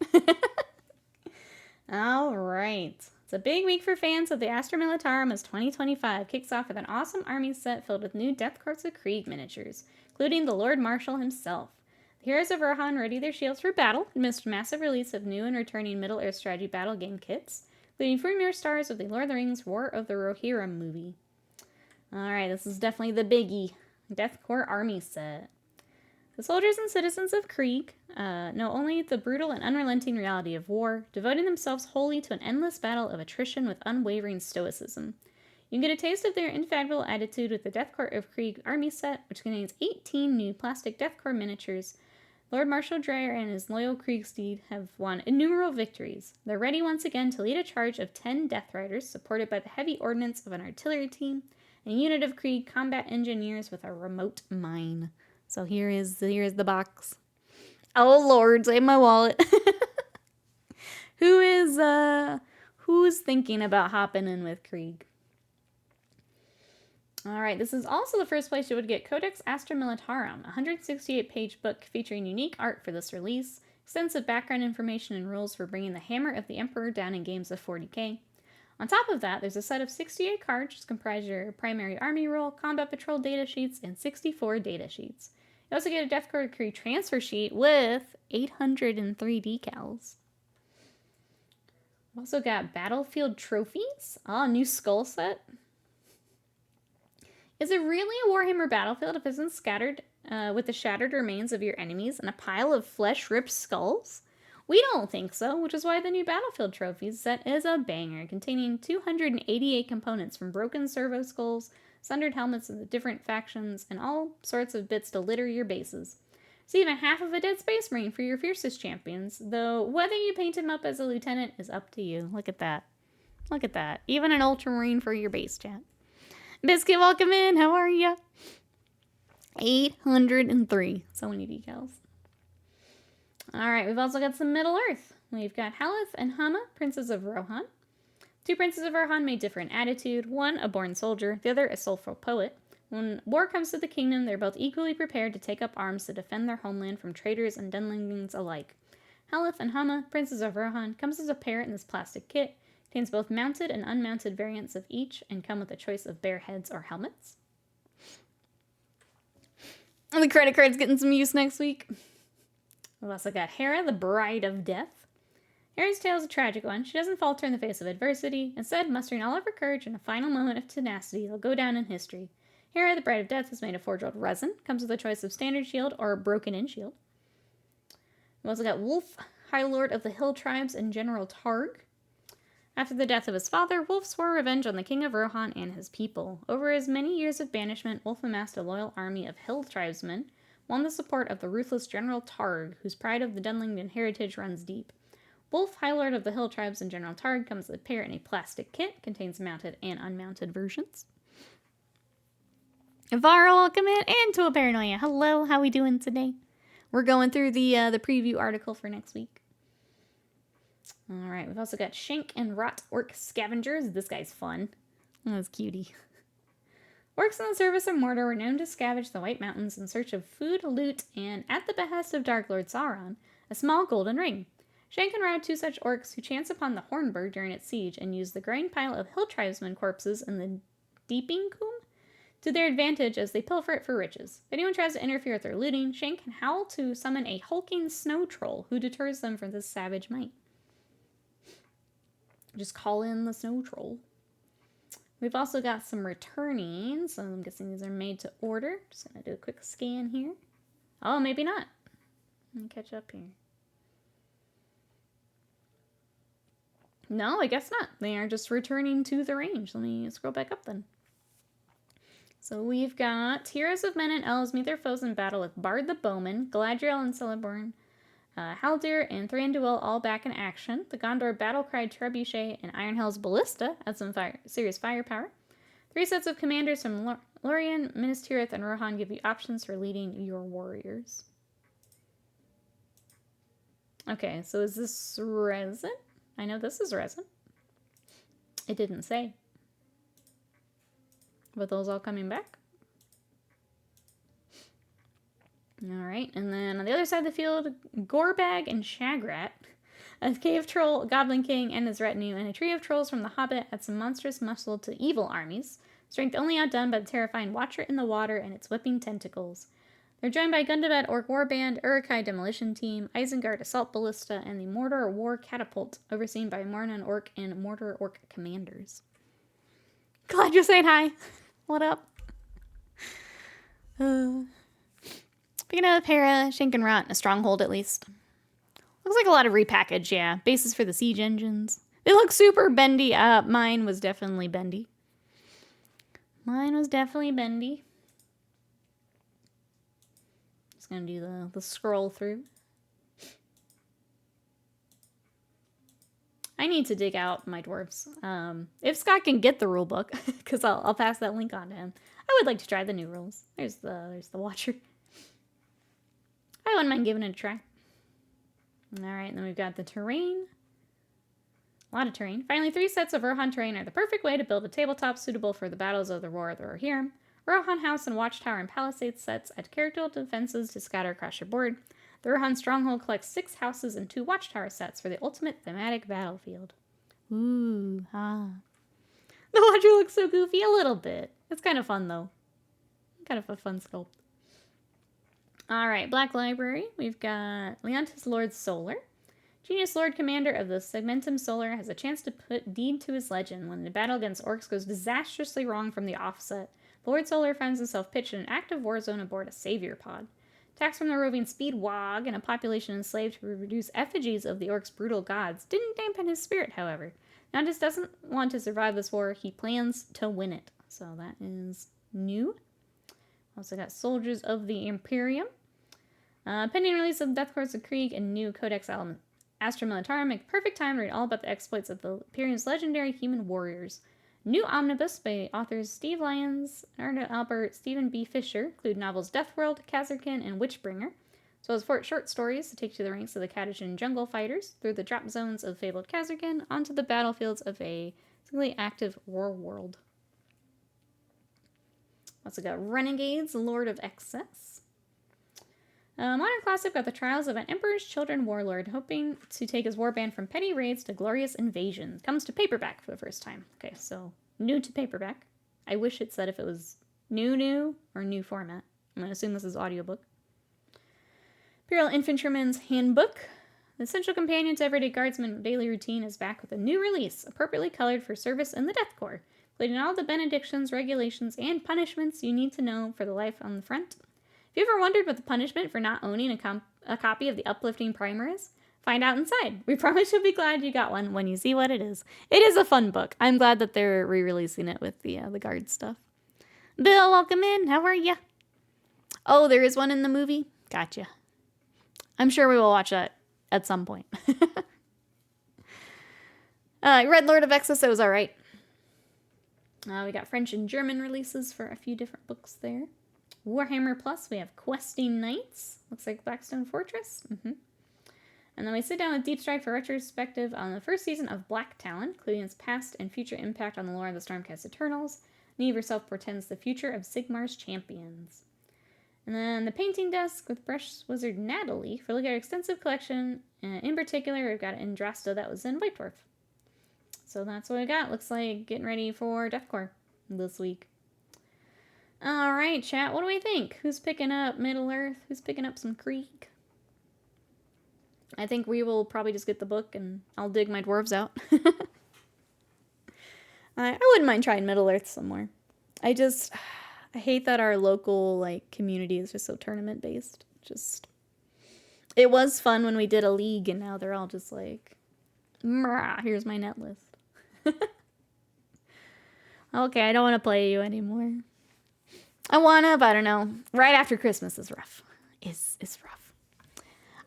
All right. It's a big week for fans of the Astra Militarum as 2025 kicks off with an awesome army set filled with new Death Cards of Krieg miniatures, including the Lord Marshal himself. The heroes of Rohan ready their shields for battle amidst a massive release of new and returning Middle-earth strategy battle game kits, including premier stars of the Lord of the Rings War of the Rohirrim movie. Alright, this is definitely the biggie. Death Corps army set. The soldiers and citizens of Krieg know only the brutal and unrelenting reality of war, devoting themselves wholly to an endless battle of attrition with unwavering stoicism. You can get a taste of their indefatigable attitude with the Death Corps of Krieg army set, which contains 18 new plastic Death Corps miniatures. Lord Marshal Dreyer and his loyal Kriegsteed have won innumerable victories. They're ready once again to lead a charge of 10 Death Riders, supported by the heavy ordnance of an artillery team, and a unit of Krieg combat engineers with a remote mine. So here's the box. Oh lord, save my wallet. Who's thinking about hopping in with Krieg? Alright, this is also the first place you would get Codex Astra Militarum, a 168-page book featuring unique art for this release, extensive background information and rules for bringing the Hammer of the Emperor down in games of 40k. On top of that, there's a set of 68 cards which comprise your primary army role, combat patrol data sheets, and 64 data sheets. You also get a Death Corps Krieg transfer sheet with 803 decals. We've also got battlefield trophies. New skull set. Is it really a Warhammer battlefield if it isn't scattered with the shattered remains of your enemies and a pile of flesh-ripped skulls? We don't think so, which is why the new Battlefield Trophies set is a banger, containing 288 components from broken servo skulls, sundered helmets of the different factions, and all sorts of bits to litter your bases. It's even half of a dead Space Marine for your fiercest champions, though whether you paint him up as a lieutenant is up to you. Look at that. Look at that. Even an Ultramarine for your base, chat. Biscuit, welcome in. How are ya? 803. So many decals. Alright, we've also got some Middle Earth. We've got Haleth and Hama, princes of Rohan. Two princes of Rohan may differ in attitude. One, a born soldier. The other, a soulful poet. When war comes to the kingdom, they're both equally prepared to take up arms to defend their homeland from traitors and dunlingings alike. Haleth and Hama, princes of Rohan, comes as a pair in this plastic kit. Contains both mounted and unmounted variants of each, and come with a choice of bare heads or helmets. And the credit card's getting some use next week. We've also got Hera, the Bride of Death. Hera's tale is a tragic one. She doesn't falter in the face of adversity. Instead, mustering all of her courage in a final moment of tenacity, will go down in history. Hera, the Bride of Death, is made of forged resin. Comes with a choice of standard shield or broken-in shield. We've also got Wolf, High Lord of the Hill Tribes and General Targ. After the death of his father, Wolf swore revenge on the king of Rohan and his people. Over his many years of banishment, Wolf amassed a loyal army of hill tribesmen, won the support of the ruthless General Targ, whose pride of the Dunlington heritage runs deep. Wolf, High Lord of the Hill Tribes, and General Targ comes with a pair in a plastic kit, contains mounted and unmounted versions. Vara, welcome in, and to a Paranoia. Hello, how we doing today? We're going through the preview article for next week. Alright, we've also got Shank and Rot Orc Scavengers. This guy's fun. Oh, that's cutie. Orcs in the service of Mordor were known to scavenge the White Mountains in search of food, loot, and, at the behest of Dark Lord Sauron, a small golden ring. Shank and Rot, two such orcs who chance upon the Hornburg during its siege and use the growing pile of hill tribesmen corpses in the Deeping Coombe to their advantage as they pilfer it for riches. If anyone tries to interfere with their looting, Shank can howl to summon a hulking snow troll who deters them from this savage might. Just call in the snow troll. We've also got some returning, so I'm guessing these are made to order. Just gonna do a quick scan here. Oh, maybe not. Let me catch up here. No, I guess not. They are just returning to the range. Let me scroll back up then. So we've got Heroes of Men and Elves meet their foes in battle with Bard the Bowman, Galadriel and Celeborn, Haldir and Thranduil all back in action. The Gondor Battle-Cry Trebuchet and Ironhell's Ballista add some serious firepower. 3 sets of commanders from Lorien, Minas Tirith, and Rohan give you options for leading your warriors. Okay, so is this resin? I know this is resin. It didn't say. But those all coming back? Alright, and then on the other side of the field, Gorbag and Shagrat, a cave troll, Goblin King, and his retinue, and a trio of trolls from The Hobbit add some monstrous muscle to evil armies, strength only outdone by the terrifying Watcher in the Water and its whipping tentacles. They're joined by Gundabad Orc Warband, Uruk-hai Demolition Team, Isengard Assault Ballista, and the Mordor War Catapult, overseen by Mornon Orc and Mordor Orc commanders. Glad you're saying hi! What up? Picking up Hera, Shank and Rot, a stronghold at least. Looks like a lot of repackage, yeah. Bases for the siege engines. They look super bendy. Mine was definitely bendy. Mine was definitely bendy. Just gonna do the scroll through. I need to dig out my dwarves. If Scott can get the rule book, because I'll pass that link on to him. I would like to try the new rules. There's the Watcher. I wouldn't mind giving it a try. Alright, then we've got the terrain. A lot of terrain. Finally, 3 sets of Rohan terrain are the perfect way to build a tabletop suitable for the battles of the Roar of the Rohirrim. Rohan House and Watchtower and Palisade sets add character defenses to scatter across your board. The Rohan Stronghold collects 6 houses and 2 Watchtower sets for the ultimate thematic battlefield. Ooh, ah. The Watcher looks so goofy, a little bit. It's kind of fun, though. Kind of a fun sculpt. Alright, Black Library. We've got Leontis Lord Solar. Genius Lord Commander of the Segmentum Solar has a chance to put deed to his legend when the battle against orcs goes disastrously wrong from the offset. Lord Solar finds himself pitched in an active war zone aboard a savior pod. Attacks from the roving Speedwog and a population enslaved to reduce effigies of the orcs' brutal gods didn't dampen his spirit, however. Nandus doesn't want to survive this war, he plans to win it. So that is new. Also got Soldiers of the Imperium. Pending release of Death Course of Krieg and new Codex Astra Militarum make perfect time to read all about the exploits of the Imperium's legendary human warriors. New omnibus by authors Steve Lyons, Arnold Albert, Stephen B. Fisher include novels Death World, Kazarkin, and Witchbringer, as well as 4 short stories to take you to the ranks of the Kadishan jungle fighters, through the drop zones of fabled Kazarkin, onto the battlefields of a singly active war world. Also got Renegades, Lord of Excess. Modern Classic got the trials of an Emperor's Children warlord hoping to take his warband from petty raids to glorious invasion. Comes to paperback for the first time. Okay, so new to paperback. I wish it said if it was new, or new format. I'm going to assume this is audiobook. Imperial Infantryman's Handbook. The essential companion to everyday guardsman daily routine is back with a new release, appropriately colored for service in the Death Corps, including all the benedictions, regulations, and punishments you need to know for the life on the front. If you ever wondered what the punishment for not owning a copy of the Uplifting Primer is, find out inside. We promise you'll be glad you got one when you see what it is. It is a fun book. I'm glad that they're re-releasing it with the guard stuff. Bill, welcome in. How are ya? Oh, there is one in the movie? Gotcha. I'm sure we will watch that at some point. Red Lord of Excess, it was alright. We got French and German releases for a few different books there. Warhammer Plus, we have Questing Knights. Looks like Blackstone Fortress. And then we sit down with Deep Strike for retrospective on the first season of Black Talon, including its past and future impact on the lore of the Stormcast Eternals. Neve herself portends the future of Sigmar's champions. And then the painting desk with brush wizard Natalie for look at her extensive collection. In particular, we've got Indrasto that was in White Dwarf. So that's what we got. Looks like getting ready for Deathcore this week. Alright, chat, what do we think? Who's picking up Middle-earth? Who's picking up some Krieg? I think we will probably just get the book and I'll dig my dwarves out. I wouldn't mind trying Middle-earth some more. I hate that our local, community is just so tournament-based. It was fun when we did a league and now they're all just like, here's my net list. Okay, I don't want to play you anymore. I wanna, but I don't know. Right after Christmas is rough. It's rough.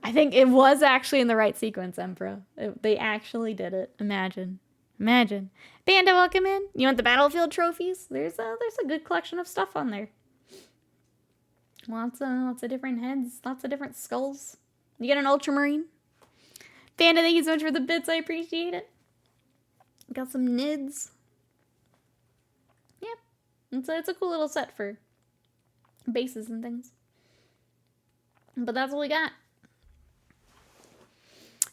I think it was actually in the right sequence, Emperor. They actually did it. Imagine. Banda, welcome in. You want the battlefield trophies? There's a good collection of stuff on there. Lots of different heads. Lots of different skulls. You get an ultramarine. Banda, thank you so much for the bits. I appreciate it. Got some nids. Yep. It's a cool little set for bases and things. But that's what we got.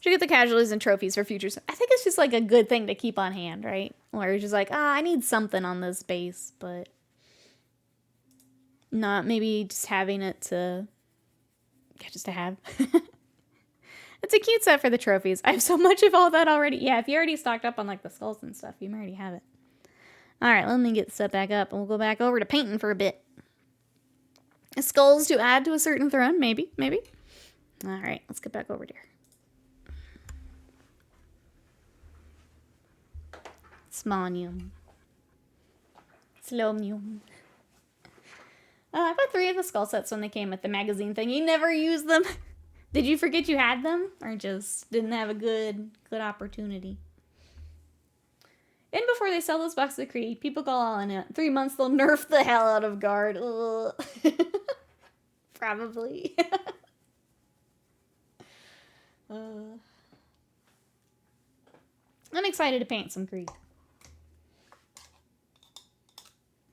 Should get the casualties and trophies for futures. I think it's just a good thing to keep on hand, right? Or you're just I need something on this base, but not maybe just having it to have. It's a cute set for the trophies. I have so much of all that already. Yeah, if you already stocked up on the skulls and stuff, you already have it. All right, let me get set back up and we'll go back over to painting for a bit. Skulls to add to a certain throne, maybe. All right, let's get back over here. Smonium. Slomium. I bought 3 of the skull sets when they came with the magazine thing. You never used them. Did you forget you had them? Or just didn't have a good opportunity? And before they sell those boxes of Krieg, people go all in it. 3 months, they'll nerf the hell out of Guard. Probably. I'm excited to paint some Krieg.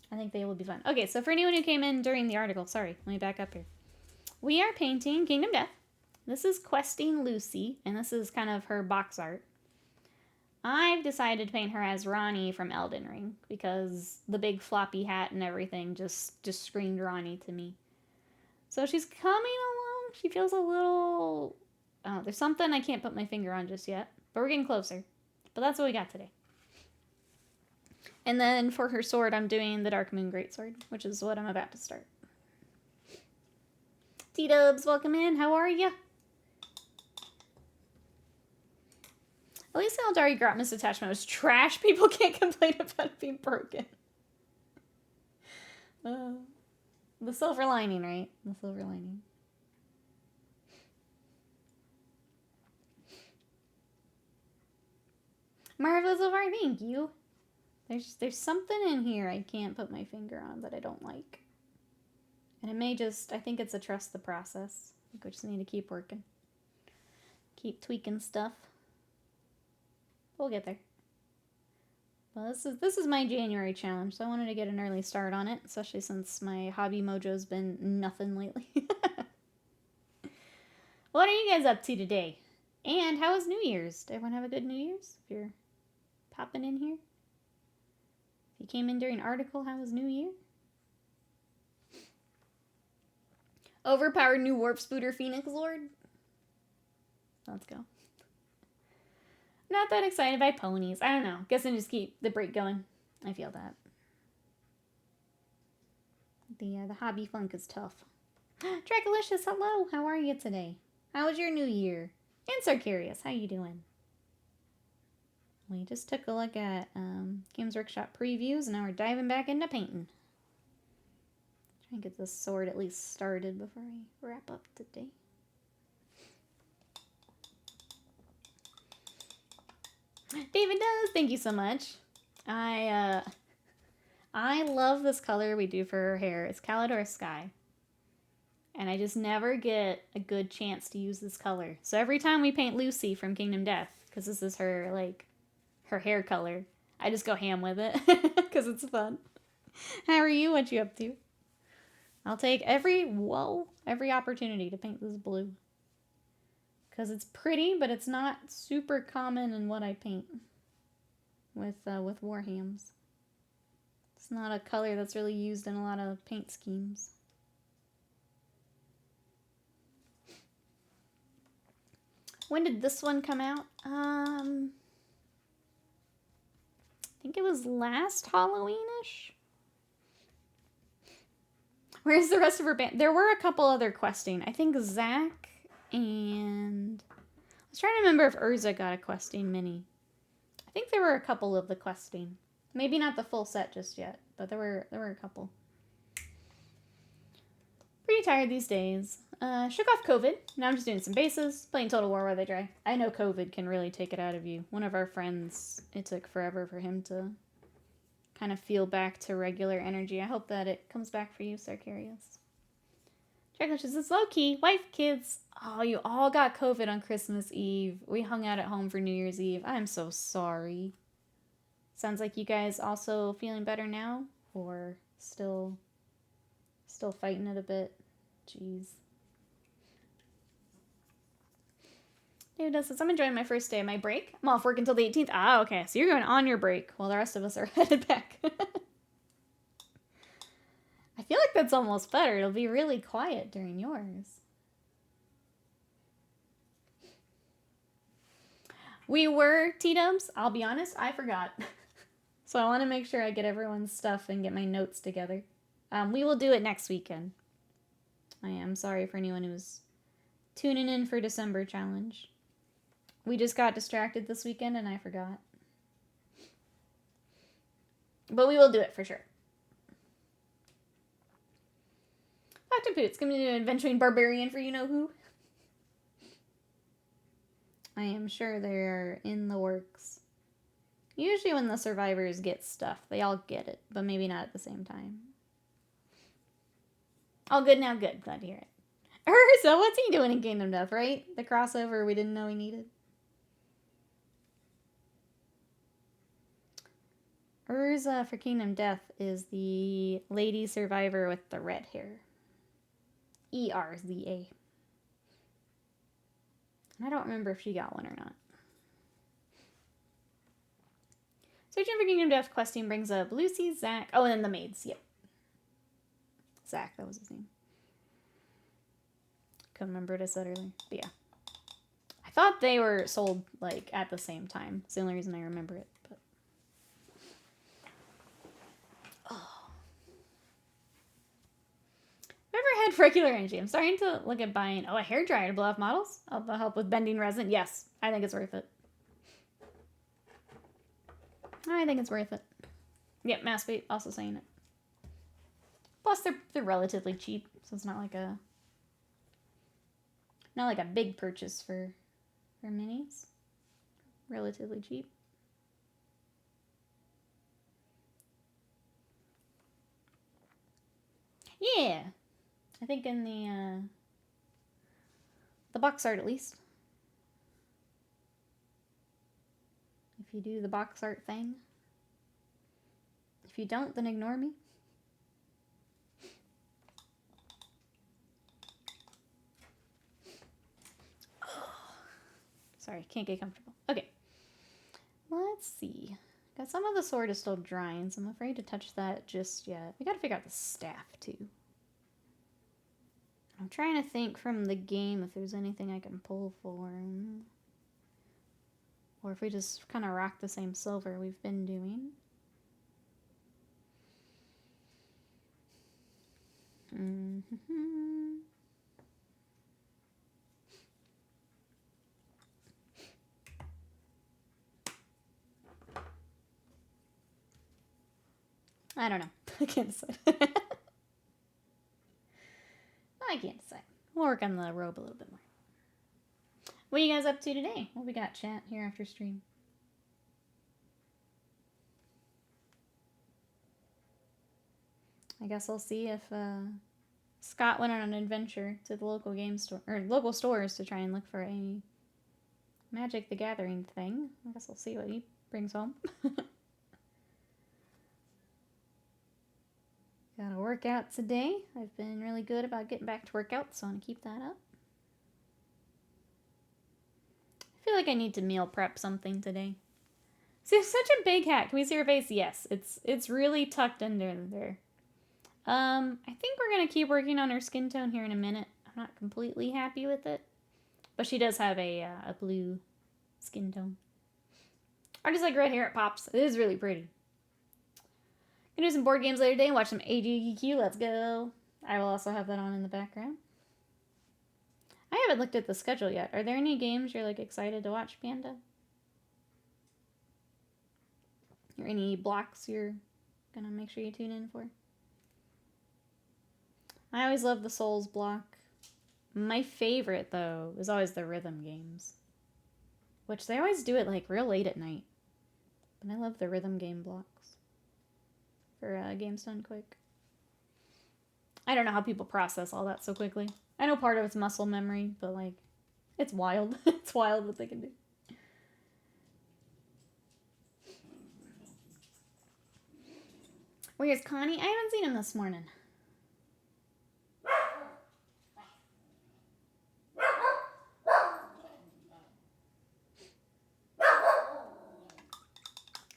I think they will be fun. Okay, so for anyone who came in during the article, sorry, let me back up here. We are painting Kingdom Death. This is Questing Lucy, and this is kind of her box art. I've decided to paint her as Ranni from Elden Ring, because the big floppy hat and everything just screamed Ranni to me. So she's coming along. She feels a little... Oh, there's something I can't put my finger on just yet, but we're getting closer. But that's what we got today. And then for her sword, I'm doing the Dark Moon Greatsword, which is what I'm about to start. T-Dubs, welcome in. How are you? At least Eldari got misattachment was trash. People can't complain about it being broken. The silver lining, right? The silver lining. Marvelous of our thank you. There's something in here I can't put my finger on that I don't like. And it may just, I think it's a trust the process. I think we just need to keep working. Keep tweaking stuff. We'll get there. Well, this is my January challenge, so I wanted to get an early start on it, especially since my hobby mojo's been nothing lately. What are you guys up to today? And how was New Year's? Did everyone have a good New Year's? If you're popping in here. If you came in during article, how was New Year? Overpowered new warp spooter Phoenix Lord. Let's go. Not that excited by ponies. I don't know. Guess I just keep the break going. I feel that. The hobby funk is tough. Dracolicious, hello. How are you today? How was your new year? And Sarkarius, how you doing? We just took a look at Games Workshop previews, and now we're diving back into painting. Try and get this sword at least started before I wrap up today. David does. Thank you so much. I love this color we do for her hair. It's Calidor Sky. And I just never get a good chance to use this color. So every time we paint Lucy from Kingdom Death, because this is her, like, her hair color, I just go ham with it because it's fun. How are you? What you up to? I'll take every opportunity to paint this blue. Because it's pretty, but it's not super common in what I paint with Warhams. It's not a color that's really used in a lot of paint schemes. When did this one come out? I think it was last Halloween-ish. Where's the rest of her band? There were a couple other questing. I think Zach and... I was trying to remember if Urza got a questing mini. I think there were a couple of the questing. Maybe not the full set just yet, but there were a couple. Pretty tired these days. Shook off COVID. Now I'm just doing some bases, playing Total War while they dry. I know COVID can really take it out of you. One of our friends, it took forever for him to kind of feel back to regular energy. I hope that it comes back for you, Sarkarius. Dragonish says, it's low-key. Wife, kids. Oh, you all got COVID on Christmas Eve. We hung out at home for New Year's Eve. I'm so sorry. Sounds like you guys also feeling better now? Or still fighting it a bit? Jeez. David says, I'm enjoying my first day of my break. I'm off work until the 18th. Ah, okay. So you're going on your break while the rest of us are headed back. I feel like that's almost better. It'll be really quiet during yours. We were T-Dubs. I'll be honest, I forgot. So I want to make sure I get everyone's stuff and get my notes together. We will do it next weekend. I am sorry for anyone who's tuning in for December challenge. We just got distracted this weekend and I forgot. But we will do it for sure. Dr. Poots, gonna do an adventuring barbarian for you-know-who. I am sure they're in the works. Usually when the survivors get stuff, they all get it, but maybe not at the same time. All good now, good. Glad to hear it. Urza, what's he doing in Kingdom Death, right? The crossover we didn't know we needed. Urza for Kingdom Death is the lady survivor with the red hair. E-R-Z-A. I don't remember if she got one or not. Searching for Kingdom Death questing brings up Lucy, Zach. Oh, and then the maids. Yep. Zach, that was his name. Couldn't remember what I said earlier. But yeah. I thought they were sold, like, at the same time. It's the only reason I remember it. But oh. Have you ever had regular energy. I'm starting to look at buying, a hairdryer to blow off models. That'll help with bending resin. Yes, I think it's worth it. I think it's worth it. Yep, Massbait also saying it. Plus, they're relatively cheap, so it's not like a big purchase for minis. Relatively cheap. Yeah, I think in the box art at least. If you do the box art thing. If you don't, then ignore me. Sorry, can't get comfortable. Okay. Let's see. Got some of the sword is still drying, so I'm afraid to touch that just yet. We gotta figure out the staff, too. I'm trying to think from the game if there's anything I can pull for him. Or if we just kind of rock the same silver we've been doing. I don't know. I can't decide. I can't decide. We'll work on the robe a little bit more. What are you guys up to today? What we got, chat, here after stream? I guess I'll see if Scott went on an adventure to the local game store or local stores to try and look for a Magic the Gathering thing. I guess I'll see what he brings home. Got a workout today. I've been really good about getting back to workout, so I want to keep that up. I feel like I need to meal prep something today. See, such a big hat. Can we see her face? Yes, it's really tucked under there. I think we're gonna keep working on her skin tone here in a minute. I'm not completely happy with it, but she does have a blue skin tone. I just like red hair. It pops. It is really pretty. Gonna do some board games later today and watch some AGQ. Let's go. I will also have that on in the background. I haven't looked at the schedule yet. Are there any games you're like excited to watch, Panda? Or any blocks you're gonna make sure you tune in for? I always love the Souls block. My favorite, though, is always the rhythm games. Which they always do it like real late at night. But I love the rhythm game blocks. For games done quick. I don't know how people process all that so quickly. I know part of it's muscle memory, but like, it's wild. It's wild what they can do. Where's Connie? I haven't seen him this morning.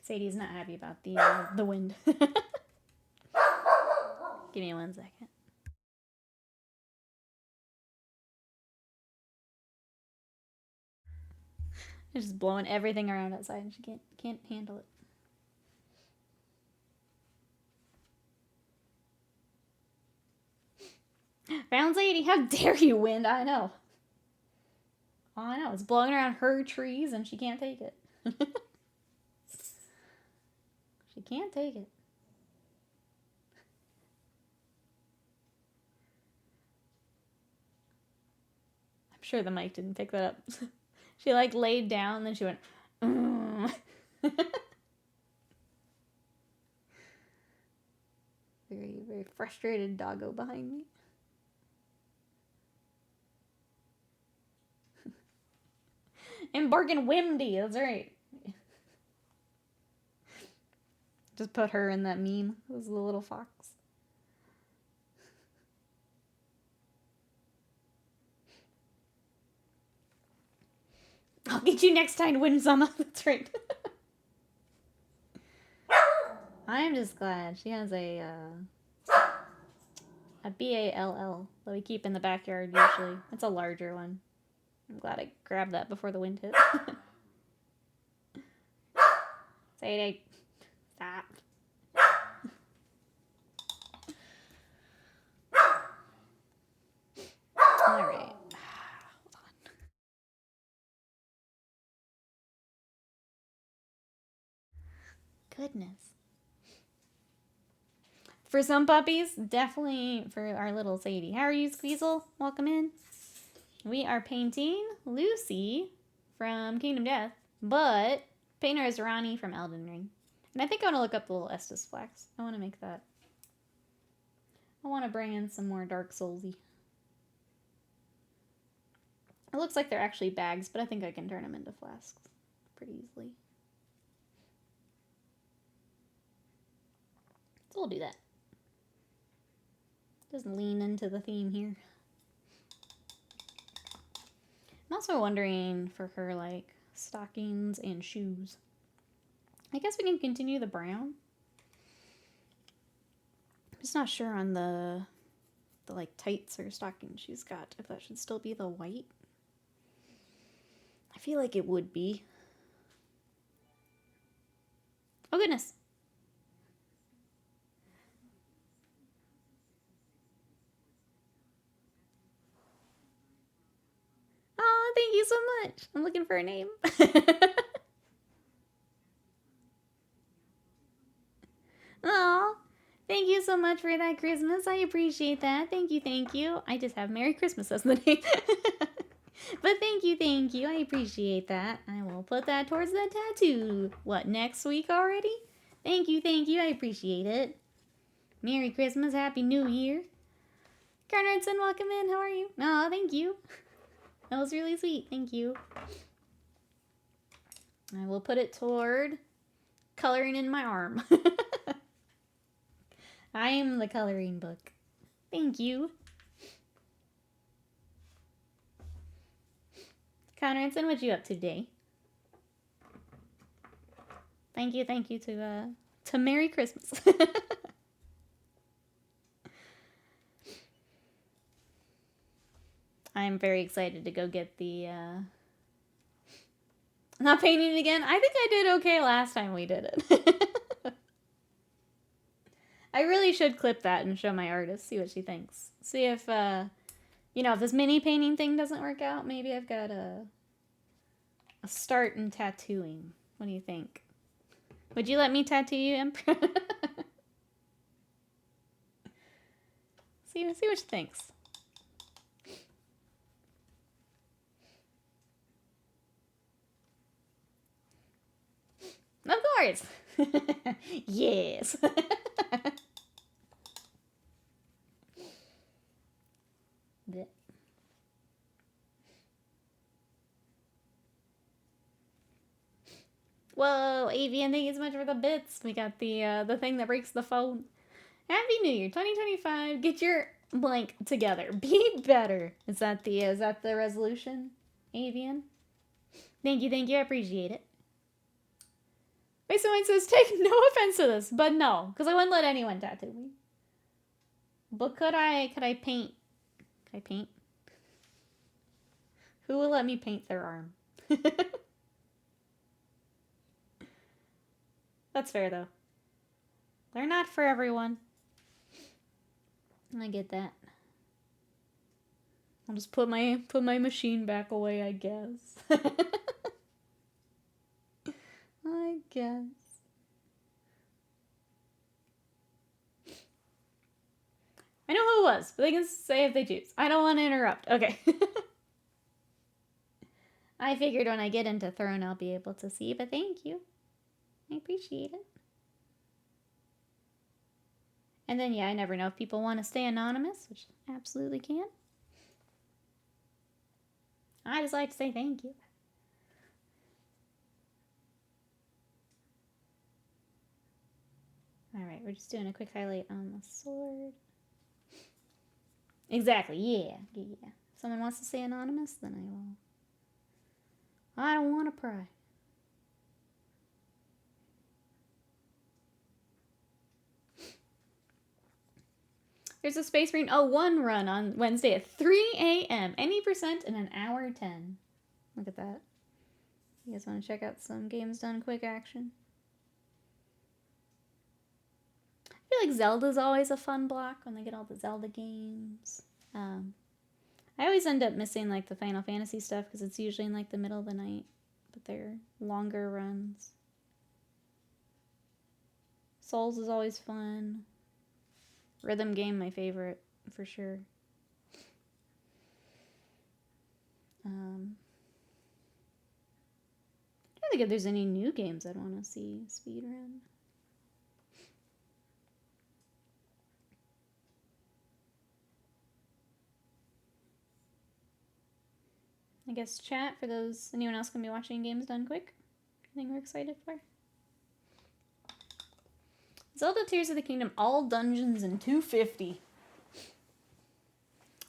Sadie's not happy about the wind. Give me 1 second. It's just blowing everything around outside and she can't handle it. Found Sadie, how dare you, wind? I know. Oh, I know. It's blowing around her trees and she can't take it. She can't take it. I'm sure the mic didn't pick that up. She like laid down and then she went, Very, very frustrated doggo behind me. And bargain Wimdy, that's right. Just put her in that meme. It was the little fox. I'll get you next time, Winsama. That's right. I am just glad she has a BALL that we keep in the backyard usually. It's a larger one. I'm glad I grabbed that before the wind hit. Sadie, stop. goodness. For some puppies, definitely for our little Sadie. How are you, Squeezel? Welcome in. We are painting Lucy from Kingdom Death, but painter is Ranni from Elden Ring. And I think I want to look up the little Estus flax. I want to make that. I want to bring in some more Dark Soulsy. It looks like they're actually bags, but I think I can turn them into flasks pretty easily. So we'll do that. Just lean into the theme here. I'm also wondering for her, like, stockings and shoes. I guess we can continue the brown. I'm just not sure on the like, tights or stockings she's got, if that should still be the white. I feel like it would be. Oh, goodness. Oh, thank you so much. I'm looking for a name. Oh, thank you so much for that, Christmas. I appreciate that. Thank you, thank you. I just have Merry Christmas as the name. But thank you. I appreciate that. I will put that towards the tattoo. What, next week already? Thank you. I appreciate it. Merry Christmas, Happy New Year. Carnardson, welcome in. How are you? Oh, thank you. That was really sweet. Thank you. I will put it toward coloring in my arm. I am the coloring book. Thank you. Conradson, what you up to today? Thank you to Merry Christmas. I'm very excited to go get the, not painting it again. I think I did okay last time we did it. I really should clip that and show my artist, see what she thinks. See if, you know, if this mini painting thing doesn't work out, maybe I've got a start in tattooing. What do you think? Would you let me tattoo you, Imp? see what she thinks. Of course. Yes. Whoa, Avian, thank you so much for the bits. We got the thing that breaks the phone. Happy New Year, 2025. Get your blank together. Be better. Is that the resolution, Avian? Thank you. I appreciate it. Wait, someone says, take no offense to this, but no, because I wouldn't let anyone tattoo me. But could I paint? Could I paint? Who will let me paint their arm? That's fair, though. They're not for everyone. I get that. I'll just put my machine back away, I guess. I guess. I know who it was, but they can say if they choose. I don't want to interrupt. Okay. I figured when I get into Throne, I'll be able to see, but thank you. I appreciate it. And then, yeah, I never know if people want to stay anonymous, which absolutely can. I just like to say thank you. Alright, we're just doing a quick highlight on the sword. Exactly, yeah. If someone wants to stay anonymous, then I will. I don't want to pry. There's a Space Marine 01 run on Wednesday at 3 a.m. Any percent in an hour 10. Look at that. You guys want to check out some games done quick action? I feel like Zelda's always a fun block when they get all the Zelda games. I always end up missing like the Final Fantasy stuff because it's usually in like the middle of the night, but they're longer runs. Souls is always fun. Rhythm game, my favorite, for sure. I don't think if there's any new games I'd want to see speedrun. I guess chat for those. Anyone else gonna be watching games done quick? Anything we're excited for? Zelda Tears of the Kingdom, all dungeons in 250.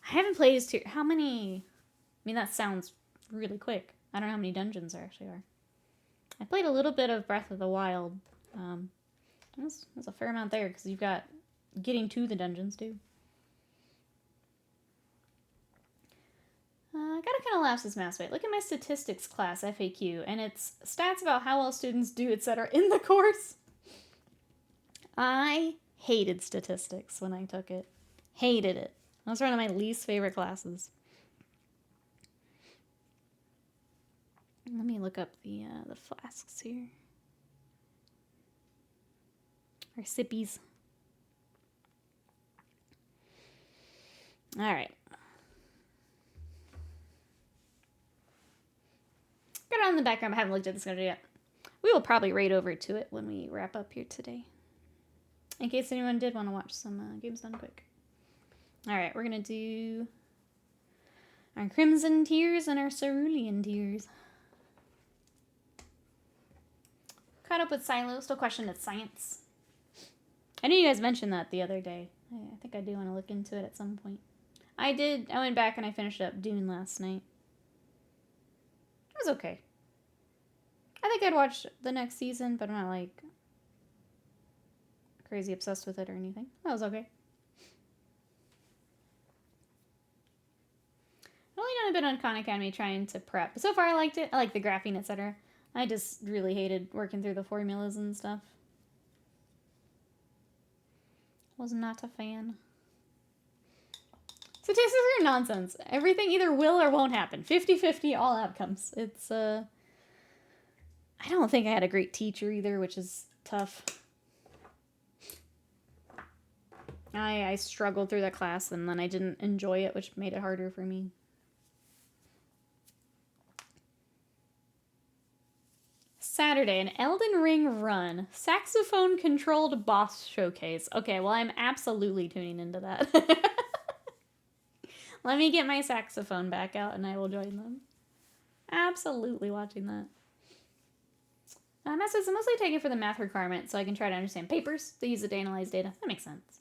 I haven't played as Tears. How many? I mean, that sounds really quick. I don't know how many dungeons there actually are. I played a little bit of Breath of the Wild. There's a fair amount there because you've got getting to the dungeons too. I gotta kind of lapse this mass weight. Look at my statistics class FAQ, and it's stats about how well students do, etc. in the course. I hated statistics when I took it. Hated it. That was one of my least favorite classes. Let me look up the flasks here. Or sippies. All right. Got it on the background. I haven't looked at this schedule yet. We will probably raid over to it when we wrap up here today. In case anyone did want to watch some games done quick. Alright, we're going to do our Crimson Tears and our Cerulean Tears. Caught up with Silo. Still questioning its science. I knew you guys mentioned that the other day. I think I do want to look into it at some point. I did. I went back and I finished up Dune last night. It was okay. I think I'd watch the next season, but I'm not like crazy obsessed with it or anything. That was okay. I've only done a bit on Khan Academy trying to prep. But so far I liked it. I like the graphing, etc. I just really hated working through the formulas and stuff. Was not a fan. Statistics are nonsense. Everything either will or won't happen. 50-50 all outcomes. It's, I don't think I had a great teacher either, which is tough. I struggled through that class and then I didn't enjoy it, which made it harder for me. Saturday, an Elden Ring run. Saxophone-controlled boss showcase. Okay, well, I'm absolutely tuning into that. Let me get my saxophone back out and I will join them. Absolutely watching that. That says I'm mostly taking for the math requirement so I can try to understand papers to use it to analyze data. That makes sense.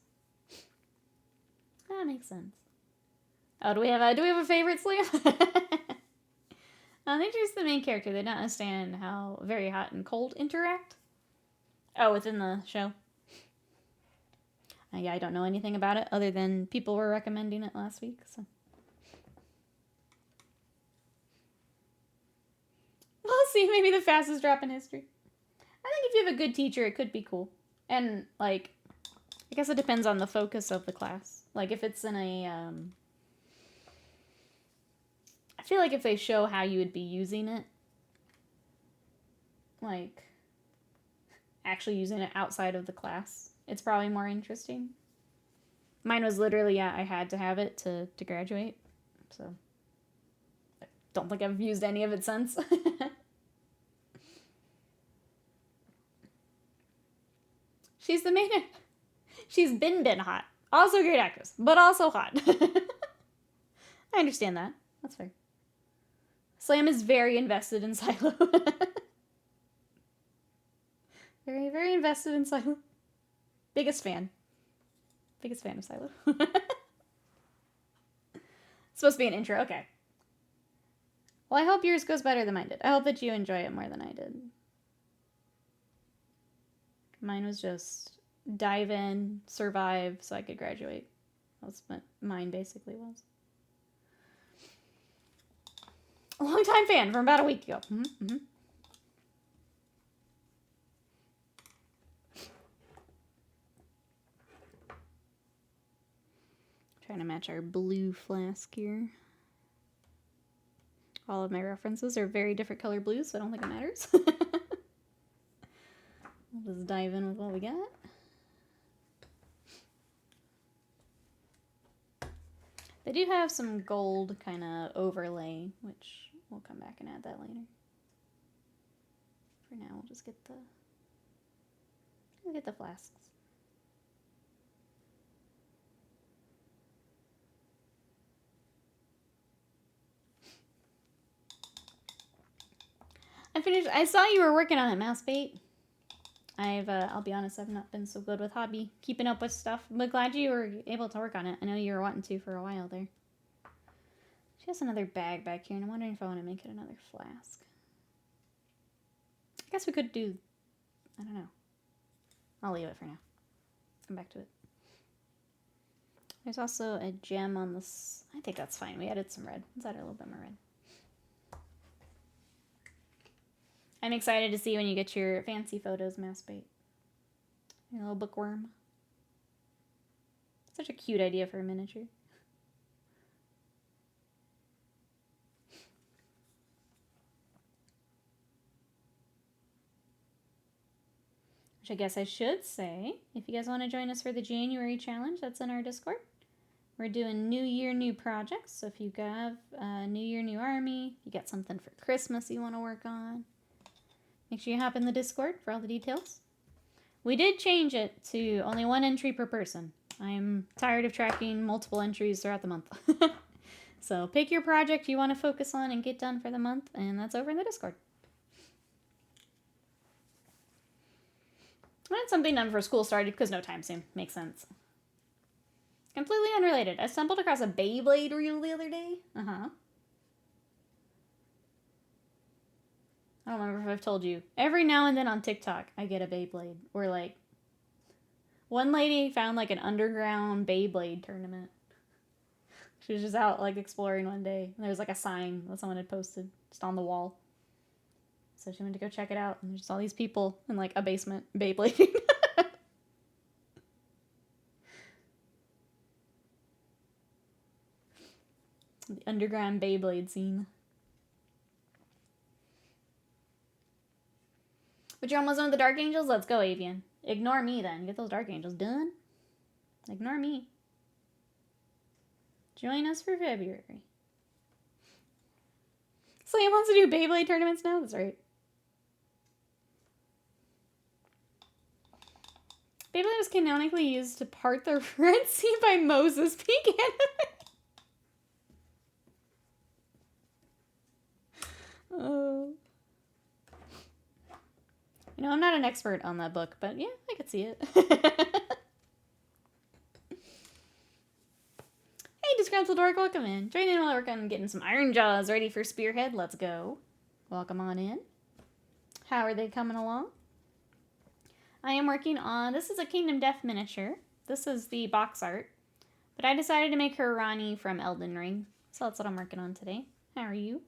That makes sense. Oh, do we have a favorite Slam? They introduce the main character. They don't understand how very hot and cold interact. Oh, within the show. Yeah, I don't know anything about it other than people were recommending it last week. So, we'll see. Maybe the fastest drop in history. I think if you have a good teacher, it could be cool. And like, I guess it depends on the focus of the class. Like if it's in a, I feel like if they show how you would be using it, like actually using it outside of the class, it's probably more interesting. Mine was literally, yeah, I had to have it to graduate. So I don't think I've used any of it since. She's the main. She's been hot. Also a great actress, but also hot. I understand that. That's fair. Slam is very invested in Silo. Very, very invested in Silo. Biggest fan. Biggest fan of Silo. Supposed to be an intro. Okay. Well, I hope yours goes better than mine did. I hope that you enjoy it more than I did. Mine was just dive in, survive, so I could graduate. That's what mine basically was. A long-time fan from about a week ago. Mm-hmm. Trying to match our blue flask here. All of my references are very different color blues, so I don't think it matters. We'll just dive in with what we got. They do have some gold kind of overlay, which we'll come back and add that later. For now, we'll just get the flasks. I finished. I saw you were working on it, Mouse Bait. I'll be honest, I've not been so good with hobby, keeping up with stuff, but glad you were able to work on it. I know you were wanting to for a while there. She has another bag back here, and I'm wondering if I want to make it another flask. I guess we could do, I don't know. I'll leave it for now. Come back to it. There's also a gem on this. I think that's fine. We added some red. Let's add a little bit more red. I'm excited to see when you get your fancy photos, Mouse Bait. Your little bookworm. Such a cute idea for a miniature. Which I guess I should say, if you guys want to join us for the January challenge, that's in our Discord. We're doing New Year, new projects. So if you have New Year, new army, you got something for Christmas you want to work on, make sure you hop in the Discord for all the details. We did change it to only 1 entry per person. I'm tired of tracking multiple entries throughout the month. So pick your project you want to focus on and get done for the month, and that's over in the Discord. I had something done for school started because no time soon. Makes sense. Completely unrelated. I stumbled across a Beyblade reel the other day. I don't remember if I've told you. Every now and then on TikTok, I get a Beyblade. Or like, one lady found like an underground Beyblade tournament. She was just out like exploring one day. And there was like a sign that someone had posted just on the wall. So she went to go check it out. And there's just all these people in like a basement Beyblading. The underground Beyblade scene. But you're almost done with the Dark Angels? Let's go, Avian. Ignore me then. Get those Dark Angels done. Ignore me. Join us for February. So he wants to do Beyblade tournaments now? That's right. Beyblade was canonically used to part the Red Sea by Moses. Peak anime. Oh. You know, I'm not an expert on that book, but yeah, I could see it. Hey, Disgruntled Dork, welcome in. Join in while we're getting some Iron Jaws ready for Spearhead. Let's go. Welcome on in. How are they coming along? I am working on, this is a Kingdom Death miniature. This is the box art. But I decided to make her Ranni from Elden Ring. So that's what I'm working on today. How are you?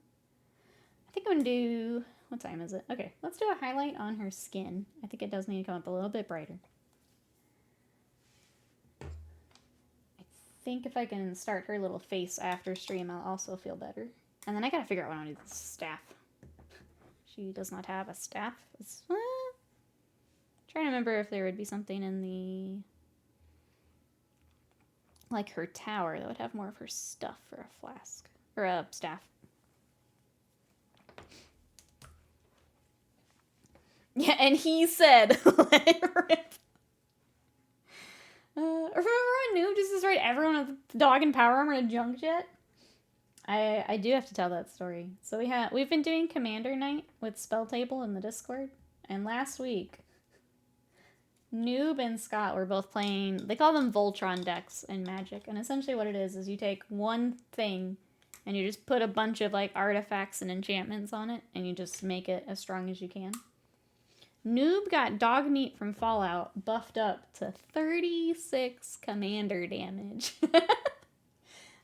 I think I'm going to do, what time is it? Okay, let's do a highlight on her skin. I think it does need to come up a little bit brighter. I think if I can start her little face after stream, I'll also feel better. And then I got to figure out what I want to do with the staff. She does not have a staff. Trying to remember if there would be something in the, like her tower that would have more of her stuff for a flask or a staff. Yeah, and he said, let it rip. Remember when Noob just destroyed everyone with dog and power armor in a junk jet? I do have to tell that story. So we've been doing Commander Night with Spell Table in the Discord, and last week Noob and Scott were both playing, they call them Voltron decks in Magic, and essentially what it is you take one thing and you just put a bunch of like artifacts and enchantments on it, and you just make it as strong as you can. Noob got dog meat from Fallout buffed up to 36 commander damage.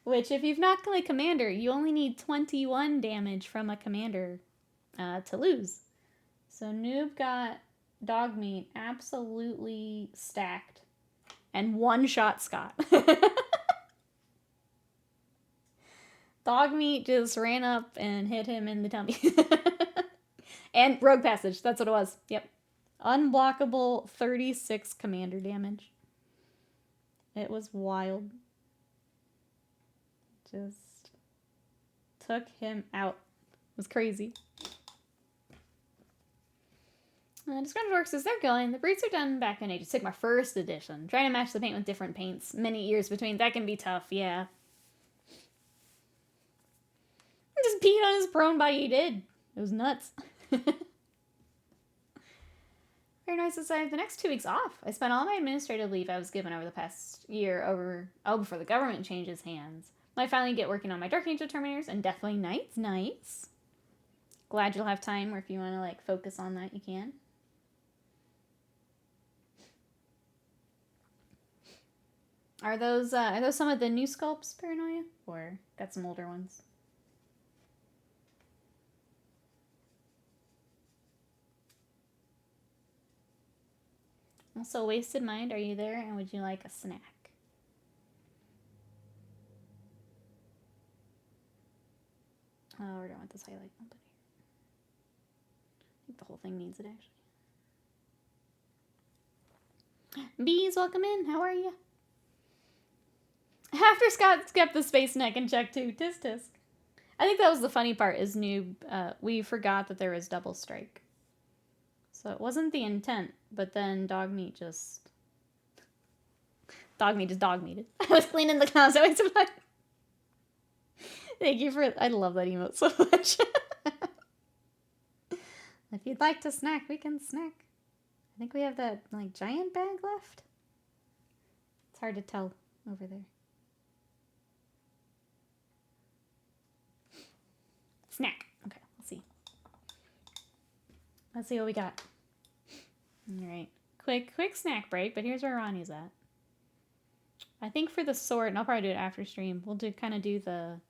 Which, if you've not played Commander, you only need 21 damage from a commander to lose. So Noob got dog meat absolutely stacked and one-shot Scott. Dog meat just ran up and hit him in the tummy. And Rogue Passage, that's what it was. Yep. Unblockable 36 commander damage. It was wild. Just took him out. It was crazy. Disgruntled Orcs as they're going. The breeds are done back in Age of Sigmar First Edition. Trying to match the paint with different paints. Many years between. That can be tough, yeah. Just peed on his prone body. He did. It was nuts. Very nice to say. The next 2 weeks off. I spent all my administrative leave I was given over the past year before the government changes hands. Might finally get working on my Dark Angel Terminators and Deathwing Knights. Nice. Glad you'll have time where if you want to like focus on that, you can. Are those some of the new sculpts, Paranoia? Or got some older ones? Also, Wasted Mind, are you there? And would you like a snack? Oh, we're going with this highlight. I think the whole thing needs it, actually. Bees, welcome in. How are you? After Scott kept the space neck and checked too. Tisk tisk. I think that was the funny part is noob. We forgot that there was double strike. So it wasn't the intent, but then dog meat just dog meated. I was cleaning the closet. Thank you for, I love that emote so much. If you'd like to snack, we can snack. I think we have that like giant bag left. It's hard to tell over there. Snack. Okay, let's see. Let's see what we got. All right. Quick snack break, but here's where Ranni's at. I think for the sword, and I'll probably do it after stream, we'll kind of do the,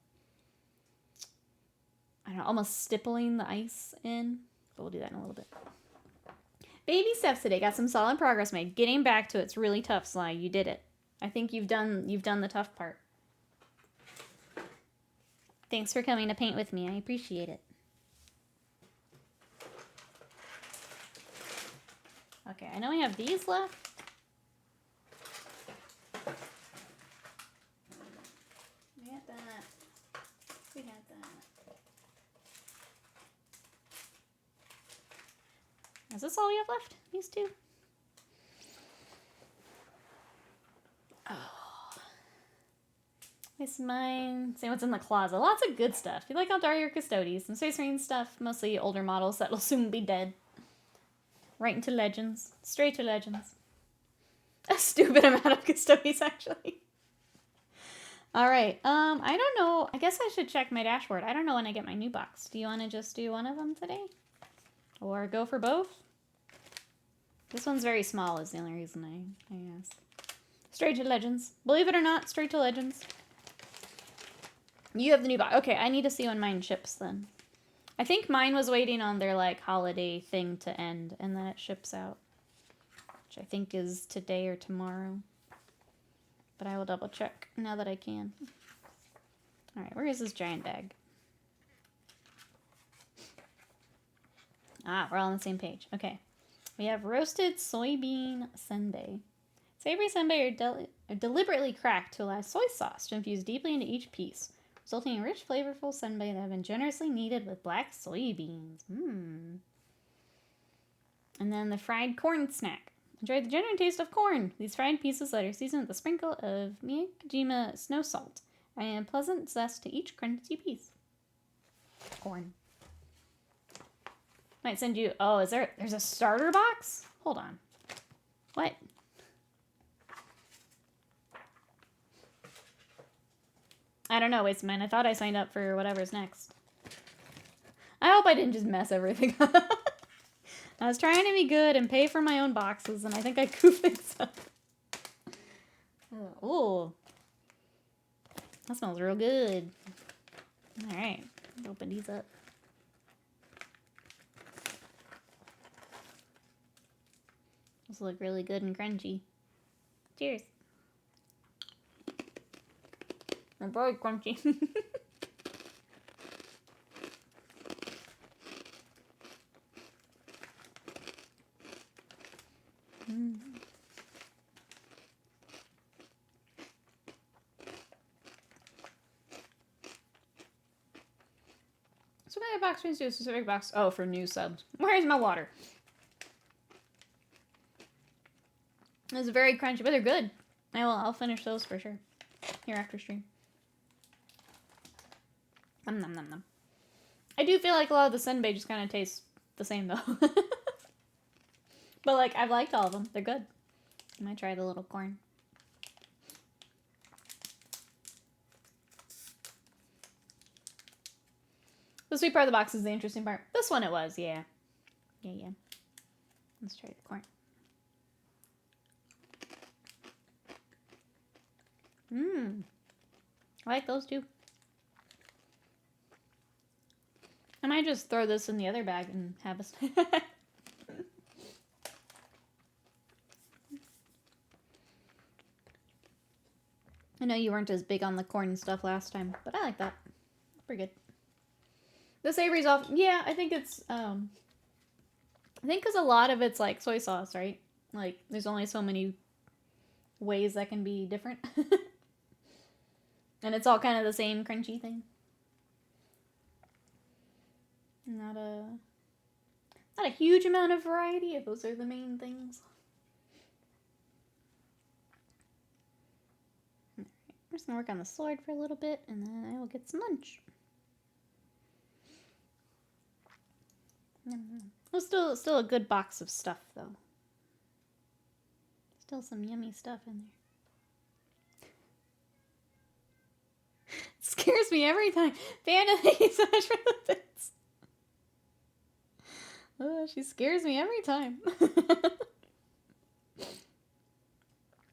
I don't know, almost stippling the ice in. But we'll do that in a little bit. Baby steps today. Got some solid progress made. Getting back to it's really tough, Sly. You did it. I think you've done the tough part. Thanks for coming to paint with me. I appreciate it. Okay, I know we have these left. We had that. We had that. Is this all we have left? These two? Oh. It's mine. See what's in the closet. Lots of good stuff. You like Aldaria Custodes. Some Space Marine stuff. Mostly older models that'll soon be dead. Right into Legends. Straight to Legends. A stupid amount of Custodes, actually. Alright. I don't know. I guess I should check my dashboard. I don't know when I get my new box. Do you want to just do one of them today? Or go for both? This one's very small is the only reason I asked. Straight to Legends. Believe it or not, straight to Legends. You have the new box. Okay, I need to see when mine ships then. I think mine was waiting on their like holiday thing to end and then it ships out. Which I think is today or tomorrow. But I will double check now that I can. Alright, where is this giant bag? Ah, we're all on the same page. Okay. We have roasted soybean senbei. Savory senbei are deliberately cracked to allow soy sauce to infuse deeply into each piece, resulting in rich, flavorful senbei that have been generously kneaded with black soybeans. And then the fried corn snack. Enjoy the genuine taste of corn. These fried pieces that are seasoned with a sprinkle of Miyajima snow salt and pleasant zest to each crunchy piece. Corn. Might send you... Oh, there's a starter box? Hold on. What? I don't know, Waste Mine. I thought I signed up for whatever's next. I hope I didn't just mess everything up. I was trying to be good and pay for my own boxes, and I think I goofed things up. Oh. That smells real good. Alright. Open these up. Those look really good and crunchy. Cheers. They're very crunchy. So many box means do a specific box. Oh, for new subs. Where's my water? It's very crunchy, but they're good. I'll finish those for sure. Here after stream. Nom nom nom nom. I do feel like a lot of the senbei just kind of taste the same though. But like, I've liked all of them. They're good. I might try the little corn. The sweet part of the box is the interesting part. This one it was, yeah. Yeah. Let's try the corn. I like those too. I might just throw this in the other bag and have us. I know you weren't as big on the corn stuff last time, but I like that. Pretty good. The savory's off. Yeah, I think it's, I think because a lot of it's like soy sauce, right? Like, there's only so many ways that can be different. And it's all kind of the same crunchy thing. Not a huge amount of variety, if those are the main things. Alright, I'm just gonna work on the sword for a little bit, and then I will get some lunch. Well, still a good box of stuff, though. Still some yummy stuff in there. It scares me every time. Panda, thank you so much for the bits. Oh, she scares me every time.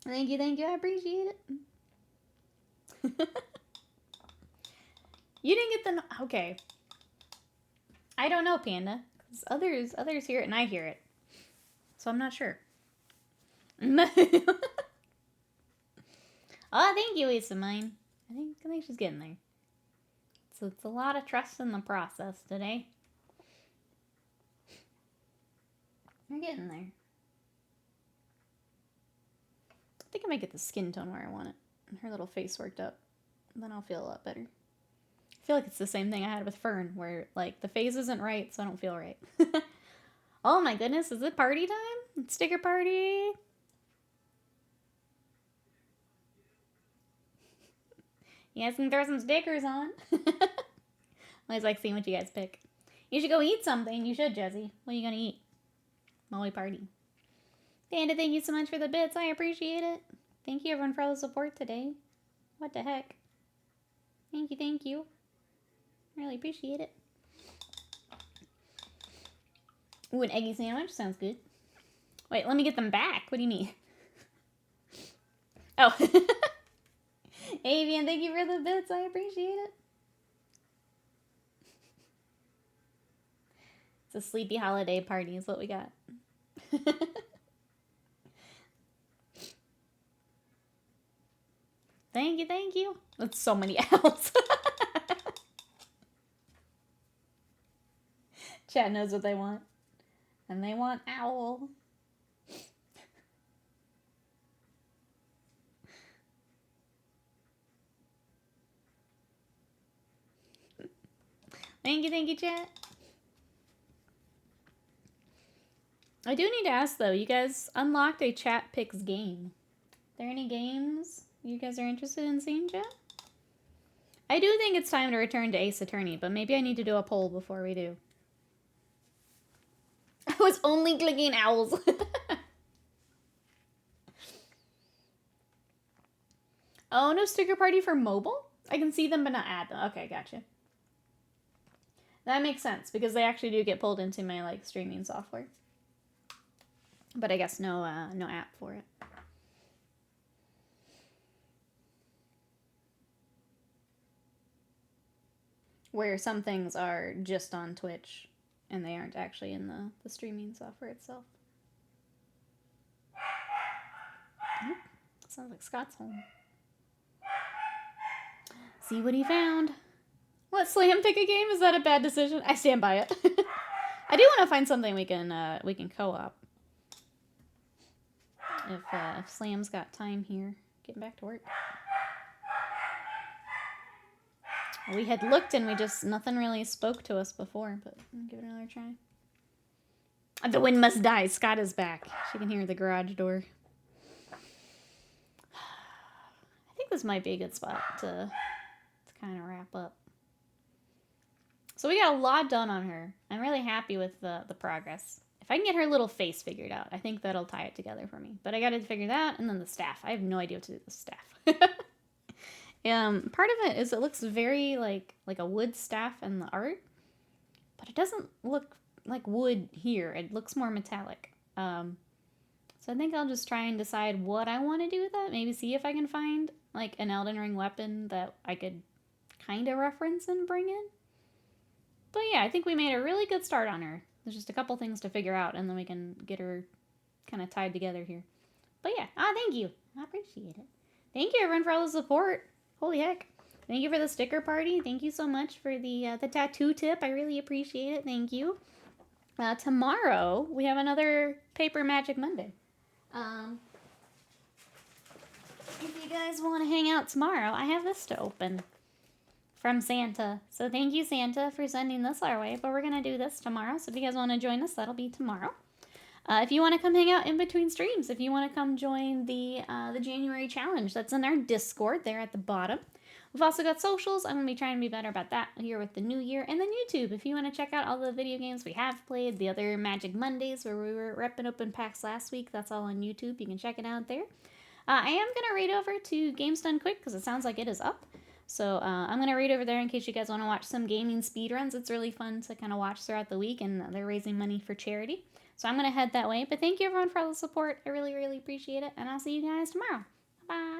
Thank you, I appreciate it. You didn't get the... Okay. I don't know, Panda. Because others hear it and I hear it. So I'm not sure. Oh, thank you, Lisa Mine. I think she's getting there. So it's a lot of trust in the process today. You're getting there. I think I might get the skin tone where I want it. And her little face worked up. Then I'll feel a lot better. I feel like it's the same thing I had with Fern, where, like, the phase isn't right, so I don't feel right. Oh my goodness, is it party time? It's sticker party! You guys can throw some stickers on. I always like seeing what you guys pick. You should go eat something. You should, Jesse. What are you gonna eat? While we party. Panda, thank you so much for the bits. I appreciate it. Thank you everyone for all the support today. What the heck? Thank you. Really appreciate it. Ooh, an eggy sandwich? Sounds good. Wait, let me get them back. What do you mean? Oh. Avian, thank you for the bits. I appreciate it. It's a sleepy holiday party is what we got. Thank you. That's so many owls. Chat knows what they want. And they want owl. Thank you, chat. I do need to ask, though. You guys unlocked a chat picks game. Are there any games you guys are interested in seeing, chat? I do think it's time to return to Ace Attorney, but maybe I need to do a poll before we do. I was only clicking owls. Oh, no sticker party for mobile? I can see them but not add them. Okay, gotcha. That makes sense, because they actually do get pulled into my, like, streaming software. But I guess no app for it. Where some things are just on Twitch, and they aren't actually in the streaming software itself. Oh, sounds like Scott's home. See what he found. What, Slam pick a game? Is that a bad decision? I stand by it. I do want to find something we can co-op. If Slam's got time here, getting back to work. We had looked and nothing really spoke to us before, but I'll give it another try. The wind must die. Scott is back. She can hear the garage door. I think this might be a good spot to kind of wrap up. So we got a lot done on her. I'm really happy with the progress. If I can get her little face figured out, I think that'll tie it together for me. But I got to figure that, and then the staff. I have no idea what to do with the staff. Part of it is it looks very like a wood staff in the art, but it doesn't look like wood here. It looks more metallic. So I think I'll just try and decide what I want to do with that. Maybe see if I can find like an Elden Ring weapon that I could kind of reference and bring in. But yeah, I think we made a really good start on her. There's just a couple things to figure out, and then we can get her kind of tied together here. But yeah, thank you. I appreciate it. Thank you everyone for all the support. Holy heck. Thank you for the sticker party. Thank you so much for the tattoo tip. I really appreciate it. Thank you. Tomorrow, we have another Paper Magic Monday. If you guys want to hang out tomorrow, I have this to open from Santa. So thank you, Santa, for sending this our way. But we're going to do this tomorrow. So if you guys want to join us, that'll be tomorrow. If you want to come hang out in between streams, if you want to come join the January challenge, that's in our Discord there at the bottom. We've also got socials. I'm going to be trying to be better about that here with the new year. And then YouTube, if you want to check out all the video games we have played, the other Magic Mondays where we were repping open packs last week, that's all on YouTube. You can check it out there. I am going to raid over to Games Done Quick because it sounds like it is up. So I'm going to raid over there in case you guys want to watch some gaming speedruns. It's really fun to kind of watch throughout the week, and they're raising money for charity. So I'm going to head that way. But thank you everyone for all the support. I really, really appreciate it. And I'll see you guys tomorrow. Bye.